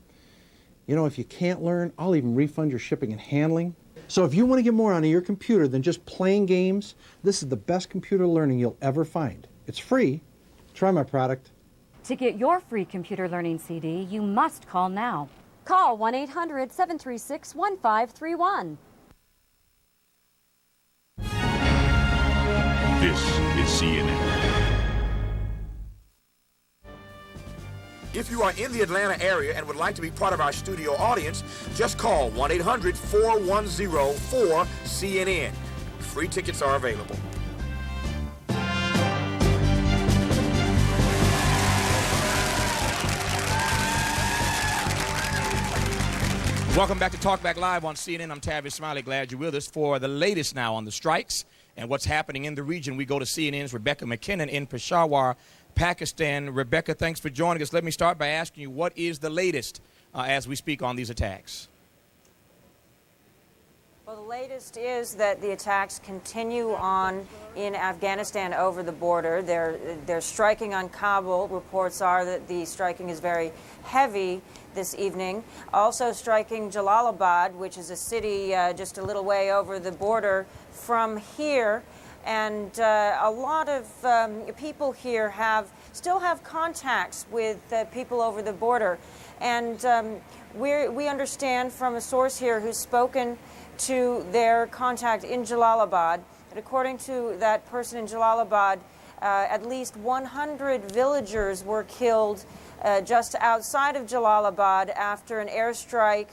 You know, if you can't learn, I'll even refund your shipping and handling. So if you want to get more out of your computer than just playing games, this is the best computer learning you'll ever find. It's free. Try my product. To get your free computer learning CD, you must call now. Call 1-800-736-1531. This is CNN. If you are in the Atlanta area and would like to be part of our studio audience, just call 1-800-410-4CNN. Free tickets are available. Welcome back to Talk Back Live on CNN. I'm Tavis Smiley. Glad you're with us for the latest now on the strikes and what's happening in the region. We go to CNN's Rebecca McKinnon in Peshawar, Pakistan. Rebecca, thanks for joining us. Let me start by asking you, what is the latest as we speak on these attacks? Well, the latest is that the attacks continue on in Afghanistan over the border. They're striking on Kabul. Reports are that the striking is very heavy this evening. Also striking Jalalabad, which is a city just a little way over the border from here. And a lot of people here still have contacts with people over the border. And we understand from a source here who's spoken to their contact in Jalalabad that according to that person in Jalalabad, at least 100 villagers were killed just outside of Jalalabad after an airstrike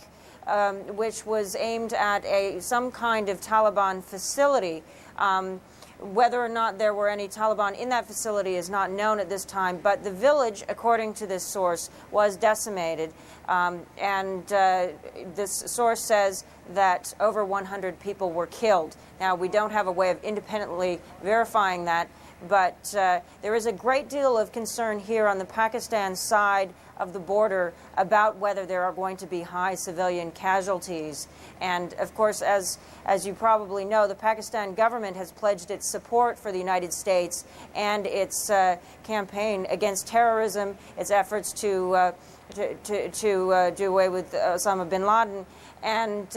which was aimed at some kind of Taliban facility. Whether or not there were any Taliban in that facility is not known at this time, but the village, according to this source, was decimated. This source says that over 100 people were killed. Now, we don't have a way of independently verifying that, but there is a great deal of concern here on the Pakistan side of the border about whether there are going to be high civilian casualties. And of course, as you probably know, the Pakistan government has pledged its support for the United States and its campaign against terrorism, its efforts to do away with Osama bin Laden, and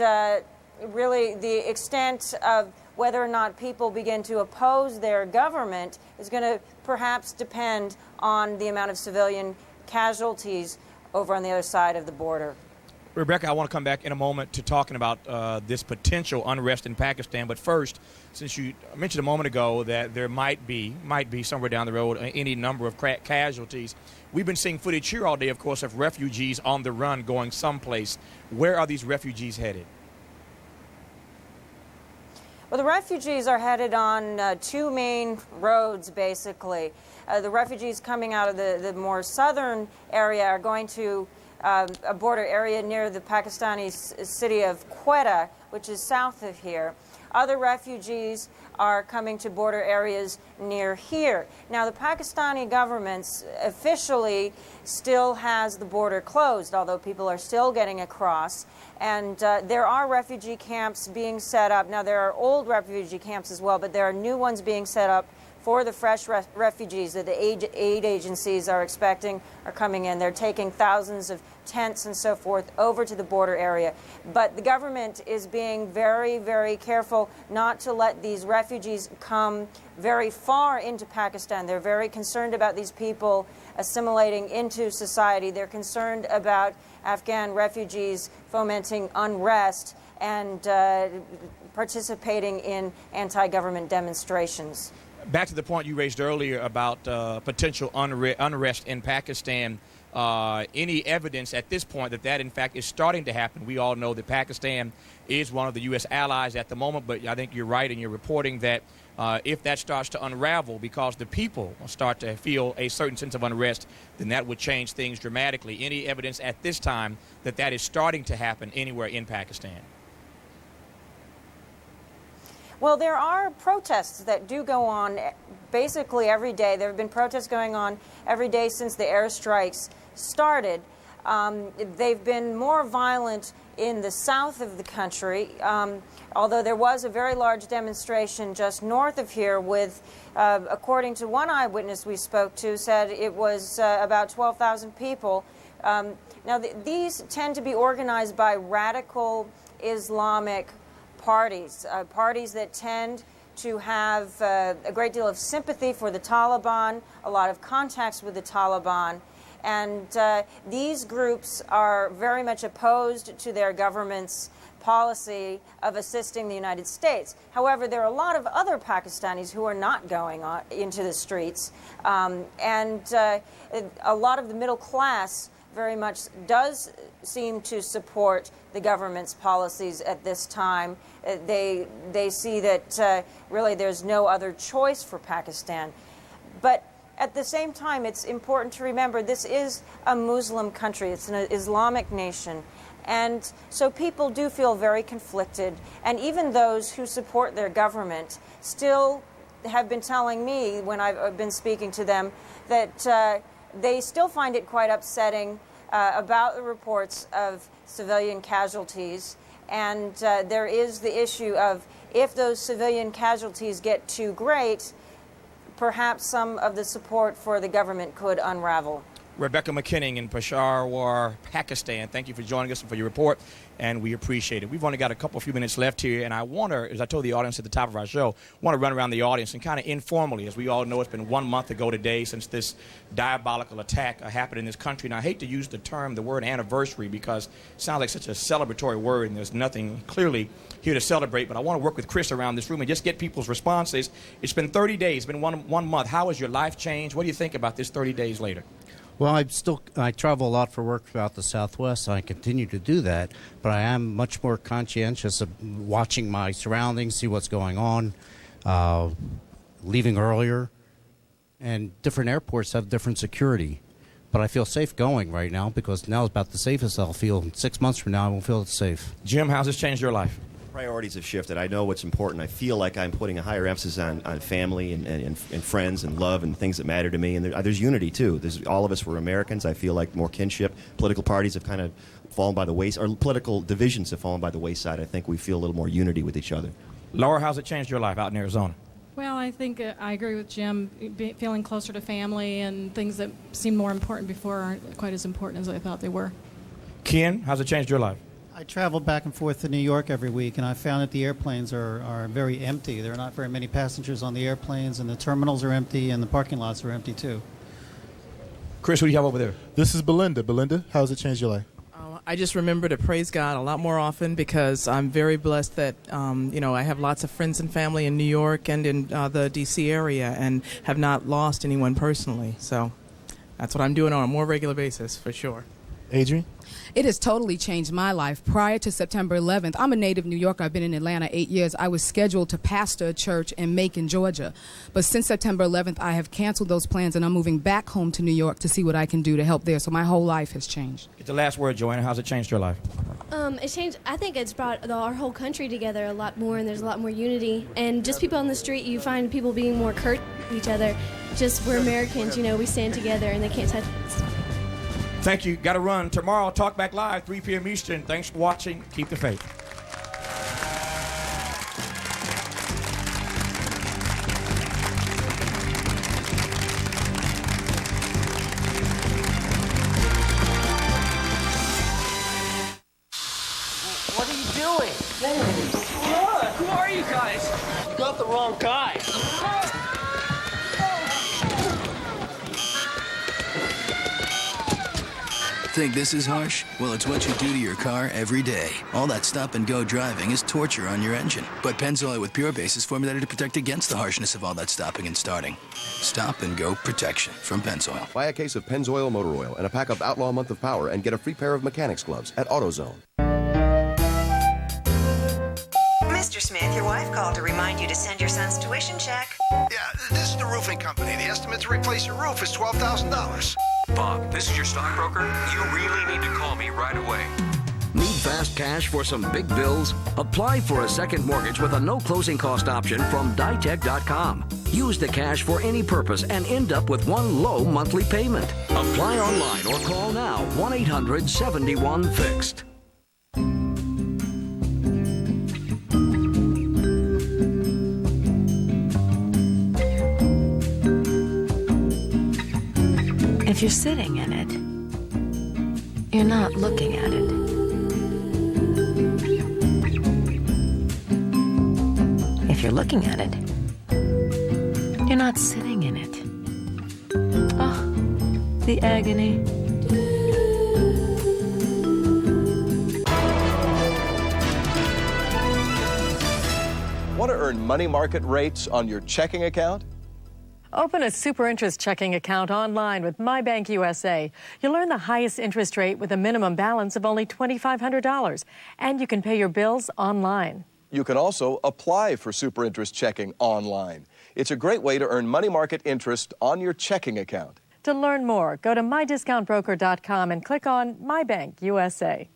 really the extent of whether or not people begin to oppose their government is going to perhaps depend on the amount of civilian casualties over on the other side of the border. Rebecca, I want to come back in a moment to talking about this potential unrest in Pakistan. But first, since you mentioned a moment ago that there might be somewhere down the road any number of casualties, we've been seeing footage here all day, of course, of refugees on the run going someplace. Where are these refugees headed? Well, the refugees are headed on two main roads, basically. The refugees coming out of the more southern area are going to a border area near the Pakistani city of Quetta, which is south of here. Other refugees are coming to border areas near here. Now, the Pakistani government officially still has the border closed, although people are still getting across. And there are refugee camps being set up. Now, there are old refugee camps as well, but there are new ones being set up for the fresh refugees that the aid agencies are expecting are coming in. They're taking thousands of tents and so forth over to the border area. But the government is being very, very careful not to let these refugees come very far into Pakistan. They're very concerned about these people assimilating into society. They're concerned about Afghan refugees fomenting unrest and participating in anti-government demonstrations. Back to the point you raised earlier about potential unrest in Pakistan, any evidence at this point that in fact is starting to happen? We all know that Pakistan is one of the U.S. allies at the moment, but I think you're right in your reporting that if that starts to unravel because the people start to feel a certain sense of unrest, then that would change things dramatically. Any evidence at this time that is starting to happen anywhere in Pakistan? Well, there are protests that do go on basically every day. There have been protests going on every day since the airstrikes started. They've been more violent in the south of the country, although there was a very large demonstration just north of here with, according to one eyewitness we spoke to, said it was about 12,000 people. Now, these tend to be organized by radical Islamic parties that tend to have a great deal of sympathy for the Taliban, a lot of contacts with the Taliban, and these groups are very much opposed to their government's policy of assisting the United States. However, there are a lot of other Pakistanis who are not going into the streets, and a lot of the middle class very much does seem to support the government's policies at this time. They see that really there's no other choice for Pakistan. But at the same time, it's important to remember this is a Muslim country. It's an Islamic nation. And so people do feel very conflicted. And even those who support their government still have been telling me, when I've been speaking to them, that they still find it quite upsetting about the reports of civilian casualties. And there is the issue of if those civilian casualties get too great, perhaps some of the support for the government could unravel. Rebecca McKinning in Peshawar, Pakistan. Thank you for joining us and for your report, and we appreciate it. We've only got a few minutes left here, and I want to, as I told the audience at the top of our show, want to run around the audience and kind of informally, as we all know, it's been 1 month ago today since this diabolical attack happened in this country. And I hate to use the word anniversary, because it sounds like such a celebratory word, and there's nothing clearly here to celebrate. But I want to work with Chris around this room and just get people's responses. It's been 30 days, it's been one month. How has your life changed? What do you think about this 30 days later? Well, I travel a lot for work throughout the Southwest, and I continue to do that, but I am much more conscientious of watching my surroundings, see what's going on. leaving earlier, and different airports have different security. But I feel safe going right now because now is about the safest I'll feel. 6 months from now, I won't feel safe. Jim, how's this changed your life? Priorities have shifted. I know what's important. I feel like I'm putting a higher emphasis on family and friends and love and things that matter to me. And there's unity, too. All of us were Americans. I feel like more kinship. Political parties have kind of fallen by the wayside, or political divisions have fallen by the wayside. I think we feel a little more unity with each other. Laura, how's it changed your life out in Arizona? Well, I think I agree with Jim. Feeling closer to family and things that seemed more important before aren't quite as important as I thought they were. Ken, how's it changed your life? I travel back and forth to New York every week, and I found that the airplanes are very empty. There are not very many passengers on the airplanes, and the terminals are empty, and the parking lots are empty, too. Chris, what do you have over there? This is Belinda. Belinda, how has it changed your life? I just remember to praise God a lot more often because I'm very blessed that, I have lots of friends and family in New York and in the D.C. area and have not lost anyone personally. So that's what I'm doing on a more regular basis, for sure. Adrian? It has totally changed my life. Prior to September 11th, I'm a native New Yorker. I've been in Atlanta 8 years. I was scheduled to pastor a church in Macon, Georgia. But since September 11th, I have canceled those plans, and I'm moving back home to New York to see what I can do to help there. So my whole life has changed. Get the last word, Joanna. How's it changed your life? It's changed. I think it's brought our whole country together a lot more, and there's a lot more unity. And just people on the street, you find people being more curt to each other. Just we're Americans, we stand together, and they can't touch us. Thank you. Got to run. Tomorrow, Talk Back Live, 3 p.m. Eastern. Thanks for watching. Keep the faith. What are you doing? Look, who are you guys? You got the wrong guy. Think this is harsh? Well, it's what you do to your car every day. All that stop-and-go driving is torture on your engine. But Pennzoil with Pure Base is formulated to protect against the harshness of all that stopping and starting. Stop-and-go protection from Pennzoil. Buy a case of Pennzoil motor oil and a pack of Outlaw Month of Power and get a free pair of mechanics gloves at AutoZone. Mr. Smith, your wife called to remind you to send your son's tuition check. Yeah, this is the roofing company. The estimate to replace your roof is $12,000. Bob, this is your stockbroker. You really need to call me right away. Need fast cash for some big bills? Apply for a second mortgage with a no closing cost option from Ditech.com. Use the cash for any purpose and end up with one low monthly payment. Apply online or call now 1-800-71-FIXED. If you're sitting in it, you're not looking at it. If you're looking at it, you're not sitting in it. Oh, the agony. Want to earn money market rates on your checking account? Open a super interest checking account online with My Bank USA. You'll earn the highest interest rate with a minimum balance of only $2,500. And you can pay your bills online. You can also apply for super interest checking online. It's a great way to earn money market interest on your checking account. To learn more, go to mydiscountbroker.com and click on My Bank USA.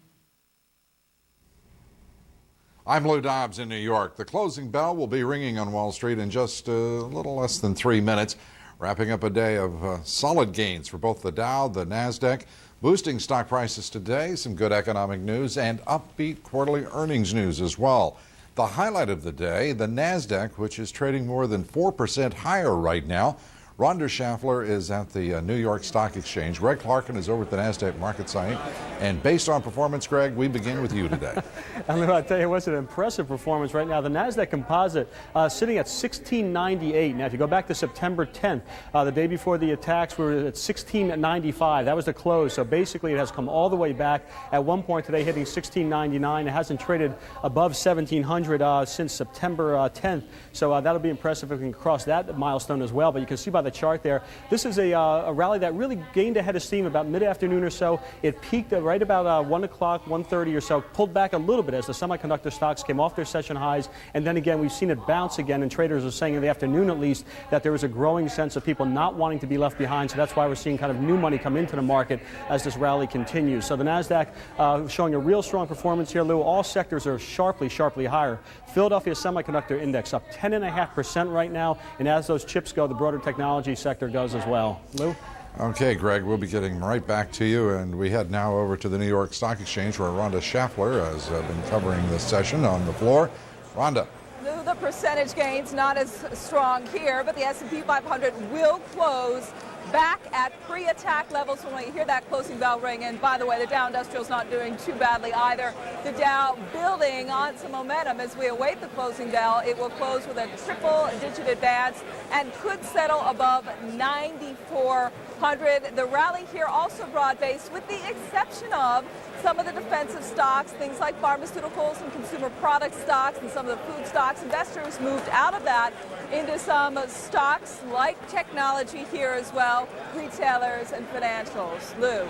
I'm Lou Dobbs in New York. The closing bell will be ringing on Wall Street in just a little less than 3 minutes, wrapping up a day of solid gains for both the Dow, the NASDAQ, boosting stock prices today, some good economic news, and upbeat quarterly earnings news as well. The highlight of the day, the NASDAQ, which is trading more than 4% higher right now. Rhonda Schaffler is at the New York Stock Exchange. Greg Clarkin is over at the NASDAQ market site. And based on performance, Greg, we begin with you today. I'll tell you what's an impressive performance right now. The NASDAQ Composite sitting at 1698. Now, if you go back to September 10th, the day before the attacks, we were at 1695. That was the close. So basically, it has come all the way back. At one point today, hitting 1699. It hasn't traded above 1700 since September 10th. So that'll be impressive if we can cross that milestone as well. But you can see by the chart there. This is a rally that really gained a head of steam about mid-afternoon or so. It peaked at right about 1 o'clock, 1:30 or so, pulled back a little bit as the semiconductor stocks came off their session highs, and then again we've seen it bounce again, and traders are saying in the afternoon at least that there was a growing sense of people not wanting to be left behind, so that's why we're seeing kind of new money come into the market as this rally continues. So the NASDAQ showing a real strong performance here, Lou. All sectors are sharply higher. Philadelphia Semiconductor Index up 10.5% right now, and as those chips go, the broader technology sector goes as well. Lou? Okay, Greg, we'll be getting right back to you, and we head now over to the New York Stock Exchange where Rhonda Schaffler has been covering this session on the floor. Rhonda. Lou, the percentage gains not as strong here, but the S&P 500 will close back at pre-attack levels when we hear that closing bell ring. And by the way, the Dow Industrial's not doing too badly either. The Dow building on some momentum as we await the closing bell. It will close with a triple-digit advance and could settle above 9,400. The rally here also broad-based with the exception of some of the defensive stocks, things like pharmaceuticals and consumer product stocks and some of the food stocks. Investors moved out of that into some stocks like technology here as well, retailers and financials. Lou.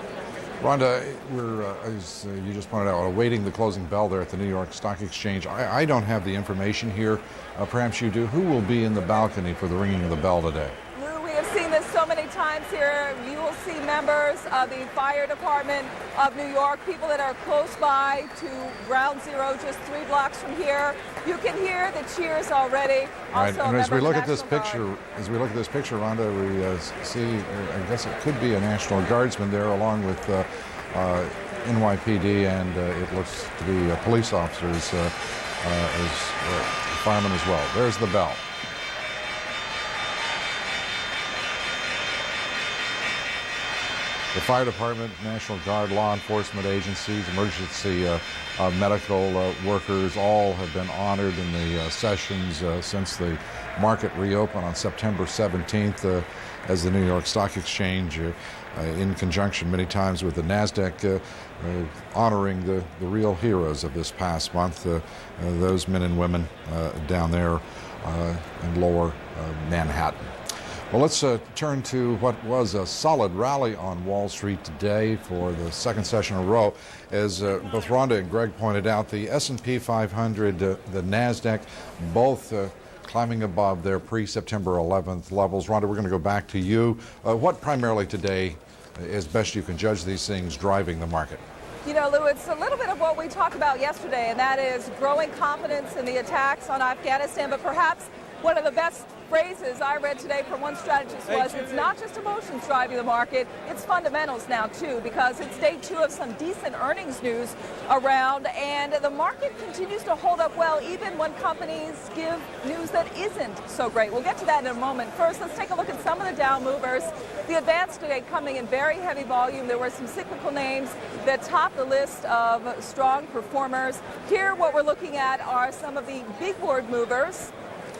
Rhonda, we're, as you just pointed out, awaiting the closing bell there at the New York Stock Exchange. I don't have the information here. Perhaps you do. Who will be in the balcony for the ringing of the bell today? Lou, we have seen this so many times here. You will see members of the fire department of New York, people that are close by to Ground Zero, just 3 blocks from here. You can hear the cheers already. Right. Also, and as we look at this Guard. picture, Rhonda, we see, I guess it could be a National Guardsman there, along with NYPD, and it looks to be police officers as firemen as well. There's the bell. The fire department, National Guard, law enforcement agencies, emergency medical workers, all have been honored in the sessions since the market reopened on September 17th as the New York Stock Exchange, in conjunction many times with the NASDAQ, honoring the real heroes of this past month, those men and women down there in lower Manhattan. Well, let's turn to what was a solid rally on Wall Street today for the second session in a row. As both Rhonda and Greg pointed out, the S&P 500, the NASDAQ, both climbing above their pre-September 11th levels. Rhonda, we're going to go back to you. What primarily today, as best you can judge these things, driving the market? You know, Lou, it's a little bit of what we talked about yesterday, and that is growing confidence in the attacks on Afghanistan, but perhaps one of the best phrases I read today from one strategist was, it's not just emotions driving the market, it's fundamentals now too, because it's day 2 of some decent earnings news around, and the market continues to hold up well even when companies give news that isn't so great. We'll get to that in a moment. First, let's take a look at some of the Dow movers. The advance today coming in very heavy volume. There were some cyclical names that topped the list of strong performers. Here, what we're looking at are some of the big board movers.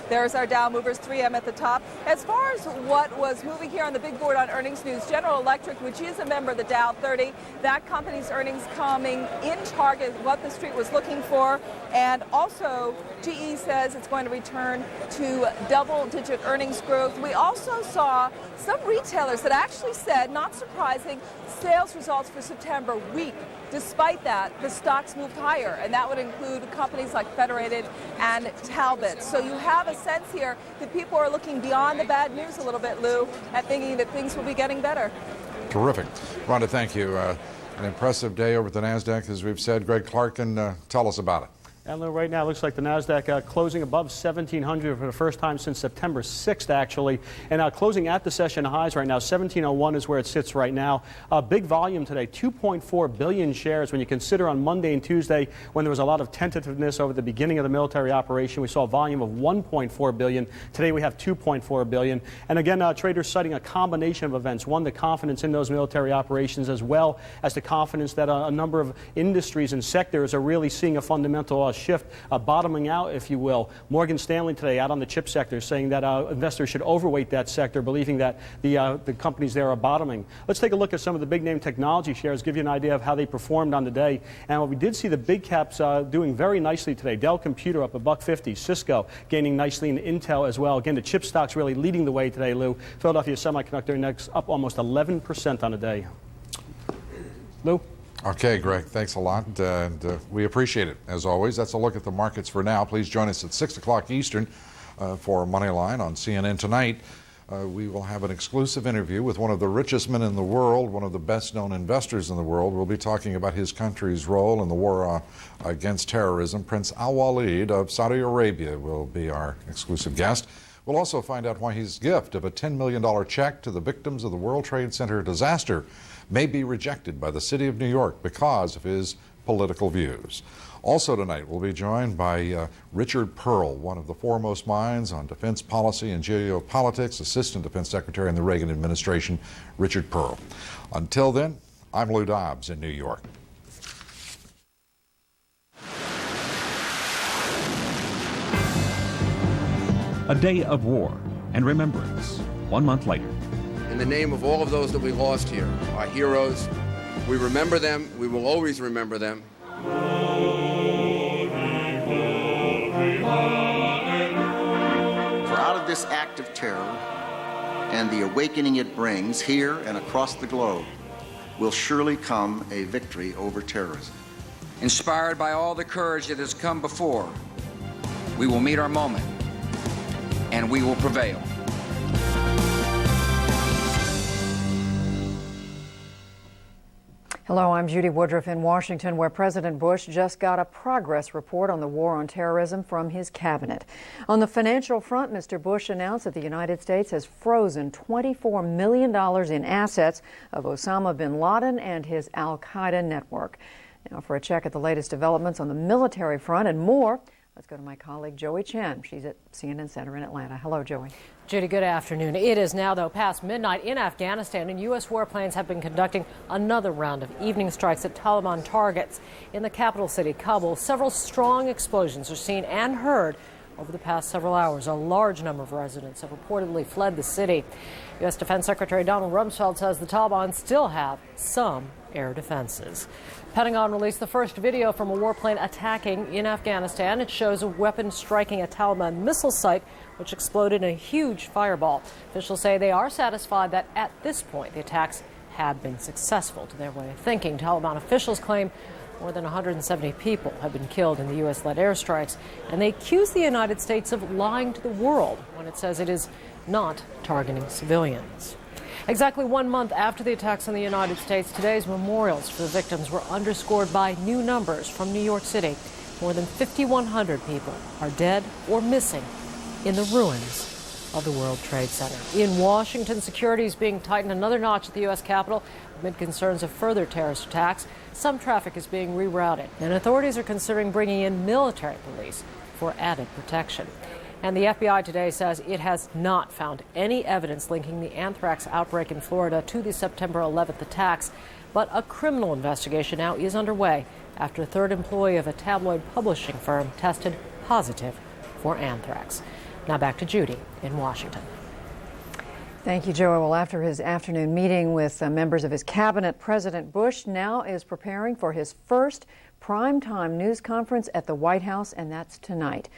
There's our Dow movers, 3M at the top. As far as what was moving here on the big board on earnings news, General Electric, which is a member of the Dow 30, that company's earnings coming in target what the street was looking for. And also, GE says it's going to return to double-digit earnings growth. We also saw some retailers that actually said, not surprising, sales results for September weak. Despite that, the stocks moved higher, and that would include companies like Federated and Talbot. So you have a sense here that people are looking beyond the bad news a little bit, Lou, and thinking that things will be getting better. Terrific. Rhonda, thank you. An impressive day over at the NASDAQ, as we've said. Greg Clark can tell us about it. And right now, it looks like the NASDAQ closing above 1,700 for the first time since September 6th, actually. And closing at the session highs right now. 1,701 is where it sits right now. Big volume today, 2.4 billion shares. When you consider on Monday and Tuesday, when there was a lot of tentativeness over the beginning of the military operation, we saw a volume of 1.4 billion. Today, we have 2.4 billion. And again, traders citing a combination of events. One, the confidence in those military operations, as well as the confidence that a number of industries and sectors are really seeing a fundamental a shift, bottoming out, if you will. Morgan Stanley today out on the chip sector saying that investors should overweight that sector, believing that the companies there are bottoming. Let's take a look at some of the big name technology shares, give you an idea of how they performed on the day. And what we did see the big caps doing very nicely today. Dell Computer up $1.50, Cisco gaining nicely, and Intel as well. Again, the chip stocks really leading the way today, Lou. Philadelphia Semiconductor Index up almost 11% on the day. Lou? Okay, Greg, thanks a lot, and we appreciate it, as always. That's a look at the markets for now. Please join us at 6 o'clock Eastern for Moneyline on CNN tonight. We will have an exclusive interview with one of the richest men in the world, one of the best-known investors in the world. We'll be talking about his country's role in the war against terrorism. Prince Al-Walid of Saudi Arabia will be our exclusive guest. We'll also find out why his gift of a $10 million check to the victims of the World Trade Center disaster may be rejected by the city of New York because of his political views. Also tonight, we'll be joined by Richard Pearl, one of the foremost minds on defense policy and geopolitics, Assistant Defense Secretary in the Reagan administration, Richard Pearl. Until then, I'm Lou Dobbs in New York. A day of war and remembrance, 1 month later. In the name of all of those that we lost here, our heroes, we remember them, we will always remember them. For out of this act of terror and the awakening it brings here and across the globe will surely come a victory over terrorism. Inspired by all the courage that has come before, we will meet our moment and we will prevail. Hello, I'm Judy Woodruff in Washington, where President Bush just got a progress report on the war on terrorism from his cabinet. On the financial front, Mr. Bush announced that the United States has frozen $24 million in assets of Osama bin Laden and his Al-Qaeda network. Now, for a check at the latest developments on the military front and more, let's go to my colleague Joey Chen. She's at CNN Center in Atlanta. Hello, Joey. Judy, good afternoon. It is now, though, past midnight in Afghanistan, and U.S. warplanes have been conducting another round of evening strikes at Taliban targets. In the capital city, Kabul, several strong explosions are seen and heard over the past several hours. A large number of residents have reportedly fled the city. U.S. Defense Secretary Donald Rumsfeld says the Taliban still have some air defenses. Pentagon released the first video from a warplane attacking in Afghanistan. It shows a weapon striking a Taliban missile site, which exploded in a huge fireball. Officials say they are satisfied that at this point the attacks have been successful. To their way of thinking, Taliban officials claim more than 170 people have been killed in the U.S.-led airstrikes, and they accuse the United States of lying to the world when it says it is not targeting civilians. Exactly 1 month after the attacks on the United States, today's memorials for the victims were underscored by new numbers from New York City. More than 5,100 people are dead or missing in the ruins of the World Trade Center. In Washington, security is being tightened another notch at the U.S. Capitol amid concerns of further terrorist attacks. Some traffic is being rerouted, and authorities are considering bringing in military police for added protection. And the FBI today says it has not found any evidence linking the anthrax outbreak in Florida to the September 11th attacks. But a criminal investigation now is underway after a third employee of a tabloid publishing firm tested positive for anthrax. Now back to Judy in Washington. Thank you, Joey. Well, after his afternoon meeting with members of his cabinet, President Bush now is preparing for his first primetime news conference at the White House, and that's tonight.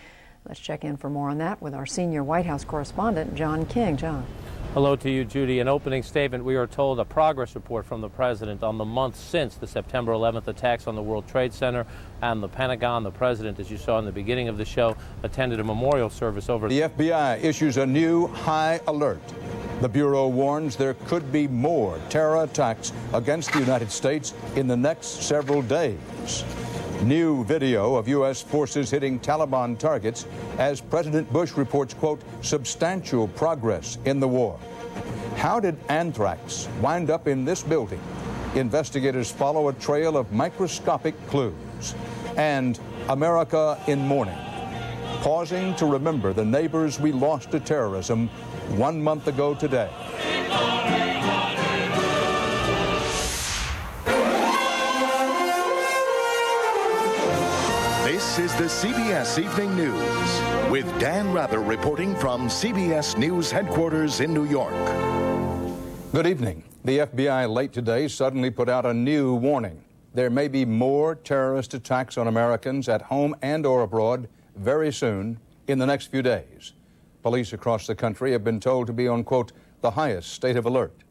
Let's check in for more on that with our senior White House correspondent, John King. John. Hello to you, Judy. An opening statement, we are told a progress report from the president on the months since the September 11th attacks on the World Trade Center and the Pentagon. The president, as you saw in the beginning of the show, attended a memorial service over. The FBI issues a new high alert. The Bureau warns there could be more terror attacks against the United States in the next several days. New video of U.S. forces hitting Taliban targets as President Bush reports, quote, substantial progress in the war. How did anthrax wind up in this building? Investigators follow a trail of microscopic clues. And America in mourning, pausing to remember the neighbors we lost to terrorism 1 month ago today. This This is the CBS Evening News with Dan Rather reporting from CBS News headquarters in New York. Good evening. The FBI late today suddenly put out a new warning. There may be more terrorist attacks on Americans at home and or abroad very soon in the next few days. Police across the country have been told to be on, quote, the highest state of alert.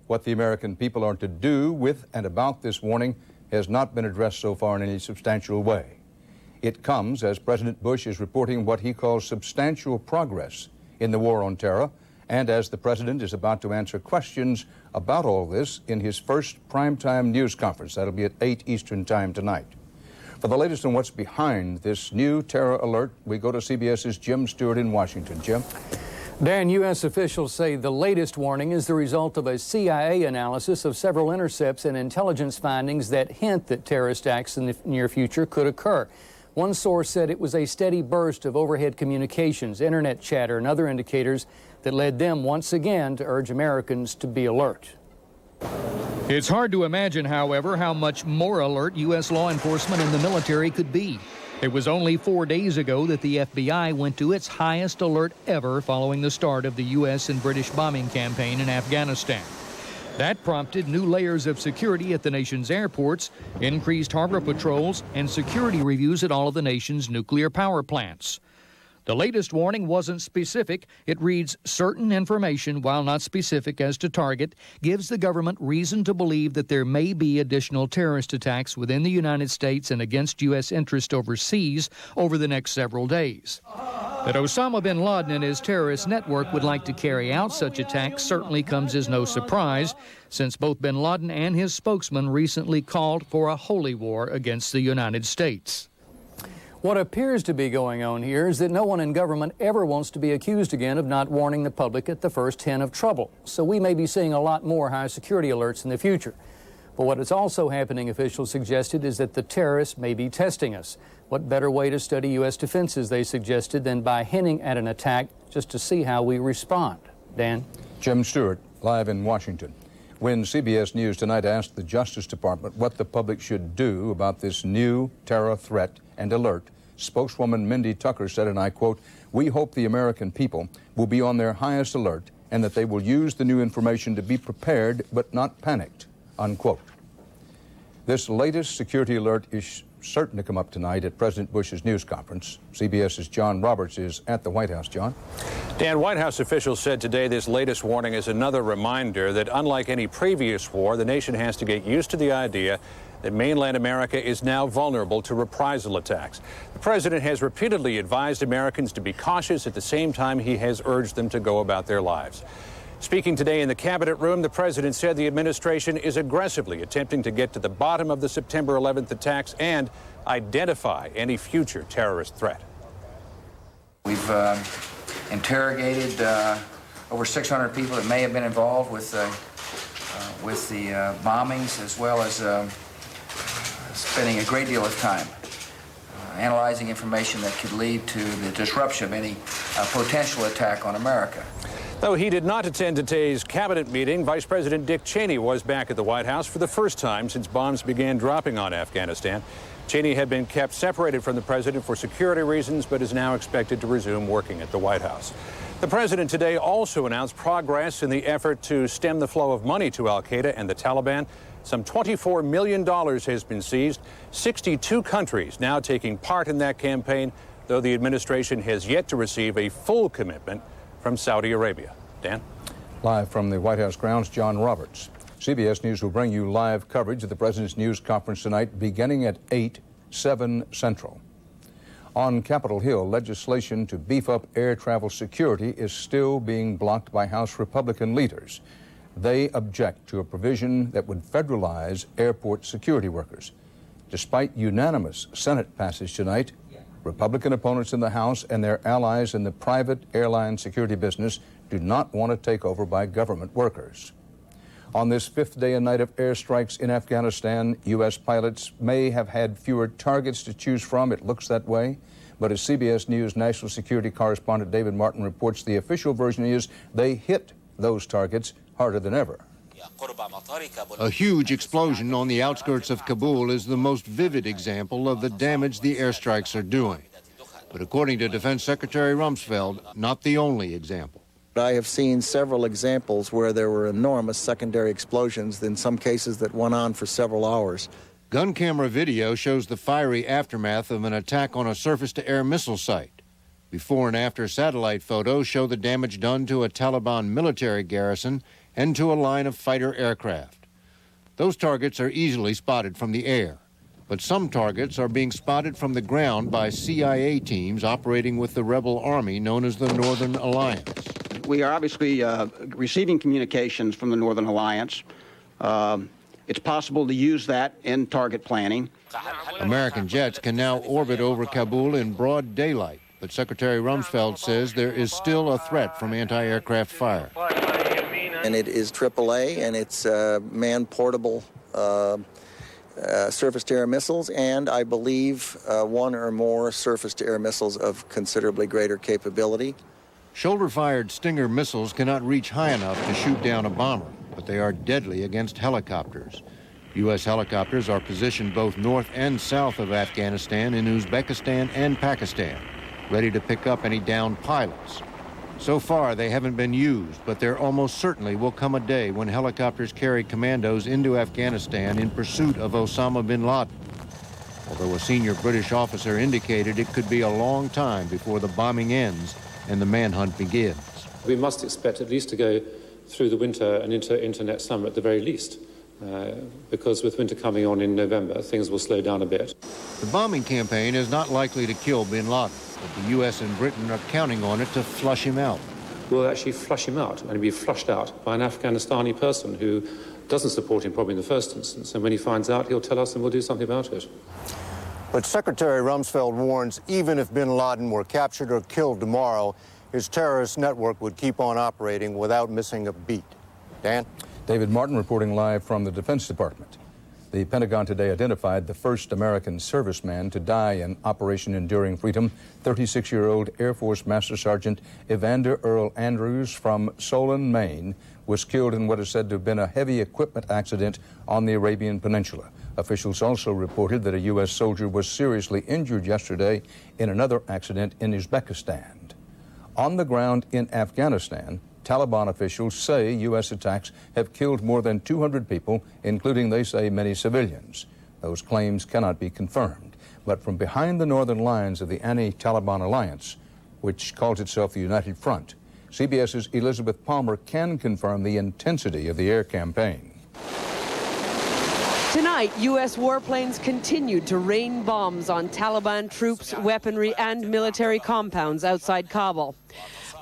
What the American people are to do with and about this warning has not been addressed so far in any substantial way. It comes as President Bush is reporting what he calls substantial progress in the war on terror, and as the president is about to answer questions about all this in his first primetime news conference. That'll be at 8 Eastern Time tonight. For the latest on what's behind this new terror alert, we go to CBS's Jim Stewart in Washington. Jim? Dan, U.S. officials say the latest warning is the result of a CIA analysis of several intercepts and intelligence findings that hint that terrorist acts in the near future could occur. One source said it was a steady burst of overhead communications, internet chatter, and other indicators that led them once again to urge Americans to be alert. It's hard to imagine, however, how much more alert U.S. law enforcement and the military could be. It was only 4 days ago that the FBI went to its highest alert ever following the start of the U.S. and British bombing campaign in Afghanistan. That prompted new layers of security at the nation's airports, increased harbor patrols, and security reviews at all of the nation's nuclear power plants. The latest warning wasn't specific. It reads, certain information, while not specific as to target, gives the government reason to believe that there may be additional terrorist attacks within the United States and against U.S. interest overseas over the next several days. That Osama bin Laden and his terrorist network would like to carry out such attacks certainly comes as no surprise, since both bin Laden and his spokesman recently called for a holy war against the United States. What appears to be going on here is that no one in government ever wants to be accused again of not warning the public at the first hint of trouble. So we may be seeing a lot more high security alerts in the future. But what is also happening, officials suggested, is that the terrorists may be testing us. What better way to study U.S. defenses, they suggested, than by hinting at an attack just to see how we respond. Dan? Jim Stewart, live in Washington. When CBS News tonight asked the Justice Department what the public should do about this new terror threat and alert, spokeswoman Mindy Tucker said, and I quote, "We hope the American people will be on their highest alert and that they will use the new information to be prepared but not panicked," unquote. This latest security alert is certain to come up tonight at President Bush's news conference. CBS's John Roberts is at the White House. John? Dan, White House officials said today this latest warning is another reminder that unlike any previous war, the nation has to get used to the idea that mainland America is now vulnerable to reprisal attacks. The president has repeatedly advised Americans to be cautious. At the same time, he has urged them to go about their lives. Speaking today in the cabinet room, the president said the administration is aggressively attempting to get to the bottom of the September 11th attacks and identify any future terrorist threat. We've interrogated over 600 people that may have been involved with the bombings, as well as spending a great deal of time analyzing information that could lead to the disruption of any potential attack on America. Though he did not attend today's cabinet meeting, Vice President Dick Cheney was back at the White House for the first time since bombs began dropping on Afghanistan. Cheney had been kept separated from the president for security reasons, but is now expected to resume working at the White House. The president today also announced progress in the effort to stem the flow of money to Al-Qaeda and the Taliban. Some $24 million has been seized. 62 countries now taking part in that campaign, though the administration has yet to receive a full commitment from Saudi Arabia. Dan? Live from the White House grounds, John Roberts. CBS News will bring you live coverage of the President's news conference tonight beginning at 7 Central. On Capitol Hill, legislation to beef up air travel security is still being blocked by House Republican leaders. They object to a provision that would federalize airport security workers. Despite unanimous Senate passage tonight, Republican opponents in the House and their allies in the private airline security business do not want to take over by government workers. On this fifth day and night of airstrikes in Afghanistan, U.S. pilots may have had fewer targets to choose from. It looks that way. But as CBS News national security correspondent David Martin reports, the official version is they hit those targets harder than ever. A huge explosion on the outskirts of Kabul is the most vivid example of the damage the airstrikes are doing. But according to Defense Secretary Rumsfeld, not the only example. I have seen several examples where there were enormous secondary explosions, in some cases that went on for several hours. Gun camera video shows the fiery aftermath of an attack on a surface-to-air missile site. Before and after satellite photos show the damage done to a Taliban military garrison and to a line of fighter aircraft. Those targets are easily spotted from the air, but some targets are being spotted from the ground by CIA teams operating with the rebel army known as the Northern Alliance. We are obviously receiving communications from the Northern Alliance. It's possible to use that in target planning. American jets can now orbit over Kabul in broad daylight, but Secretary Rumsfeld says there is still a threat from anti-aircraft fire. And it is AAA, and it's man-portable surface-to-air missiles, and I believe one or more surface-to-air missiles of considerably greater capability. Shoulder-fired Stinger missiles cannot reach high enough to shoot down a bomber, but they are deadly against helicopters. U.S. helicopters are positioned both north and south of Afghanistan, in Uzbekistan and Pakistan, ready to pick up any downed pilots. So far, they haven't been used, but there almost certainly will come a day when helicopters carry commandos into Afghanistan in pursuit of Osama bin Laden. Although a senior British officer indicated it could be a long time before the bombing ends and the manhunt begins. We must expect at least to go through the winter and into next summer at the very least, because with winter coming on in November, things will slow down a bit. The bombing campaign is not likely to kill bin Laden, but the U.S. and Britain are counting on it to flush him out. We'll actually flush him out and be flushed out by an Afghanistani person who doesn't support him probably in the first instance, and when he finds out, he'll tell us and we'll do something about it. But Secretary Rumsfeld warns even if bin Laden were captured or killed tomorrow, his terrorist network would keep on operating without missing a beat. Dan? David Martin reporting live from the Defense Department. The Pentagon today identified the first American serviceman to die in Operation Enduring Freedom. 36-year-old Air Force Master Sergeant Evander Earl Andrews from Solon, Maine, was killed in what is said to have been a heavy equipment accident on the Arabian Peninsula. Officials also reported that a U.S. soldier was seriously injured yesterday in another accident in Uzbekistan. On the ground in Afghanistan, Taliban officials say U.S. attacks have killed more than 200 people, including, they say, many civilians. Those claims cannot be confirmed. But from behind the northern lines of the anti-Taliban alliance, which calls itself the United Front, CBS's Elizabeth Palmer can confirm the intensity of the air campaign. Tonight, U.S. warplanes continued to rain bombs on Taliban troops, weaponry, and military compounds outside Kabul.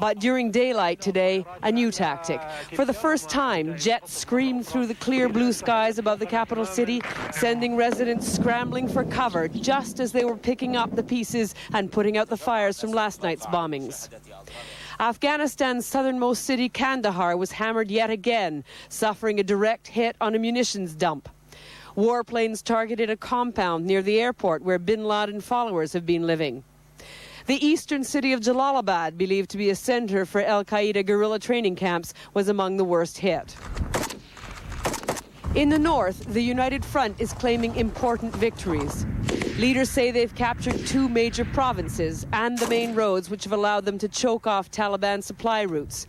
But during daylight today, a new tactic. For the first time, jets screamed through the clear blue skies above the capital city, sending residents scrambling for cover just as they were picking up the pieces and putting out the fires from last night's bombings. Afghanistan's southernmost city, Kandahar, was hammered yet again, suffering a direct hit on a munitions dump. Warplanes targeted a compound near the airport where bin Laden followers have been living. The eastern city of Jalalabad, believed to be a center for Al-Qaeda guerrilla training camps, was among the worst hit. In the north, the United Front is claiming important victories. Leaders say they've captured 2 major provinces and the main roads which have allowed them to choke off Taliban supply routes.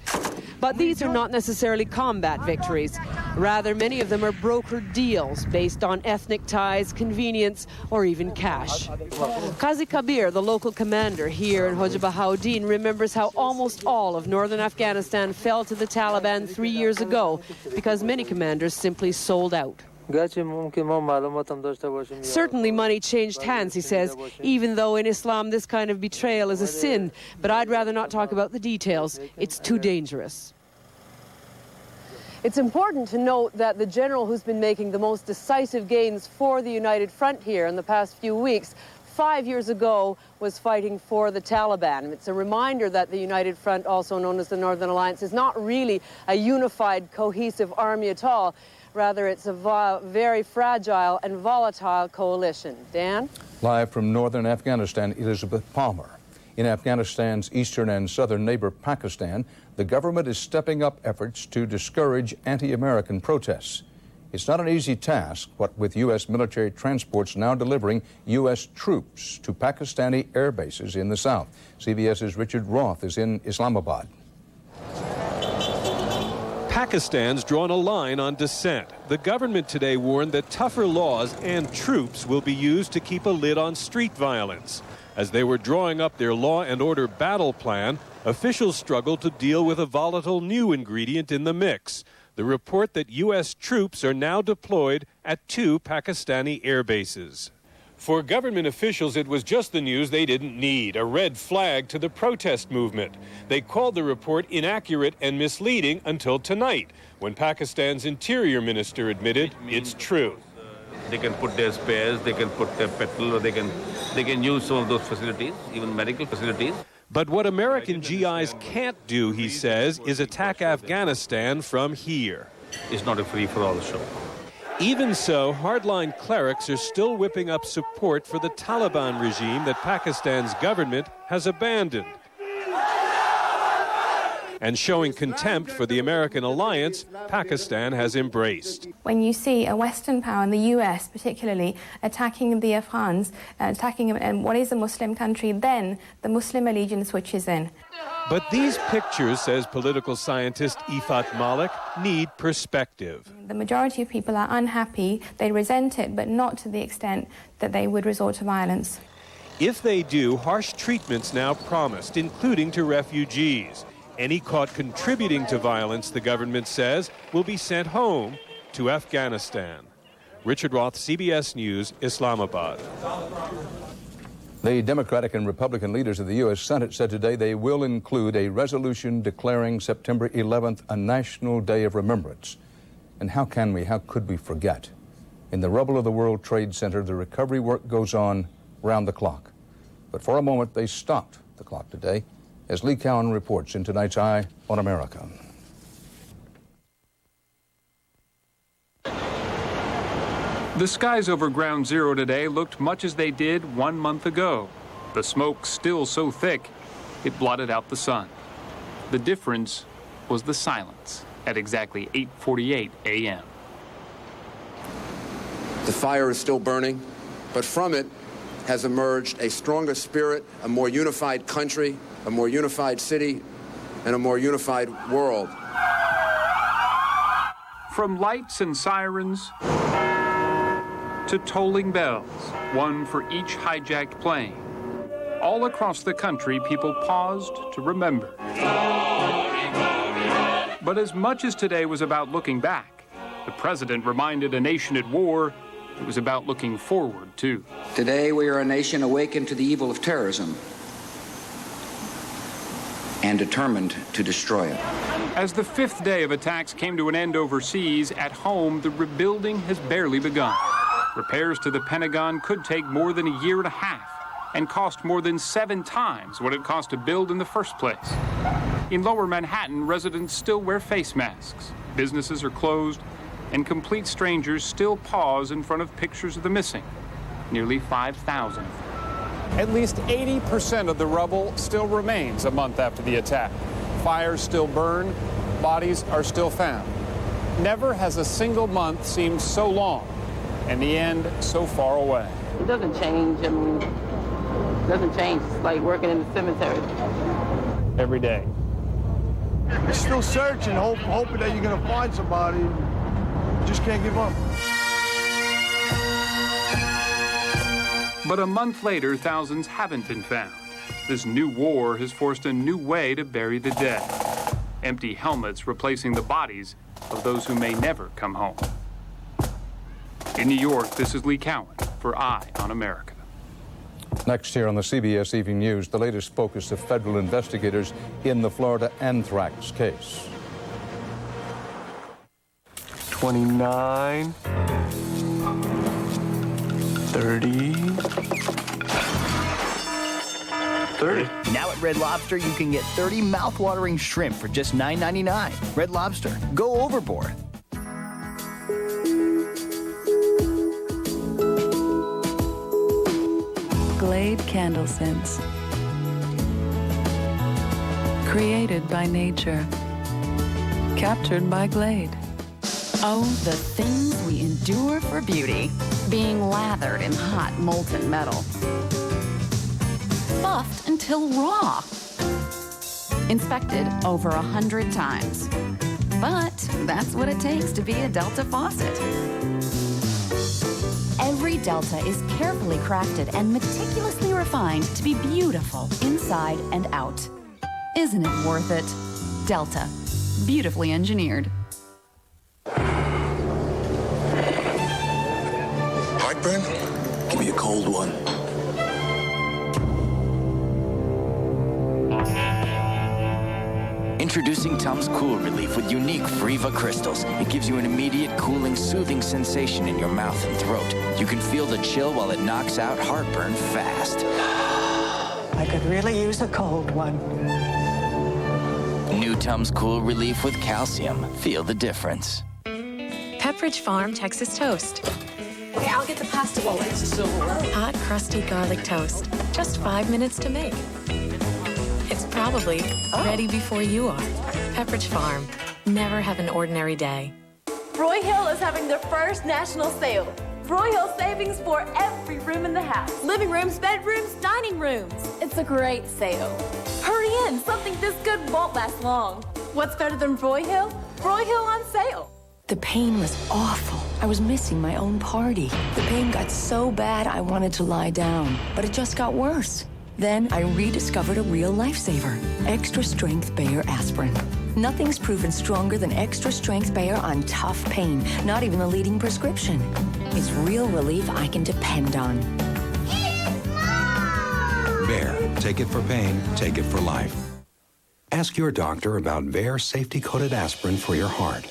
But these are not necessarily combat victories. Rather, many of them are brokered deals based on ethnic ties, convenience, or even cash. Qazi Kabir, the local commander here in Hojabahauddin, remembers how almost all of northern Afghanistan fell to the Taliban 3 years ago because many commanders simply sold out. Certainly money changed hands, he says, even though in Islam this kind of betrayal is a sin. But I'd rather not talk about the details. It's too dangerous. It's important to note that the general who's been making the most decisive gains for the United Front here in the past few weeks 5 years ago was fighting for the Taliban. It's a reminder that the United Front, also known as the Northern Alliance, is not really a unified, cohesive army at all. Rather, it's a very fragile and volatile coalition. Dan? Live from northern Afghanistan, Elizabeth Palmer. In Afghanistan's eastern and southern neighbor Pakistan, the government is stepping up efforts to discourage anti-American protests. It's not an easy task, what with U.S. military transports now delivering U.S. troops to Pakistani air bases in the south. CBS's Richard Roth is in Islamabad. Pakistan's drawn a line on dissent. The government today warned that tougher laws and troops will be used to keep a lid on street violence. As they were drawing up their law and order battle plan, officials struggled to deal with a volatile new ingredient in the mix. The report that U.S. troops are now deployed at 2 Pakistani air bases. For government officials, it was just the news they didn't need, a red flag to the protest movement. They called the report inaccurate and misleading until tonight, when Pakistan's interior minister admitted it's true. They can put their spares, they can put their petrol, or they can use some of those facilities, even medical facilities. But what American GIs can't do, he says, is attack Afghanistan from here. It's not a free-for-all show. Even so, hardline clerics are still whipping up support for the Taliban regime that Pakistan's government has abandoned. And showing contempt for the American alliance Pakistan has embraced. When you see a Western power, and the US particularly, attacking the Afghans, attacking what is a Muslim country, then the Muslim allegiance switches in. But these pictures, says political scientist Ifat Malik, need perspective. The majority of people are unhappy, they resent it, but not to the extent that they would resort to violence. If they do, harsh treatment's now promised, including to refugees. Any caught contributing to violence, the government says, will be sent home to Afghanistan. Richard Roth, CBS News, Islamabad. The Democratic and Republican leaders of the U.S. Senate said today they will include a resolution declaring September 11th a National Day of Remembrance. And how could we forget? In the rubble of the World Trade Center, the recovery work goes on round the clock. But for a moment, they stopped the clock today, as Lee Cowan reports in tonight's Eye on America. The skies over Ground Zero today looked much as they did 1 month ago. The smoke still so thick, it blotted out the sun. The difference was the silence at exactly 8:48 a.m. The fire is still burning, but from it has emerged a stronger spirit, a more unified country, a more unified city, and a more unified world. From lights and sirens to tolling bells, one for each hijacked plane. All across the country, people paused to remember. But as much as today was about looking back, the president reminded a nation at war it was about looking forward, too. Today, we are a nation awakened to the evil of terrorism and determined to destroy it. As the fifth day of attacks came to an end overseas, at home, the rebuilding has barely begun. Repairs to the Pentagon could take more than a year and a half and cost more than 7 times what it cost to build in the first place. In lower Manhattan, residents still wear face masks. Businesses are closed, and complete strangers still pause in front of pictures of the missing. Nearly 5,000. At least 80% of the rubble still remains a month after the attack. Fires still burn, bodies are still found. Never has a single month seemed so long, and the end so far away. It doesn't change. I mean, it doesn't change. It's like working in the cemetery. Every day. You're still searching, hoping that you're going to find somebody. You just can't give up. But a month later, thousands haven't been found. This new war has forced a new way to bury the dead. Empty helmets replacing the bodies of those who may never come home. In New York, this is Lee Cowan for Eye on America. Next here on the CBS Evening News, the latest focus of federal investigators in the Florida Anthrax case. 29, 30. Now at Red Lobster, you can get 30 mouth-watering shrimp for just $9.99. Red Lobster, go overboard. Glade Candle Scents. Created by nature. Captured by Glade. Oh, the things we endure for beauty. Being lathered in hot, molten metal. Buffed until raw. Inspected over 100 times. But that's what it takes to be a Delta faucet. Every Delta is carefully crafted and meticulously refined to be beautiful inside and out. Isn't it worth it? Delta. Beautifully engineered. Heartburn? Give me a cold one. Introducing Tums Cool Relief with unique Friva crystals. It gives you an immediate cooling, soothing sensation in your mouth and throat. You can feel the chill while it knocks out heartburn fast. I could really use a cold one. New Tums Cool Relief with calcium. Feel the difference. Pepperidge Farm Texas Toast. Okay, I'll get the pasta bowl. Hot, crusty garlic toast. Just 5 minutes to make. It's probably ready before you are. Pepperidge Farm. Never have an ordinary day. Broyhill is having their first national sale. Broyhill savings for every room in the house. Living rooms, bedrooms, dining rooms. It's a great sale. Hurry in, something this good won't last long. What's better than Broyhill? Broyhill on sale. The pain was awful. I was missing my own party. The pain got so bad I wanted to lie down, but it just got worse. Then I rediscovered a real lifesaver, Extra Strength Bayer Aspirin. Nothing's proven stronger than Extra Strength Bayer on tough pain, not even a leading prescription. It's real relief I can depend on. Bayer, take it for pain, take it for life. Ask your doctor about Bayer safety-coated aspirin for your heart.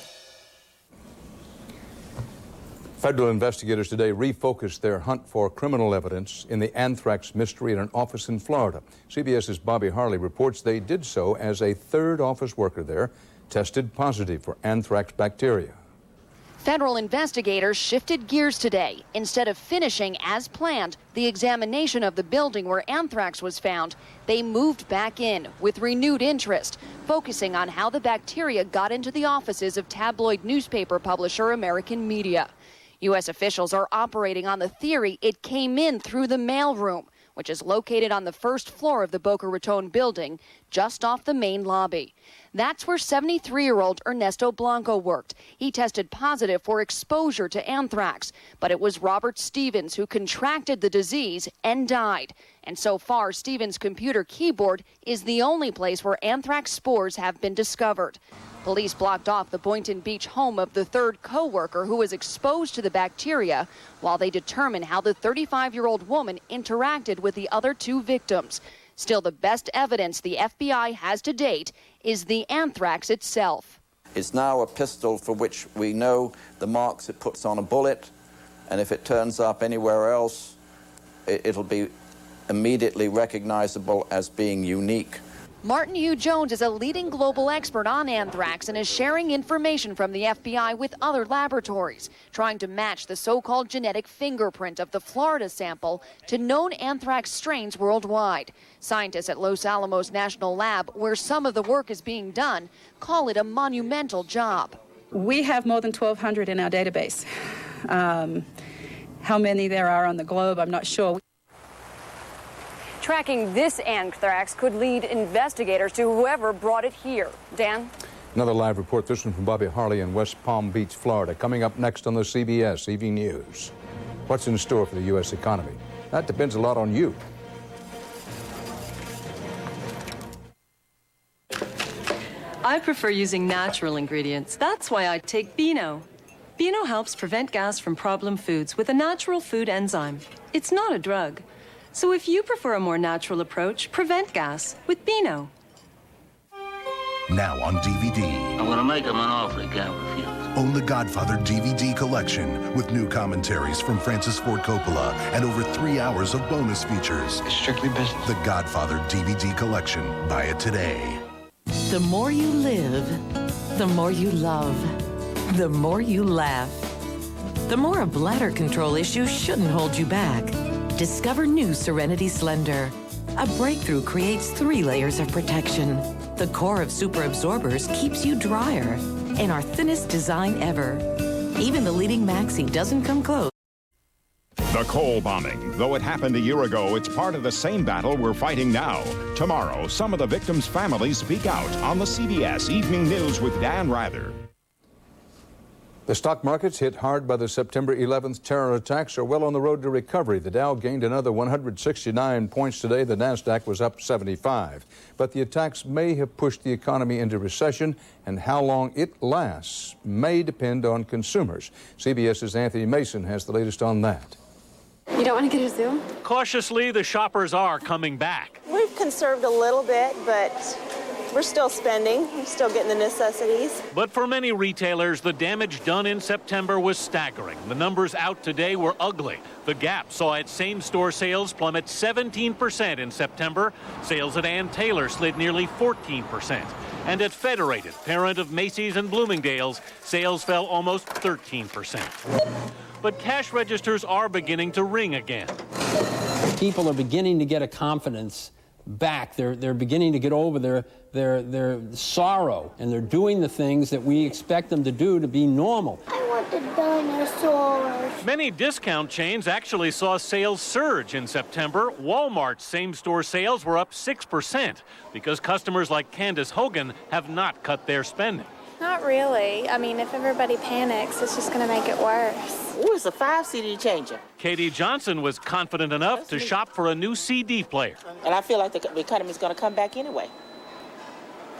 Federal investigators today refocused their hunt for criminal evidence in the anthrax mystery at an office in Florida. CBS's Bobby Harley reports they did so as a third office worker there tested positive for anthrax bacteria. Federal investigators shifted gears today. Instead of finishing, as planned, the examination of the building where anthrax was found, they moved back in with renewed interest, focusing on how the bacteria got into the offices of tabloid newspaper publisher American Media. U.S. officials are operating on the theory it came in through the mailroom, which is located on the first floor of the Boca Raton building, just off the main lobby. That's where 73-year-old Ernesto Blanco worked. He tested positive for exposure to anthrax, but it was Robert Stevens who contracted the disease and died. And so far, Stevens' computer keyboard is the only place where anthrax spores have been discovered. Police blocked off the Boynton Beach home of the third co-worker who was exposed to the bacteria while they determine how the 35-year-old woman interacted with the other two victims. Still, the best evidence the FBI has to date is the anthrax itself. It's now a pistol for which we know the marks it puts on a bullet, and if it turns up anywhere else, it'll be immediately recognizable as being unique. Martin Hugh Jones is a leading global expert on anthrax and is sharing information from the FBI with other laboratories, trying to match the so-called genetic fingerprint of the Florida sample to known anthrax strains worldwide. Scientists at Los Alamos National Lab, where some of the work is being done, call it a monumental job. We have more than 1,200 in our database. How many there are on the globe, I'm not sure. Tracking this anthrax could lead investigators to whoever brought it here. Dan? Another live report, this one from Bobby Harley in West Palm Beach, Florida. Coming up next on the CBS Evening News. What's in store for the U.S. economy? That depends a lot on you. I prefer using natural ingredients. That's why I take Beano. Beano helps prevent gas from problem foods with a natural food enzyme. It's not a drug. So if you prefer a more natural approach, prevent gas with Beano. Now on DVD. I'm gonna make him an offer he can't refuse. Own the Godfather DVD collection with new commentaries from Francis Ford Coppola and over 3 hours of bonus features. It's strictly business. The Godfather DVD collection. Buy it today. The more you live, the more you love, the more you laugh. The more a bladder control issue shouldn't hold you back. Discover new Serenity Slender. A breakthrough creates 3 layers of protection. The core of super absorbers keeps you drier, and our thinnest design ever. Even the leading maxi doesn't come close. The coal bombing. Though it happened a year ago, it's part of the same battle we're fighting now. Tomorrow, some of the victims' families speak out on the CBS Evening News with Dan Rather. The stock markets hit hard by the September 11th terror attacks are well on the road to recovery. The Dow gained another 169 points today. The Nasdaq was up 75. But the attacks may have pushed the economy into recession, and how long it lasts may depend on consumers. CBS's Anthony Mason has the latest on that. You don't want to get a Zoom? Cautiously, the shoppers are coming back. We've conserved a little bit, but we're still spending. We're still getting the necessities. But for many retailers, the damage done in September was staggering. The numbers out today were ugly. The Gap saw its same-store sales plummet 17% in September. Sales at Ann Taylor slid nearly 14%. And at Federated, parent of Macy's and Bloomingdale's, sales fell almost 13%. But cash registers are beginning to ring again. People are beginning to get a confidence back. They're beginning to get over their sorrow, and they're doing the things that we expect them to do to be normal. I want the dinosaurs. Many discount chains actually saw sales surge in September. Walmart's same-store sales were up 6% because customers like Candace Hogan have not cut their spending. Not really. I mean, if everybody panics, it's just going to make it worse. Ooh, it's a 5 CD changer. Katie Johnson was confident enough to shop for a new CD player. And I feel like the economy is going to come back anyway.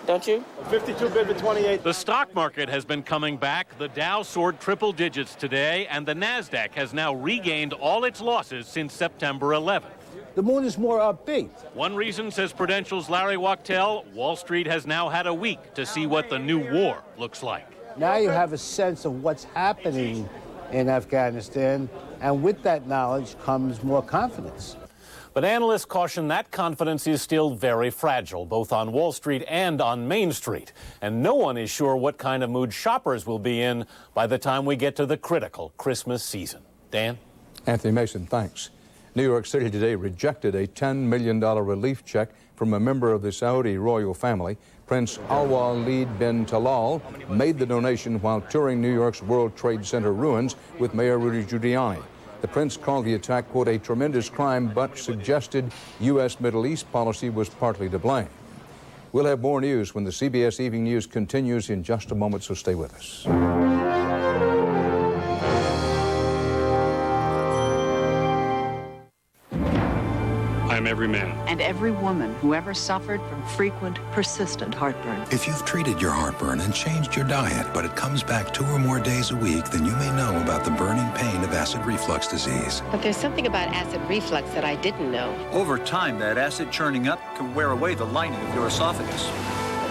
Don't you? 52 bid for 28. The stock market has been coming back. The Dow soared triple digits today, and the Nasdaq has now regained all its losses since September 11th. The mood is more upbeat. One reason, says Prudential's Larry Wachtel, Wall Street has now had a week to see what the new war looks like. Now you have a sense of what's happening in Afghanistan, and with that knowledge comes more confidence. But analysts caution that confidence is still very fragile, both on Wall Street and on Main Street. And no one is sure what kind of mood shoppers will be in by the time we get to the critical Christmas season. Dan? Anthony Mason, thanks. New York City today rejected a $10 million relief check from a member of the Saudi royal family. Prince Al-Walid bin Talal made the donation while touring New York's World Trade Center ruins with Mayor Rudy Giuliani. The prince called the attack, quote, a tremendous crime, but suggested U.S. Middle East policy was partly to blame. We'll have more news when the CBS Evening News continues in just a moment, so stay with us. I'm every man. And every woman who ever suffered from frequent, persistent heartburn. If you've treated your heartburn and changed your diet, but it comes back 2 or more days a week, then you may know about the burning pain of acid reflux disease. But there's something about acid reflux that I didn't know. Over time, that acid churning up can wear away the lining of your esophagus.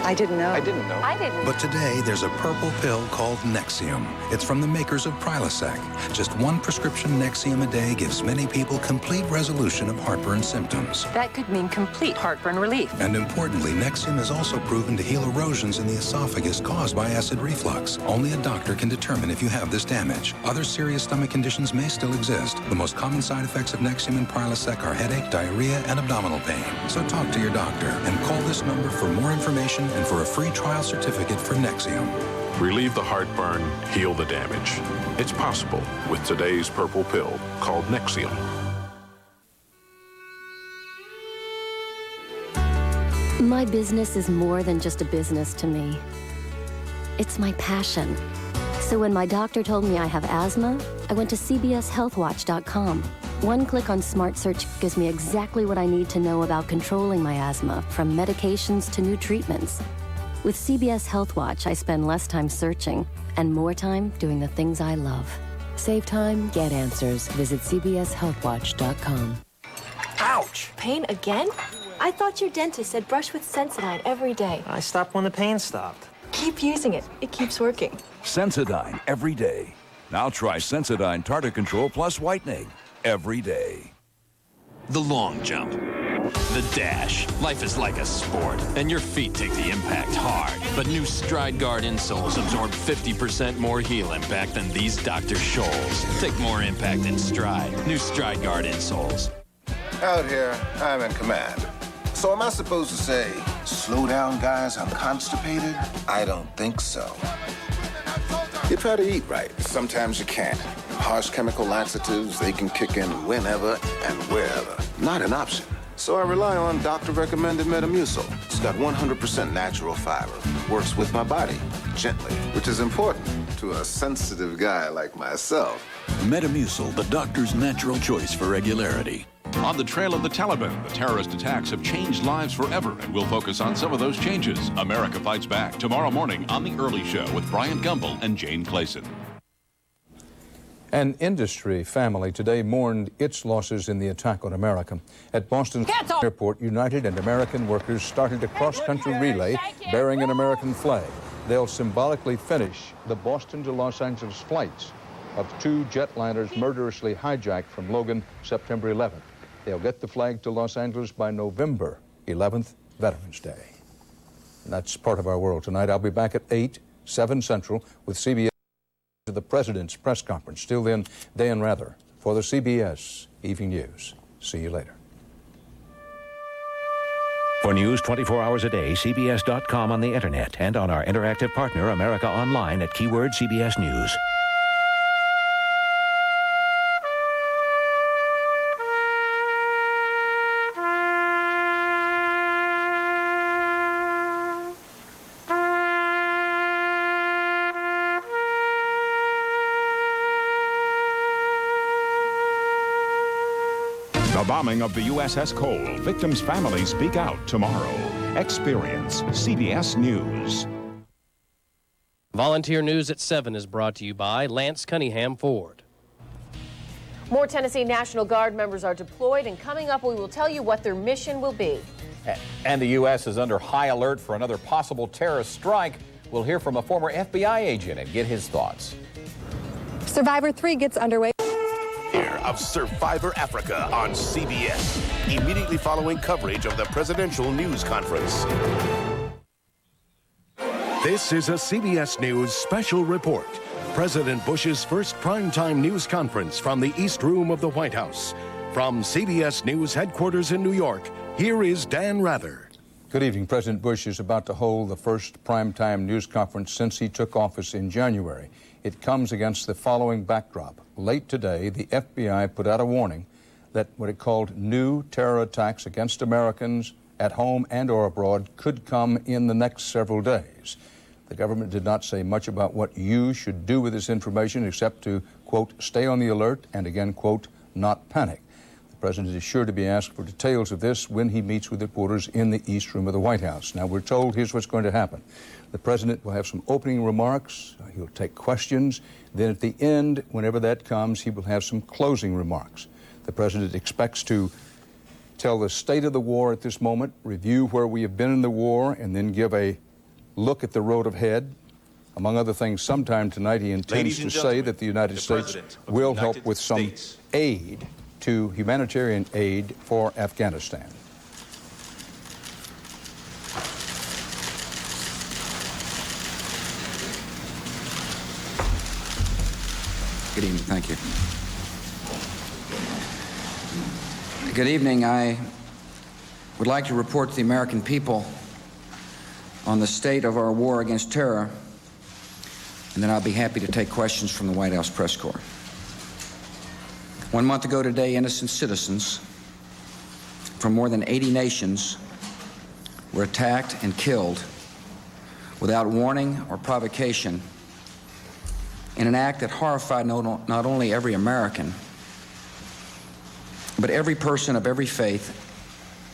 I didn't know. I didn't know. I didn't. But today, there's a purple pill called Nexium. It's from the makers of Prilosec. Just 1 prescription Nexium a day gives many people complete resolution of heartburn symptoms. That could mean complete heartburn relief. And importantly, Nexium is also proven to heal erosions in the esophagus caused by acid reflux. Only a doctor can determine if you have this damage. Other serious stomach conditions may still exist. The most common side effects of Nexium and Prilosec are headache, diarrhea, and abdominal pain. So talk to your doctor and call this number for more information and for a free trial certificate for Nexium. Relieve the heartburn, heal the damage. It's possible with today's purple pill called Nexium. My business is more than just a business to me. It's my passion. So when my doctor told me I have asthma, I went to cbshealthwatch.com. 1 click on Smart Search gives me exactly what I need to know about controlling my asthma, from medications to new treatments. With CBS Health Watch, I spend less time searching and more time doing the things I love. Save time, get answers. Visit cbshealthwatch.com. Ouch! Pain again? I thought your dentist said brush with Sensodyne every day. I stopped when the pain stopped. Keep using it. It keeps working. Sensodyne every day. Now try Sensodyne Tartar Control Plus Whitening every day. The long jump. The dash. Life is like a sport, and your feet take the impact hard. But new Stride Guard insoles absorb 50% more heel impact than these Dr. Scholl's. Take more impact in stride. New Stride Guard insoles. Out here, I'm in command. So am I supposed to say, slow down, guys, I'm constipated? I don't think so. You try to eat right. Sometimes you can't. Harsh chemical laxatives, they can kick in whenever and wherever. Not an option. So I rely on doctor-recommended Metamucil. It's got 100% natural fiber. Works with my body, gently, which is important to a sensitive guy like myself. Metamucil, the doctor's natural choice for regularity. On the trail of the Taliban, the terrorist attacks have changed lives forever, and we'll focus on some of those changes. America Fights Back tomorrow morning on The Early Show with Brian Gumbel and Jane Clayson. An industry family today mourned its losses in the attack on America. At Boston's airport, United and American workers started a cross-country relay bearing an American flag. They'll symbolically finish the Boston to Los Angeles flights of two jetliners murderously hijacked from Logan September 11th. They'll get the flag to Los Angeles by November 11th, Veterans Day. And that's part of our world tonight. I'll be back at 8, 7 Central with CBS to the President's press conference. Till then, Dan Rather for the CBS Evening News. See you later. For news 24 hours a day, CBS.com on the internet and on our interactive partner, America Online at keyword CBS News. The bombing of the USS Cole. Victims' families speak out tomorrow. Experience CBS News. Volunteer News at 7 is brought to you by Lance Cunningham Ford. More Tennessee National Guard members are deployed, and coming up we will tell you what their mission will be. And the U.S. is under high alert for another possible terrorist strike. We'll hear from a former FBI agent and get his thoughts. Survivor 3 gets underway. Of Survivor Africa on CBS, immediately following coverage of the Presidential News Conference. This is a CBS News special report. President Bush's first primetime news conference from the East Room of the White House. From CBS News headquarters in New York, here is Dan Rather. Good evening. President Bush is about to hold the first primetime news conference since he took office in January. It comes against the following backdrop. Late today, the FBI put out a warning that what it called new terror attacks against Americans at home and or abroad could come in the next several days. The government did not say much about what you should do with this information except to, quote, stay on the alert and again, quote, not panic. The president is sure to be asked for details of this when he meets with reporters in the East Room of the White House. Now, we're told here's what's going to happen. The president will have some opening remarks. He'll take questions. Then at the end, whenever that comes, he will have some closing remarks. The president expects to tell the state of the war at this moment, review where we have been in the war, and then give a look at the road ahead. Among other things, sometime tonight he intends to say that the United States will help with some aid to humanitarian aid for Afghanistan. Good evening. Thank you. Good evening. I would like to report to the American people on the state of our war against terror, and then I'll be happy to take questions from the White House press corps. 1 month ago today, innocent citizens from more than 80 nations were attacked and killed without warning or provocation in an act that horrified not only every American, but every person of every faith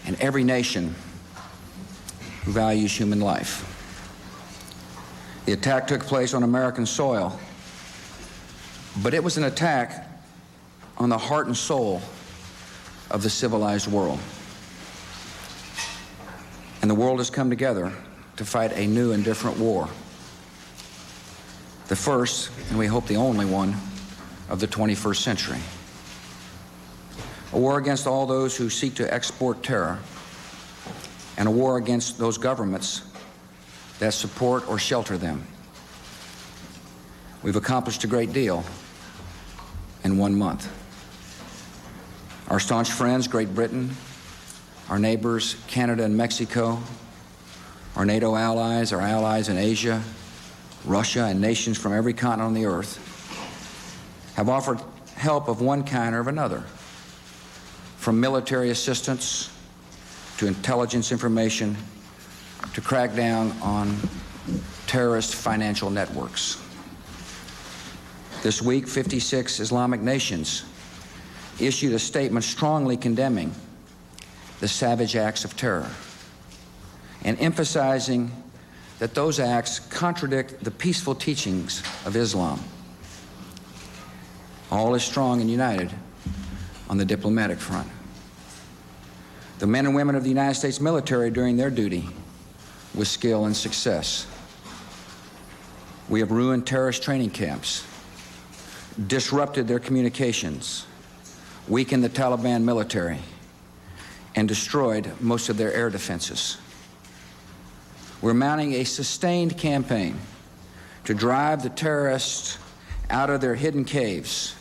and every nation who values human life. The attack took place on American soil, but it was an attack on the heart and soul of the civilized world. And the world has come together to fight a new and different war. The first, and we hope the only one, of the 21st century. A war against all those who seek to export terror, and a war against those governments that support or shelter them. We've accomplished a great deal in 1 month. Our staunch friends, Great Britain, our neighbors, Canada and Mexico, our NATO allies, our allies in Asia, Russia, and nations from every continent on the earth have offered help of one kind or of another, from military assistance to intelligence information to crack down on terrorist financial networks. This week, 56 Islamic nations issued a statement strongly condemning the savage acts of terror and emphasizing that those acts contradict the peaceful teachings of Islam. All is strong and united on the diplomatic front. The men and women of the United States military doing their duty with skill and success. We have ruined terrorist training camps, disrupted their communications, weakened the Taliban military, and destroyed most of their air defenses. We're mounting a sustained campaign to drive the terrorists out of their hidden caves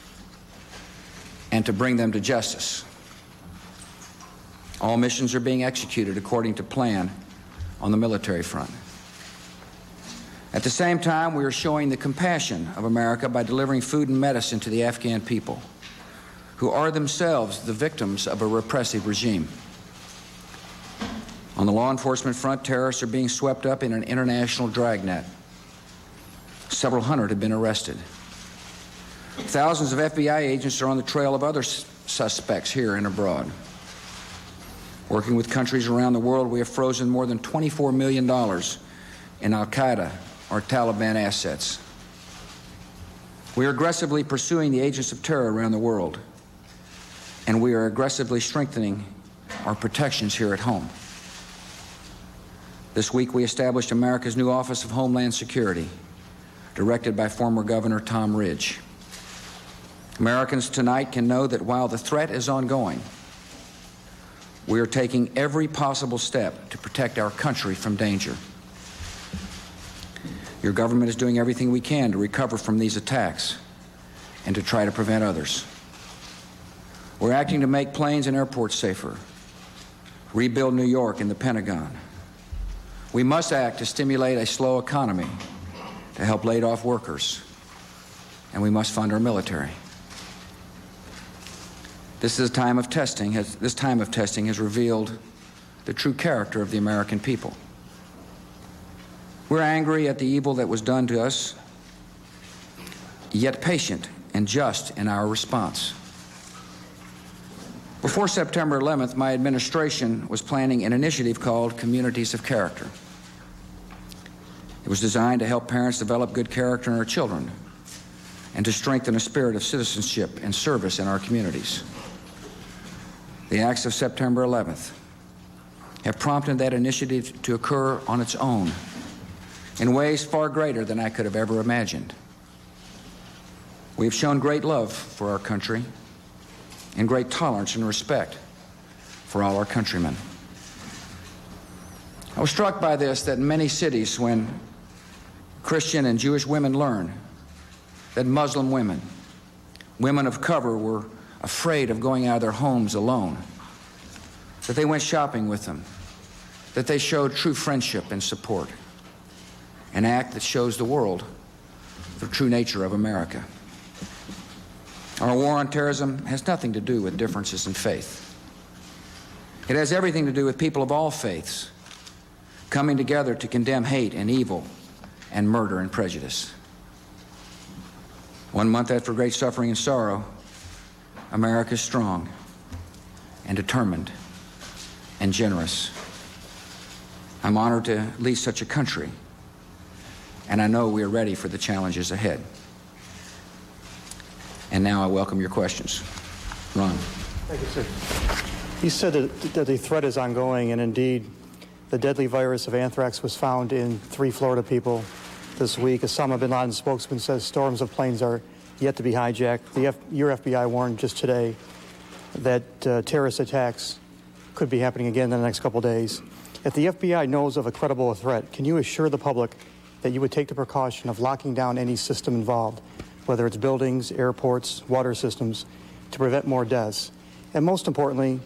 and to bring them to justice. All missions are being executed according to plan on the military front. At the same time, we are showing the compassion of America by delivering food and medicine to the Afghan people, who are themselves the victims of a repressive regime. On the law enforcement front, terrorists are being swept up in an international dragnet. Several hundred have been arrested. Thousands of FBI agents are on the trail of other suspects here and abroad. Working with countries around the world, we have frozen more than $24 million in Al-Qaeda or Taliban assets. We are aggressively pursuing the agents of terror around the world, and we are aggressively strengthening our protections here at home. This week, we established America's new Office of Homeland Security, directed by former Governor Tom Ridge. Americans tonight can know that while the threat is ongoing, we are taking every possible step to protect our country from danger. Your government is doing everything we can to recover from these attacks and to try to prevent others. We're acting to make planes and airports safer, rebuild New York and the Pentagon. We must act to stimulate a slow economy, to help laid-off workers, and we must fund our military. This time of testing has revealed the true character of the American people. We're angry at the evil that was done to us, yet patient and just in our response. Before September 11th, my administration was planning an initiative called Communities of Character. It was designed to help parents develop good character in our children and to strengthen a spirit of citizenship and service in our communities. The acts of September 11th have prompted that initiative to occur on its own in ways far greater than I could have ever imagined. We have shown great love for our country and great tolerance and respect for all our countrymen. I was struck by this, that in many cities, when Christian and Jewish women learn that Muslim women, women of color, were afraid of going out of their homes alone, that they went shopping with them, that they showed true friendship and support, an act that shows the world the true nature of America. Our war on terrorism has nothing to do with differences in faith. It has everything to do with people of all faiths coming together to condemn hate and evil and murder and prejudice. 1 month after great suffering and sorrow, America is strong and determined and generous. I'm honored to lead such a country, and I know we are ready for the challenges ahead. And now I welcome your questions. Ron. Thank you, sir. You said that the threat is ongoing, and indeed, the deadly virus of anthrax was found in 3 Florida people this week. Osama bin Laden's spokesman says storms of planes are yet to be hijacked. Your FBI warned just today that terrorist attacks could be happening again in the next couple days. If the FBI knows of a credible threat, can you assure the public that you would take the precaution of locking down any system involved, whether it's buildings, airports, water systems, to prevent more deaths? And most importantly,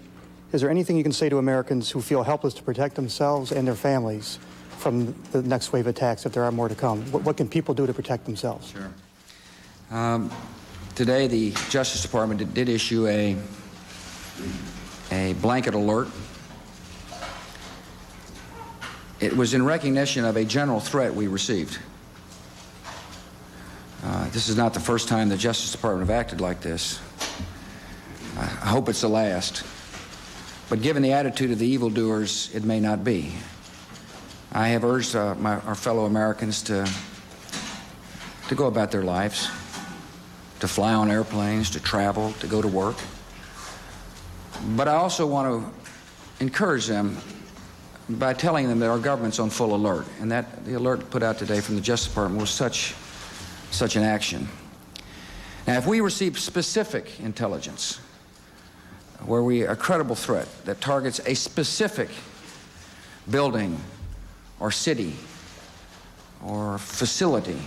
Is there anything you can say to Americans who feel helpless to protect themselves and their families from the next wave of attacks, if there are more to come? What can people do to protect themselves? Sure. Today, the Justice Department did issue a blanket alert. It was in recognition of a general threat we received. This is not the first time the Justice Department have acted like this. I hope it's the last. But given the attitude of the evildoers, it may not be. I have urged our fellow Americans to go about their lives, to fly on airplanes, to travel, to go to work. But I also want to encourage them by telling them that our government's on full alert, and that the alert put out today from the Justice Department was such an action. Now, if we receive specific intelligence where a credible threat that targets a specific building or city or facility,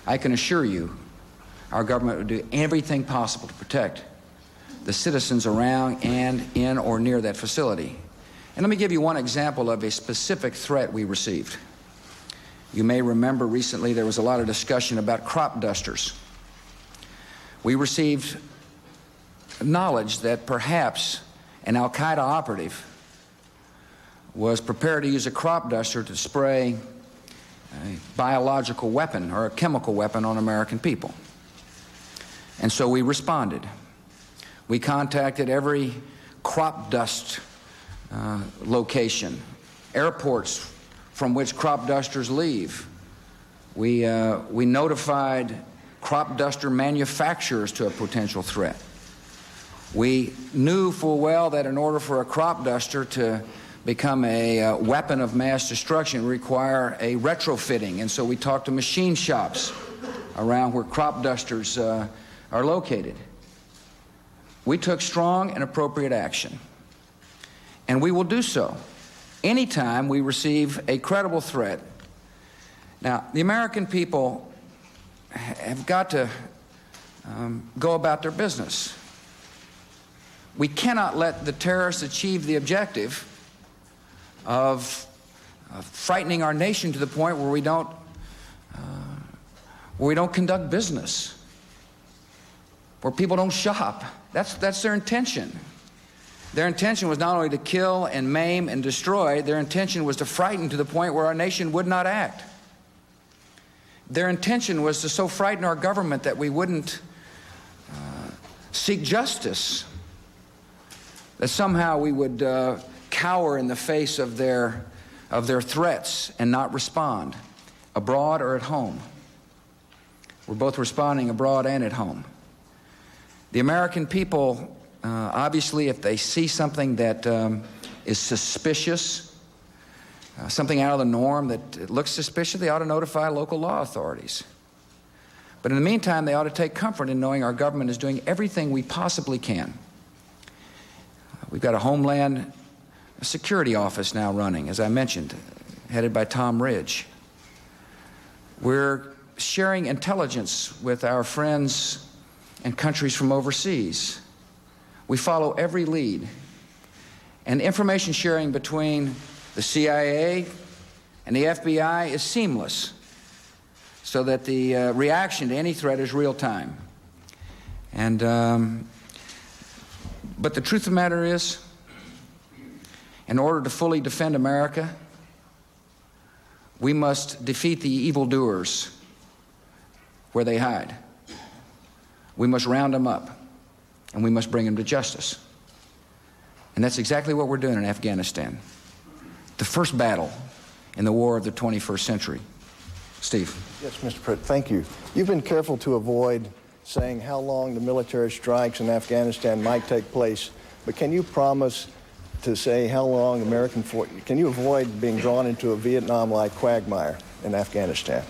I can assure you our government would do everything possible to protect the citizens around and in or near that facility. And let me give you one example of a specific threat we received. You may remember recently there was a lot of discussion about crop dusters. We received knowledge that perhaps an Al-Qaeda operative was prepared to use a crop duster to spray a biological weapon or a chemical weapon on American people. And so we responded. We contacted every crop dust location, airports from which crop dusters leave. We notified crop duster manufacturers to a potential threat. We knew full well that in order for a crop duster to become a weapon of mass destruction, it would require a retrofitting, and so we talked to machine shops around where crop dusters are located. We took strong and appropriate action, and we will do so anytime we receive a credible threat. Now, the American people have got to go about their business. We cannot let the terrorists achieve the objective of frightening our nation to the point where we don't conduct business, where people don't shop. That's their intention. Their intention was not only to kill and maim and destroy, their intention was to frighten to the point where our nation would not act. Their intention was to so frighten our government that we wouldn't seek justice, that somehow we would cower in the face of their threats and not respond, abroad or at home. We're both responding abroad and at home. The American people, obviously, if they see something that is suspicious, something out of the norm that looks suspicious, they ought to notify local law authorities. But in the meantime, they ought to take comfort in knowing our government is doing everything we possibly can. We've got a Homeland Security Office now running, as I mentioned, headed by Tom Ridge. We're sharing intelligence with our friends and countries from overseas. We follow every lead. And information sharing between the CIA and the FBI is seamless, so that the reaction to any threat is real time. And but the truth of the matter is, in order to fully defend America, we must defeat the evildoers where they hide. We must round them up, and we must bring them to justice. And that's exactly what we're doing in Afghanistan. The first battle in the war of the 21st century. Steve. Yes, Mr. President, thank you. You've been careful to avoid saying how long the military strikes in Afghanistan might take place, but can you promise to say how long can you avoid being drawn into a Vietnam-like quagmire in Afghanistan?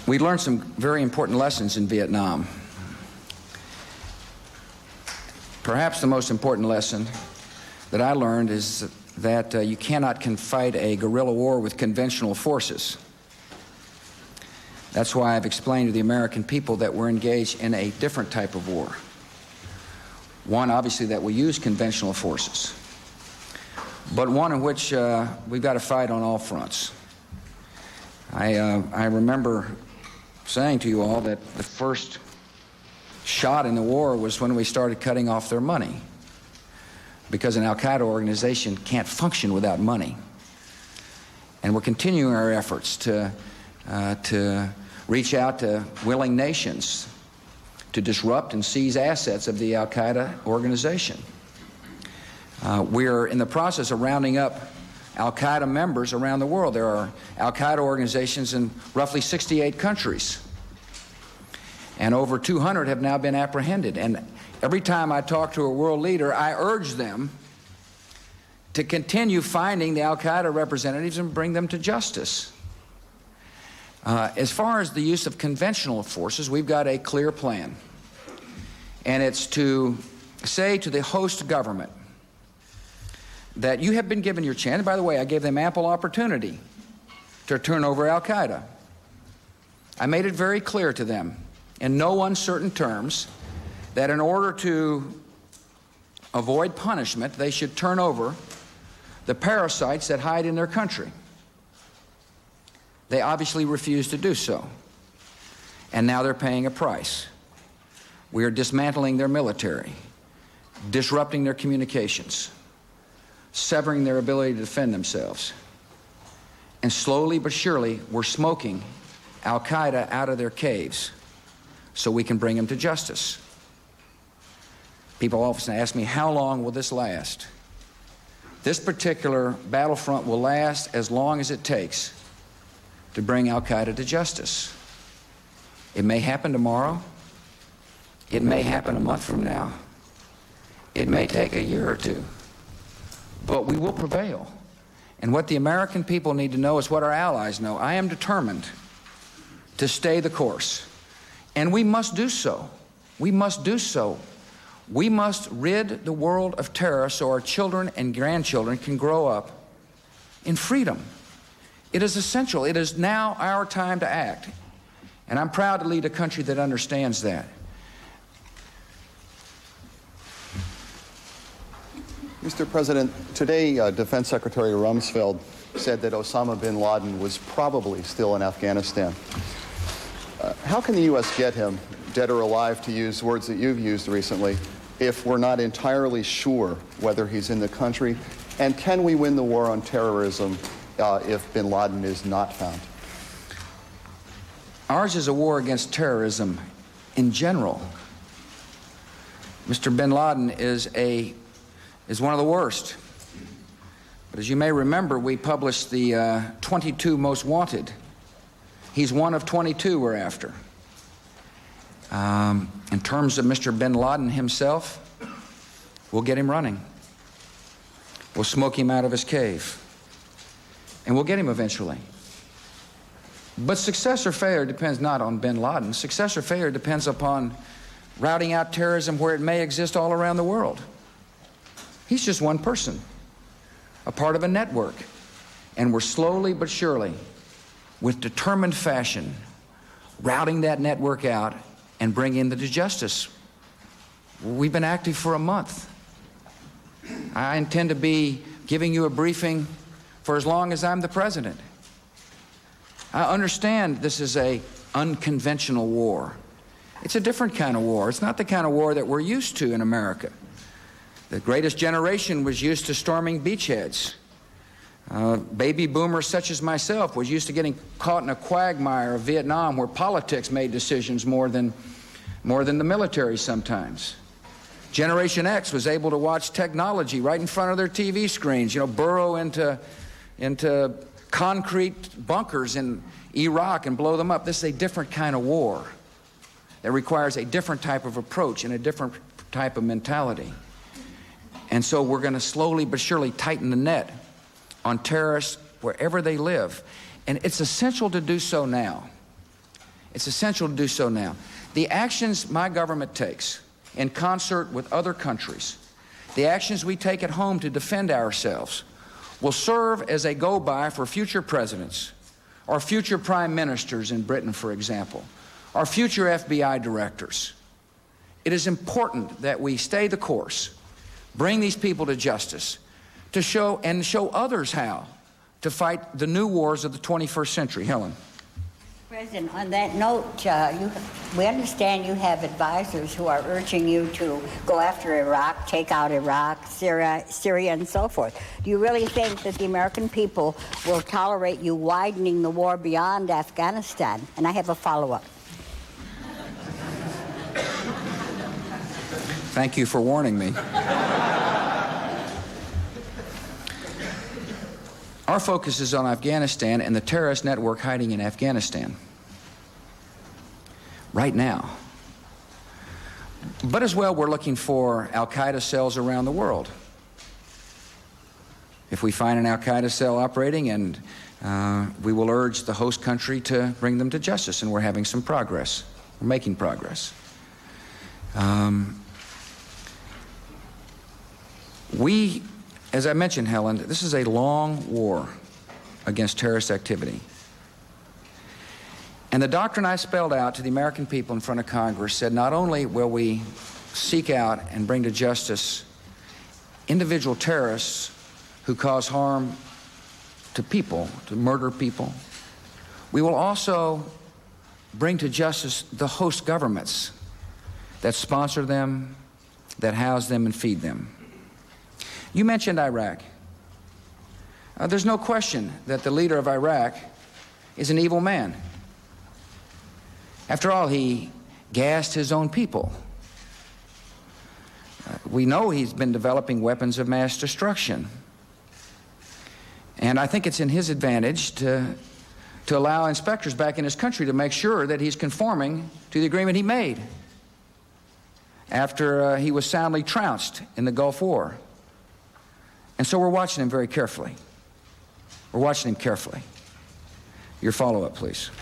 We learned some very important lessons in Vietnam. Perhaps the most important lesson that I learned is that you cannot fight a guerrilla war with conventional forces. That's why I've explained to the American people that we're engaged in a different type of war. One, obviously, that we use conventional forces, but one in which we've got to fight on all fronts. I remember saying to you all that the first shot in the war was when we started cutting off their money, because an Al-Qaeda organization can't function without money. And we're continuing our efforts to reach out to willing nations to disrupt and seize assets of the Al-Qaeda organization. We're in the process of rounding up Al-Qaeda members around the world. There are Al-Qaeda organizations in roughly 68 countries, and over 200 have now been apprehended. And every time I talk to a world leader, I urge them to continue finding the Al-Qaeda representatives and bring them to justice. As far as the use of conventional forces, we've got a clear plan. And it's to say to the host government that you have been given your chance. And by the way, I gave them ample opportunity to turn over Al-Qaeda. I made it very clear to them in no uncertain terms that in order to avoid punishment, they should turn over the parasites that hide in their country. They obviously refused to do so, and now they're paying a price. We are dismantling their military, disrupting their communications, severing their ability to defend themselves, and slowly but surely we're smoking Al-Qaeda out of their caves so we can bring them to justice. People often ask me, how long will this last? This particular battlefront will last as long as it takes to bring Al-Qaeda to justice. It may happen tomorrow. It may happen a month from now. It may take a year or two. But we will prevail. And what the American people need to know is what our allies know. I am determined to stay the course. And we must do so. We must do so. We must rid the world of terror so our children and grandchildren can grow up in freedom. It is essential. It is now our time to act. And I'm proud to lead a country that understands that. Mr. President, today Defense Secretary Rumsfeld said that Osama bin Laden was probably still in Afghanistan. How can the U.S. get him, dead or alive, to use words that you've used recently, if we're not entirely sure whether he's in the country? And can we win the war on terrorism if bin Laden is not found? Ours is a war against terrorism in general. Mr. bin Laden is one of the worst. But as you may remember, we published the 22 most wanted. He's one of 22 we're after. In terms of Mr. bin Laden himself, we'll get him running. We'll smoke him out of his cave. And we'll get him eventually. But success or failure depends not on bin Laden. Success or failure depends upon routing out terrorism where it may exist all around the world. He's just one person, a part of a network. And we're slowly but surely, with determined fashion, routing that network out and bringing them to justice. We've been active for a month. I intend to be giving you a briefing for as long as I'm the president. I understand this is an unconventional war. It's a different kind of war. It's not the kind of war that we're used to in America. The greatest generation was used to storming beachheads. Baby boomers such as myself was used to getting caught in a quagmire of Vietnam where politics made decisions more than the military sometimes. Generation X was able to watch technology right in front of their TV screens, burrow into concrete bunkers in Iraq and blow them up. This is a different kind of war that requires a different type of approach and a different type of mentality. And so we're going to slowly but surely tighten the net on terrorists wherever they live. And it's essential to do so now. It's essential to do so now. The actions my government takes in concert with other countries, the actions we take at home to defend ourselves, will serve as a go-by for future presidents or future prime ministers in Britain, for example, or future FBI directors. It is important that we stay the course, bring these people to justice, to show others how to fight the new wars of the 21st century. Helen. President, on that note, we understand you have advisors who are urging you to go after Iraq, take out Iraq, Syria, and so forth. Do you really think that the American people will tolerate you widening the war beyond Afghanistan? And I have a follow-up. Thank you for warning me. Our focus is on Afghanistan and the terrorist network hiding in Afghanistan right now. But as well, we're looking for Al-Qaeda cells around the world. If we find an Al-Qaeda cell operating, and we will urge the host country to bring them to justice, and we're having some progress. We're making progress. As I mentioned, Helen, this is a long war against terrorist activity. And the doctrine I spelled out to the American people in front of Congress said not only will we seek out and bring to justice individual terrorists who cause harm to people, to murder people, we will also bring to justice the host governments that sponsor them, that house them and feed them. You mentioned Iraq. There's no question that the leader of Iraq is an evil man. After all, he gassed his own people. We know he's been developing weapons of mass destruction. And I think it's in his advantage to allow inspectors back in his country to make sure that he's conforming to the agreement he made after he was soundly trounced in the Gulf War. And so we're watching him very carefully. We're watching him carefully. Your follow-up, please.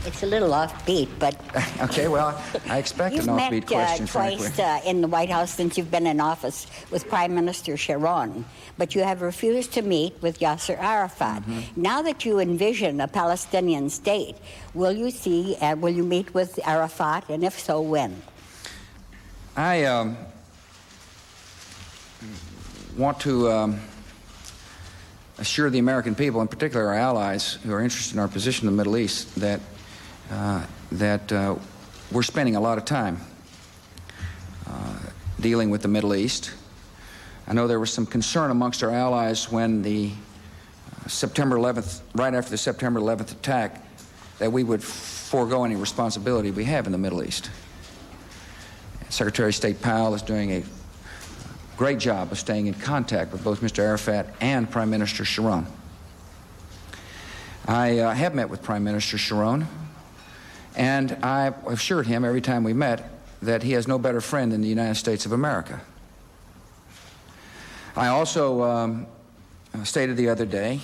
It's a little offbeat, but... Okay, well, I expect an offbeat question, frankly. You've met twice in the White House since you've been in office with Prime Minister Sharon, but you have refused to meet with Yasser Arafat. Mm-hmm. Now that you envision a Palestinian state, will you meet with Arafat, and if so, when? I want to assure the American people, in particular our allies who are interested in our position in the Middle East, that we're spending a lot of time dealing with the Middle East. I know there was some concern amongst our allies when the September 11th, right after the September 11th attack, that we would forego any responsibility we have in the Middle East. Secretary of State Powell is doing a great job of staying in contact with both Mr. Arafat and Prime Minister Sharon. I have met with Prime Minister Sharon, and I assured him every time we met that he has no better friend than the United States of America. I also stated the other day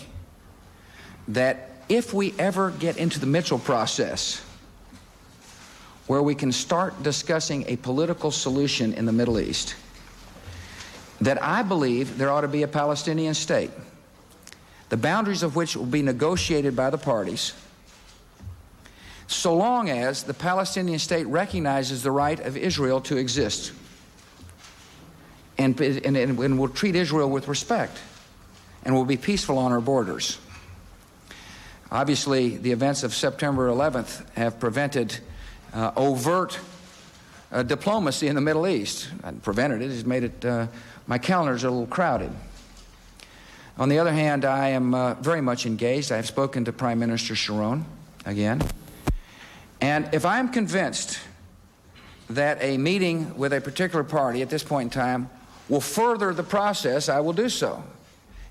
that if we ever get into the Mitchell process, where we can start discussing a political solution in the Middle East, that I believe there ought to be a Palestinian state, the boundaries of which will be negotiated by the parties, so long as the Palestinian state recognizes the right of Israel to exist and will treat Israel with respect and will be peaceful on our borders. Obviously, the events of September 11th have prevented overt diplomacy in the Middle East. Prevented it, it's made it, my calendar's a little crowded. On the other hand, I am very much engaged. I have spoken to Prime Minister Sharon again. And if I'm convinced that a meeting with a particular party at this point in time will further the process, I will do so.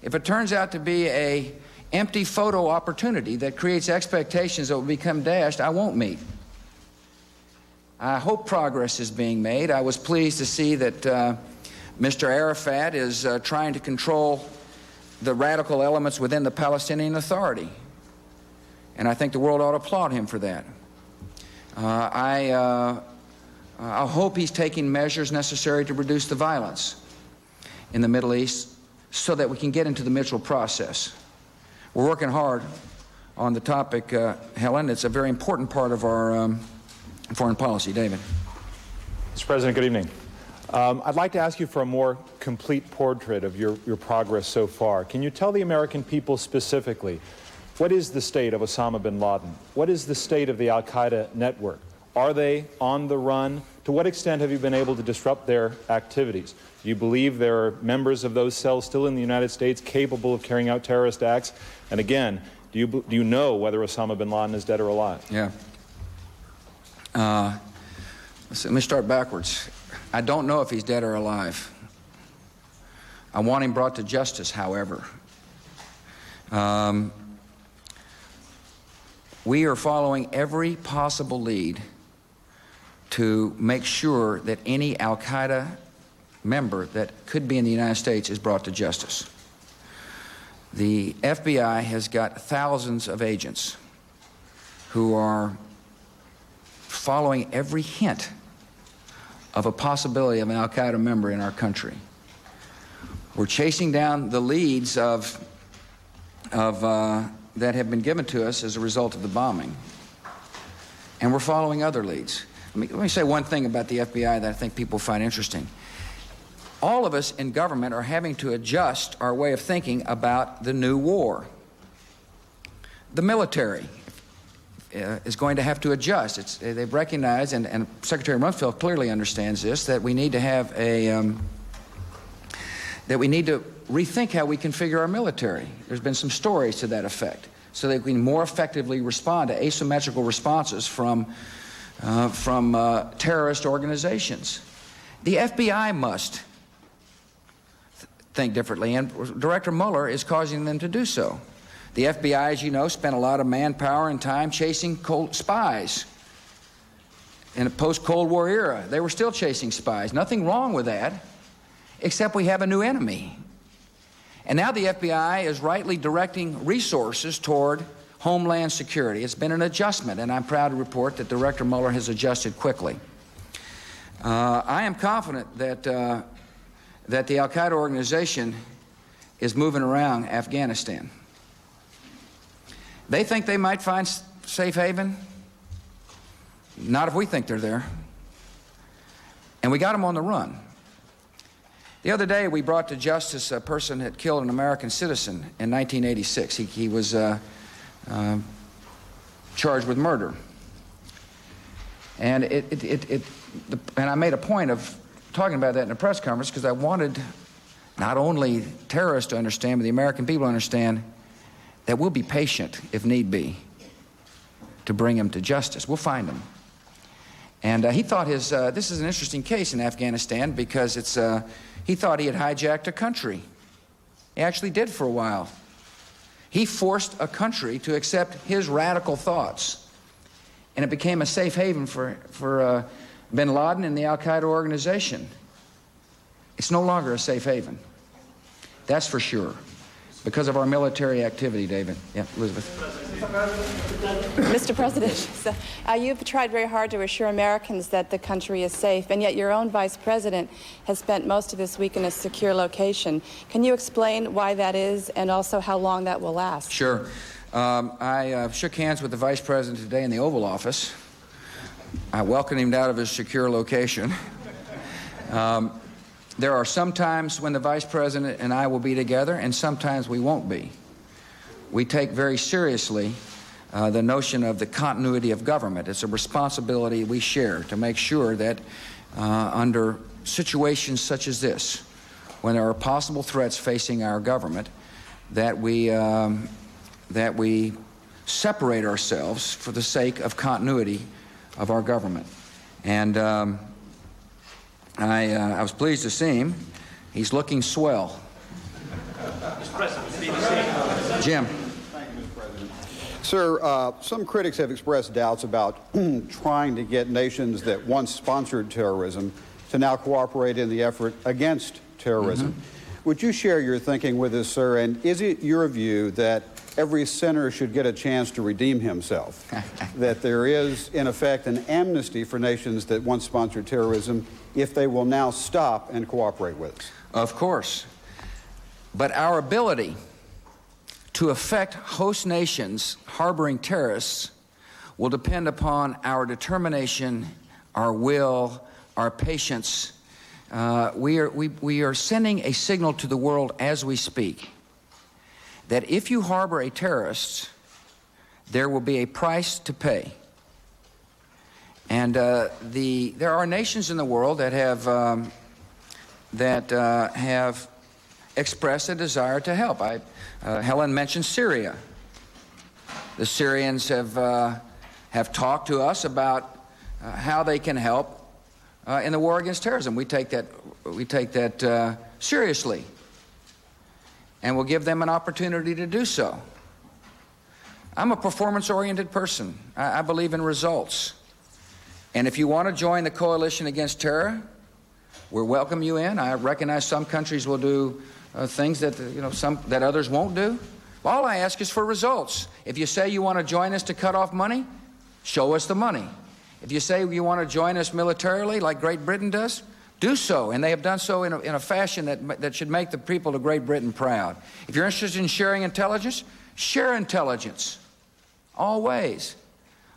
If it turns out to be an empty photo opportunity that creates expectations that will become dashed, I won't meet. I hope progress is being made. I was pleased to see that Mr. Arafat is trying to control the radical elements within the Palestinian Authority. And I think the world ought to applaud him for that. I hope he's taking measures necessary to reduce the violence in the Middle East so that we can get into the Mitchell process. We're working hard on the topic, Helen. It's a very important part of our foreign policy. David. Mr. President, good evening. I'd like to ask you for a more complete portrait of your progress so far. Can you tell the American people specifically, what is the state of Osama bin Laden? What is the state of the Al-Qaeda network? Are they on the run? To what extent have you been able to disrupt their activities? Do you believe there are members of those cells still in the United States capable of carrying out terrorist acts? And again, do you know whether Osama bin Laden is dead or alive? Yeah. Let me start backwards. I don't know if he's dead or alive. I want him brought to justice, however. We are following every possible lead to make sure that any Al-Qaeda member that could be in the United States is brought to justice. The FBI has got thousands of agents who are following every hint of a possibility of an Al-Qaeda member in our country. We're chasing down the leads that have been given to us as a result of the bombing. And we're following other leads. Let me say one thing about the FBI that I think people find interesting. All of us in government are having to adjust our way of thinking about the new war. The military is going to have to adjust. They've recognized, and Secretary Rumsfeld clearly understands this, that we need to have that we need to rethink how we configure our military. There's been some stories to that effect, so that we can more effectively respond to asymmetrical responses from terrorist organizations. The FBI must think differently, and Director Mueller is causing them to do so. The FBI, as you know, spent a lot of manpower and time chasing spies. In a post-Cold War era, they were still chasing spies. Nothing wrong with that, except we have a new enemy. And now the FBI is rightly directing resources toward Homeland Security. It's been an adjustment, and I'm proud to report that Director Mueller has adjusted quickly. I am confident that the Al-Qaeda organization is moving around Afghanistan. They think they might find safe haven. Not if we think they're there. And we got them on the run. The other day, we brought to justice a person that killed an American citizen in 1986. He was charged with murder. And I made a point of talking about that in a press conference because I wanted not only terrorists to understand, but the American people to understand that we'll be patient, if need be, to bring him to justice. We'll find him. And he thought this is an interesting case in Afghanistan because he thought he had hijacked a country. He actually did for a while. He forced a country to accept his radical thoughts. And it became a safe haven for bin Laden and the Al-Qaeda organization. It's no longer a safe haven. That's for sure. Because of our military activity, David. Yeah, Elizabeth. Mr. President, you've tried very hard to assure Americans that the country is safe, and yet your own vice president has spent most of this week in a secure location. Can you explain why that is and also how long that will last? Sure. I shook hands with the vice president today in the Oval Office. I welcomed him out of his secure location. There are some times when the vice president and I will be together, and sometimes we won't be. We take very seriously the notion of the continuity of government. It's a responsibility we share to make sure that under situations such as this, when there are possible threats facing our government, that we separate ourselves for the sake of continuity of our government. And I was pleased to see him. He's looking swell. Mr. President, Jim. Thank you, Mr. President. Sir, some critics have expressed doubts about trying to get nations that once sponsored terrorism to now cooperate in the effort against terrorism. Would you share your thinking with us, sir? And is it your view that every sinner should get a chance to redeem himself? That there is, in effect, an amnesty for nations that once sponsored terrorism if they will now stop and cooperate with us? Of course. But our ability to affect host nations harboring terrorists will depend upon our determination, our will, our patience. We are sending a signal to the world as we speak that if you harbor a terrorist, there will be a price to pay. And there are nations in the world that have expressed a desire to help. Helen mentioned Syria. The Syrians have talked to us about how they can help in the war against terrorism. We take that seriously, and we'll give them an opportunity to do so. I'm a performance-oriented person. I believe in results. And if you want to join the coalition against terror, we'll welcome you in. I recognize some countries will do things that that others won't do. All I ask is for results. If you say you want to join us to cut off money, show us the money. If you say you want to join us militarily, like Great Britain does, do so. And they have done so in a fashion that should make the people of Great Britain proud. If you're interested in sharing intelligence, share intelligence. Always.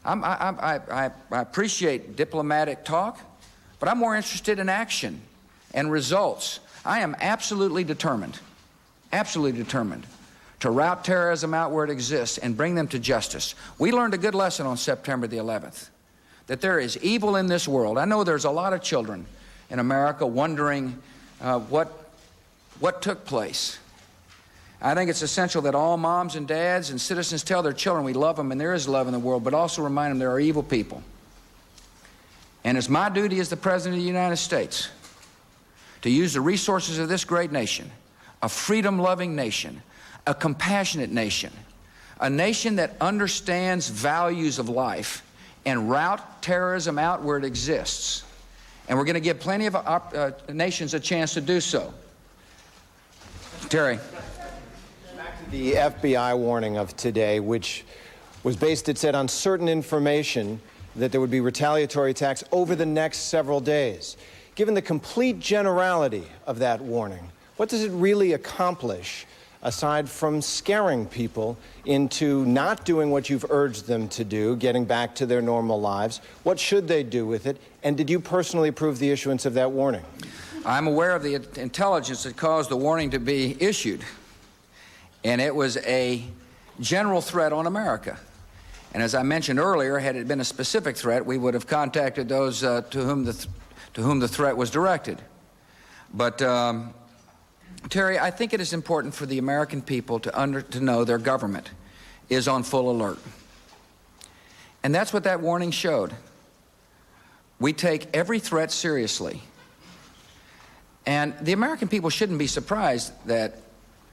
I appreciate diplomatic talk, but I'm more interested in action and results. I am absolutely determined to rout terrorism out where it exists and bring them to justice. We learned a good lesson on September the 11th, that there is evil in this world. I know there's a lot of children in America wondering what took place. I think it's essential that all moms and dads and citizens tell their children we love them and there is love in the world, but also remind them there are evil people. And it's my duty as the President of the United States to use the resources of this great nation, a freedom-loving nation, a compassionate nation, a nation that understands values of life, and rout terrorism out where it exists. And we're going to give plenty of nations a chance to do so. Terry. The FBI warning of today, which was based, it said, on certain information that there would be retaliatory attacks over the next several days. Given the complete generality of that warning, what does it really accomplish aside from scaring people into not doing what you've urged them to do, getting back to their normal lives? What should they do with it? And did you personally approve the issuance of that warning? I'm aware of the intelligence that caused the warning to be issued. And it was a general threat on America. And as I mentioned earlier, had it been a specific threat, we would have contacted those to whom the threat was directed. But Terry, I think it is important for the American people to know their government is on full alert. And that's what that warning showed. We take every threat seriously. And the American people shouldn't be surprised that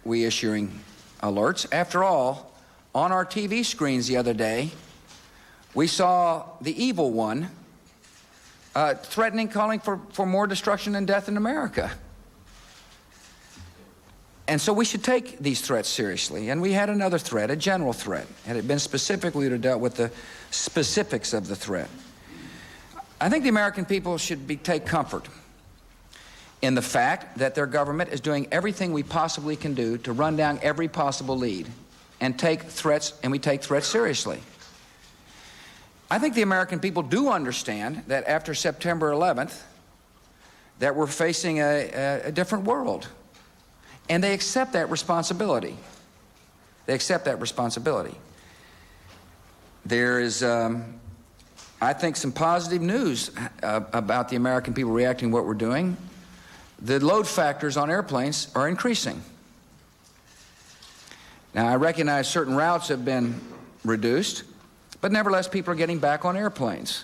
we're issuing alerts. After all, on our TV screens the other day, we saw the evil one threatening, calling for more destruction and death in America. And so we should take these threats seriously. And we had another threat, a general threat. Had it been specific, we would have dealt with the specifics of the threat. I think the American people should take comfort in the fact that their government is doing everything we possibly can do to run down every possible lead and we take threats seriously. I think the American people do understand that after September 11th, that we're facing a different world. And they accept that responsibility. They accept that responsibility. There is, I think, some positive news about the American people reacting to what we're doing. The load factors on airplanes are increasing. Now, I recognize certain routes have been reduced, but nevertheless, people are getting back on airplanes.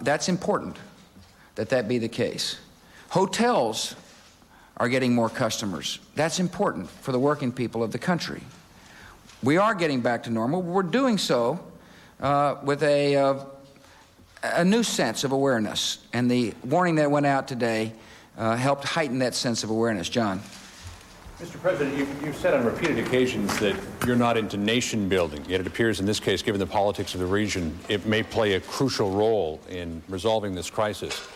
That's important that be the case. Hotels are getting more customers. That's important for the working people of the country. We are getting back to normal. We're doing so with a new sense of awareness, and the warning that went out today helped heighten that sense of awareness. John. Mr. President, you've said on repeated occasions that you're not into nation building, yet it appears in this case, given the politics of the region, it may play a crucial role in resolving this crisis.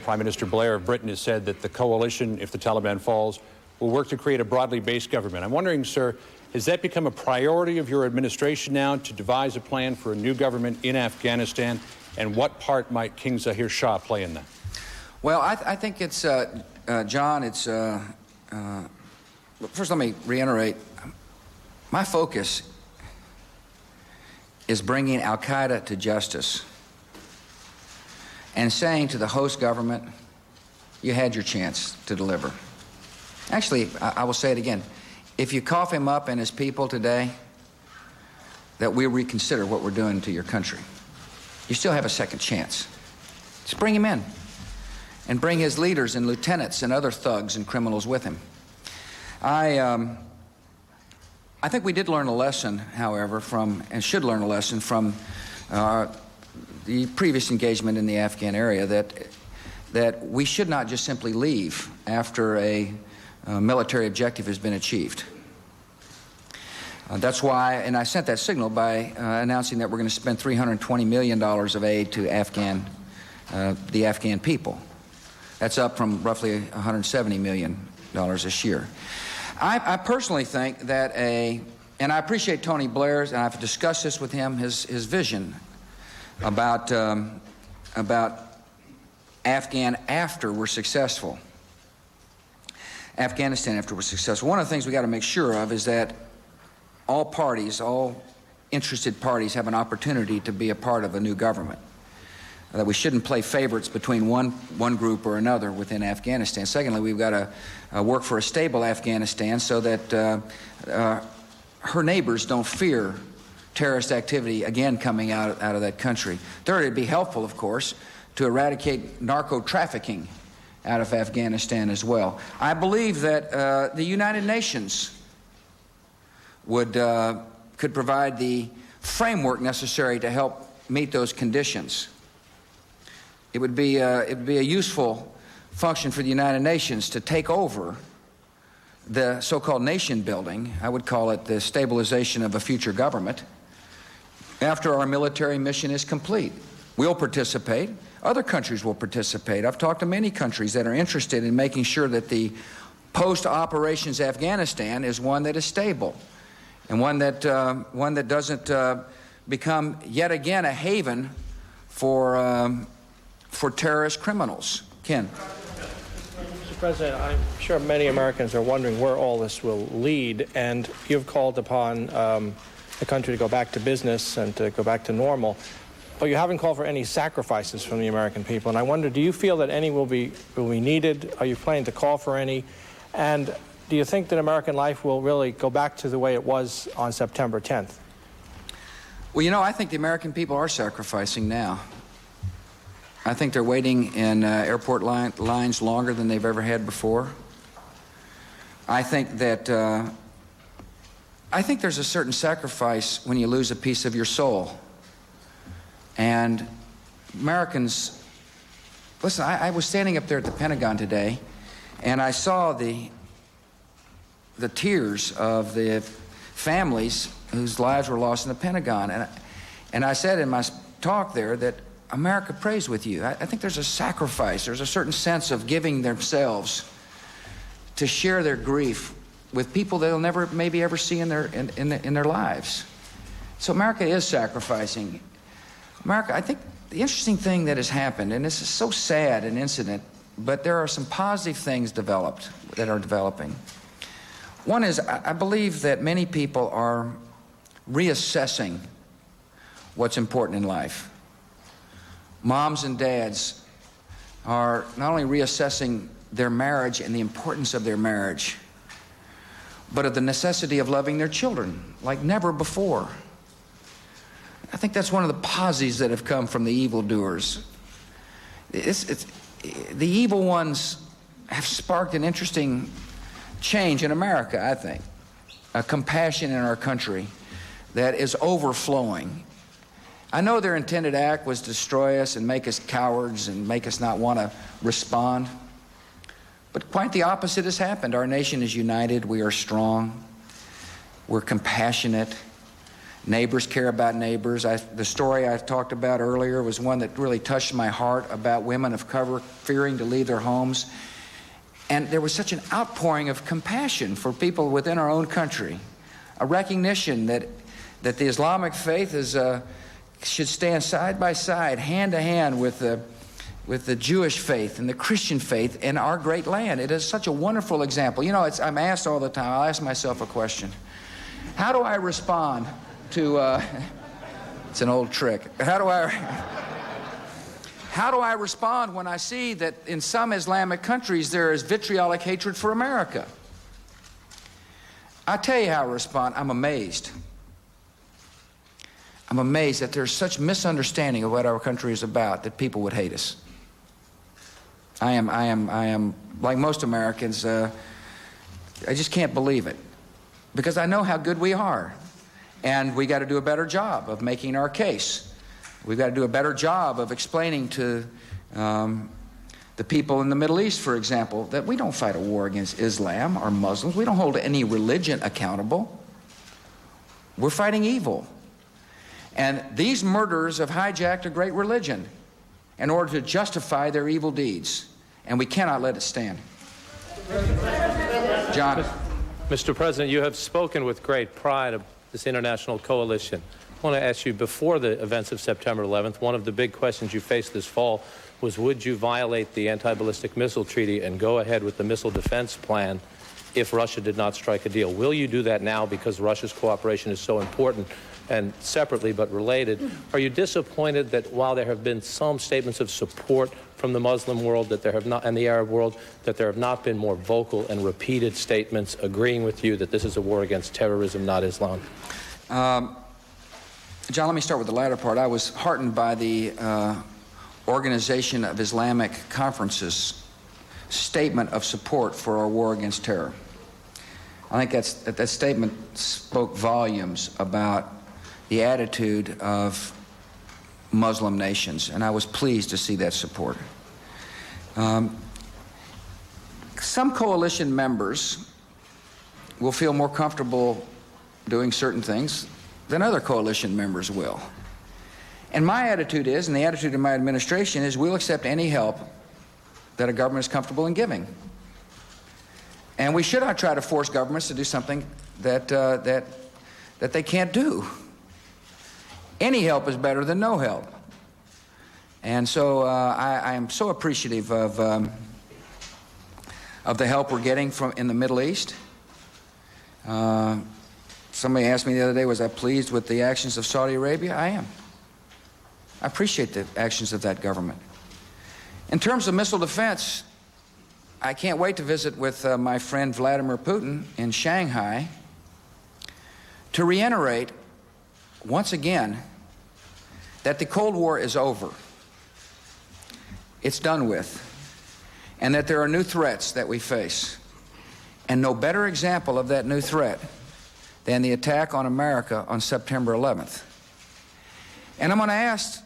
Prime Minister Blair of Britain has said that the coalition, if the Taliban falls, will work to create a broadly based government. I'm wondering, sir, has that become a priority of your administration now to devise a plan for a new government in Afghanistan? And what part might King Zahir Shah play in that? Well, I think it's, John, it's, first let me reiterate, my focus is bringing Al-Qaeda to justice and saying to the host government, you had your chance to deliver. Actually, I will say it again. If you cough him up and his people today, that we reconsider what we're doing to your country. You still have a second chance. Just bring him in and bring his leaders and lieutenants and other thugs and criminals with him. I think we did learn a lesson, however, and should learn a lesson from the previous engagement in the Afghan area, that we should not just simply leave after a military objective has been achieved. That's why, and I sent that signal by announcing that we're going to spend $320 million of aid to the Afghan people. That's up from roughly $170 million this year. I personally think that and I appreciate Tony Blair's, and I've discussed this with him, his vision about Afghanistan after we're successful. Afghanistan after we're successful. One of the things we got to make sure of is that all parties, all interested parties, have an opportunity to be a part of a new government. That we shouldn't play favorites between one group or another within Afghanistan. Secondly, we've got to work for a stable Afghanistan so that her neighbors don't fear terrorist activity again coming out of that country. Third, it'd be helpful, of course, to eradicate narco-trafficking out of Afghanistan as well. I believe that the United Nations could provide the framework necessary to help meet those conditions. It would be a useful function for the United Nations to take over the so-called nation building. I would call it the stabilization of a future government after our military mission is complete. We'll participate. Other countries will participate. I've talked to many countries that are interested in making sure that the post-operations Afghanistan is one that is stable and one that doesn't become yet again a haven for terrorist criminals. Ken. Mr. President, I'm sure many Americans are wondering where all this will lead, and you've called upon the country to go back to business and to go back to normal, but you haven't called for any sacrifices from the American people. And I wonder, do you feel that any will be needed? Are you planning to call for any? And do you think that American life will really go back to the way it was on September 10th? Well, you know, I think the American people are sacrificing now. I think they're waiting in airport lines longer than they've ever had before. I think that there's a certain sacrifice when you lose a piece of your soul. And Americans, listen, I was standing up there at the Pentagon today, and I saw the tears of the families whose lives were lost in the Pentagon. And I said in my talk there that America prays with you. I think there's a sacrifice. There's a certain sense of giving themselves to share their grief with people they'll never maybe ever see in their lives. So America is sacrificing. America, I think the interesting thing that has happened, and this is so sad an incident, but there are some positive things that are developing. One is, I believe that many people are reassessing what's important in life. Moms and dads are not only reassessing their marriage and the importance of their marriage, but of the necessity of loving their children like never before. I think that's one of the positives that have come from the evildoers. The evil ones have sparked an interesting change in America, I think. A compassion in our country that is overflowing. I know their intended act was to destroy us and make us cowards and make us not want to respond. But quite the opposite has happened. Our nation is united. We are strong. We're compassionate. Neighbors care about neighbors. The story I talked about earlier was one that really touched my heart about women of color fearing to leave their homes. And there was such an outpouring of compassion for people within our own country. A recognition that the Islamic faith should stand side by side, hand to hand with with the Jewish faith and the Christian faith in our great land. It is such a wonderful example. You know, I'm asked all the time, I'll ask myself a question. How do I respond to, it's an old trick. How do I respond when I see that in some Islamic countries there is vitriolic hatred for America? I tell you how I respond. I'm amazed. I'm amazed that there's such misunderstanding of what our country is about that people would hate us. I am like most Americans, I just can't believe it, because I know how good we are, and we got to do a better job of making our case. We've got to do a better job of explaining to the people in the Middle East, for example, that we don't fight a war against Islam or Muslims. We don't hold any religion accountable. We're fighting evil. And these murderers have hijacked a great religion in order to justify their evil deeds. And we cannot let it stand. John. Mr. President, you have spoken with great pride of this international coalition. I want to ask you, before the events of September 11th, one of the big questions you faced this fall was, would you violate the anti-ballistic missile treaty and go ahead with the missile defense plan if Russia did not strike a deal? Will you do that now because Russia's cooperation is so important? And separately but related, are you disappointed that while there have been some statements of support from the Muslim world that there have not, and the Arab world, that there have not been more vocal and repeated statements agreeing with you that this is a war against terrorism, not Islam? John, let me start with the latter part. I was heartened by the Organization of Islamic Conference's statement of support for our war against terror. I think that statement spoke volumes about the attitude of Muslim nations, and I was pleased to see that support. Some coalition members will feel more comfortable doing certain things than other coalition members will. And my attitude is, and the attitude of my administration is, we'll accept any help that a government is comfortable in giving. And we should not try to force governments to do something that they can't do. Any help is better than no help. And so I am so appreciative of the help we're getting in the Middle East. Somebody asked me the other day, was I pleased with the actions of Saudi Arabia? I am. I appreciate the actions of that government. In terms of missile defense, I can't wait to visit with my friend Vladimir Putin in Shanghai to reiterate once again that the Cold War is over. It's done with. And that there are new threats that we face. And no better example of that new threat than the attack on America on September 11th. And I'm going to ask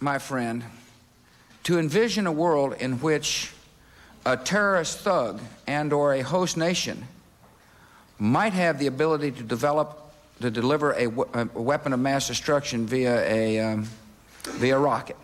my friend to envision a world in which a terrorist thug and or a host nation might have the ability to deliver a weapon of mass destruction via rocket.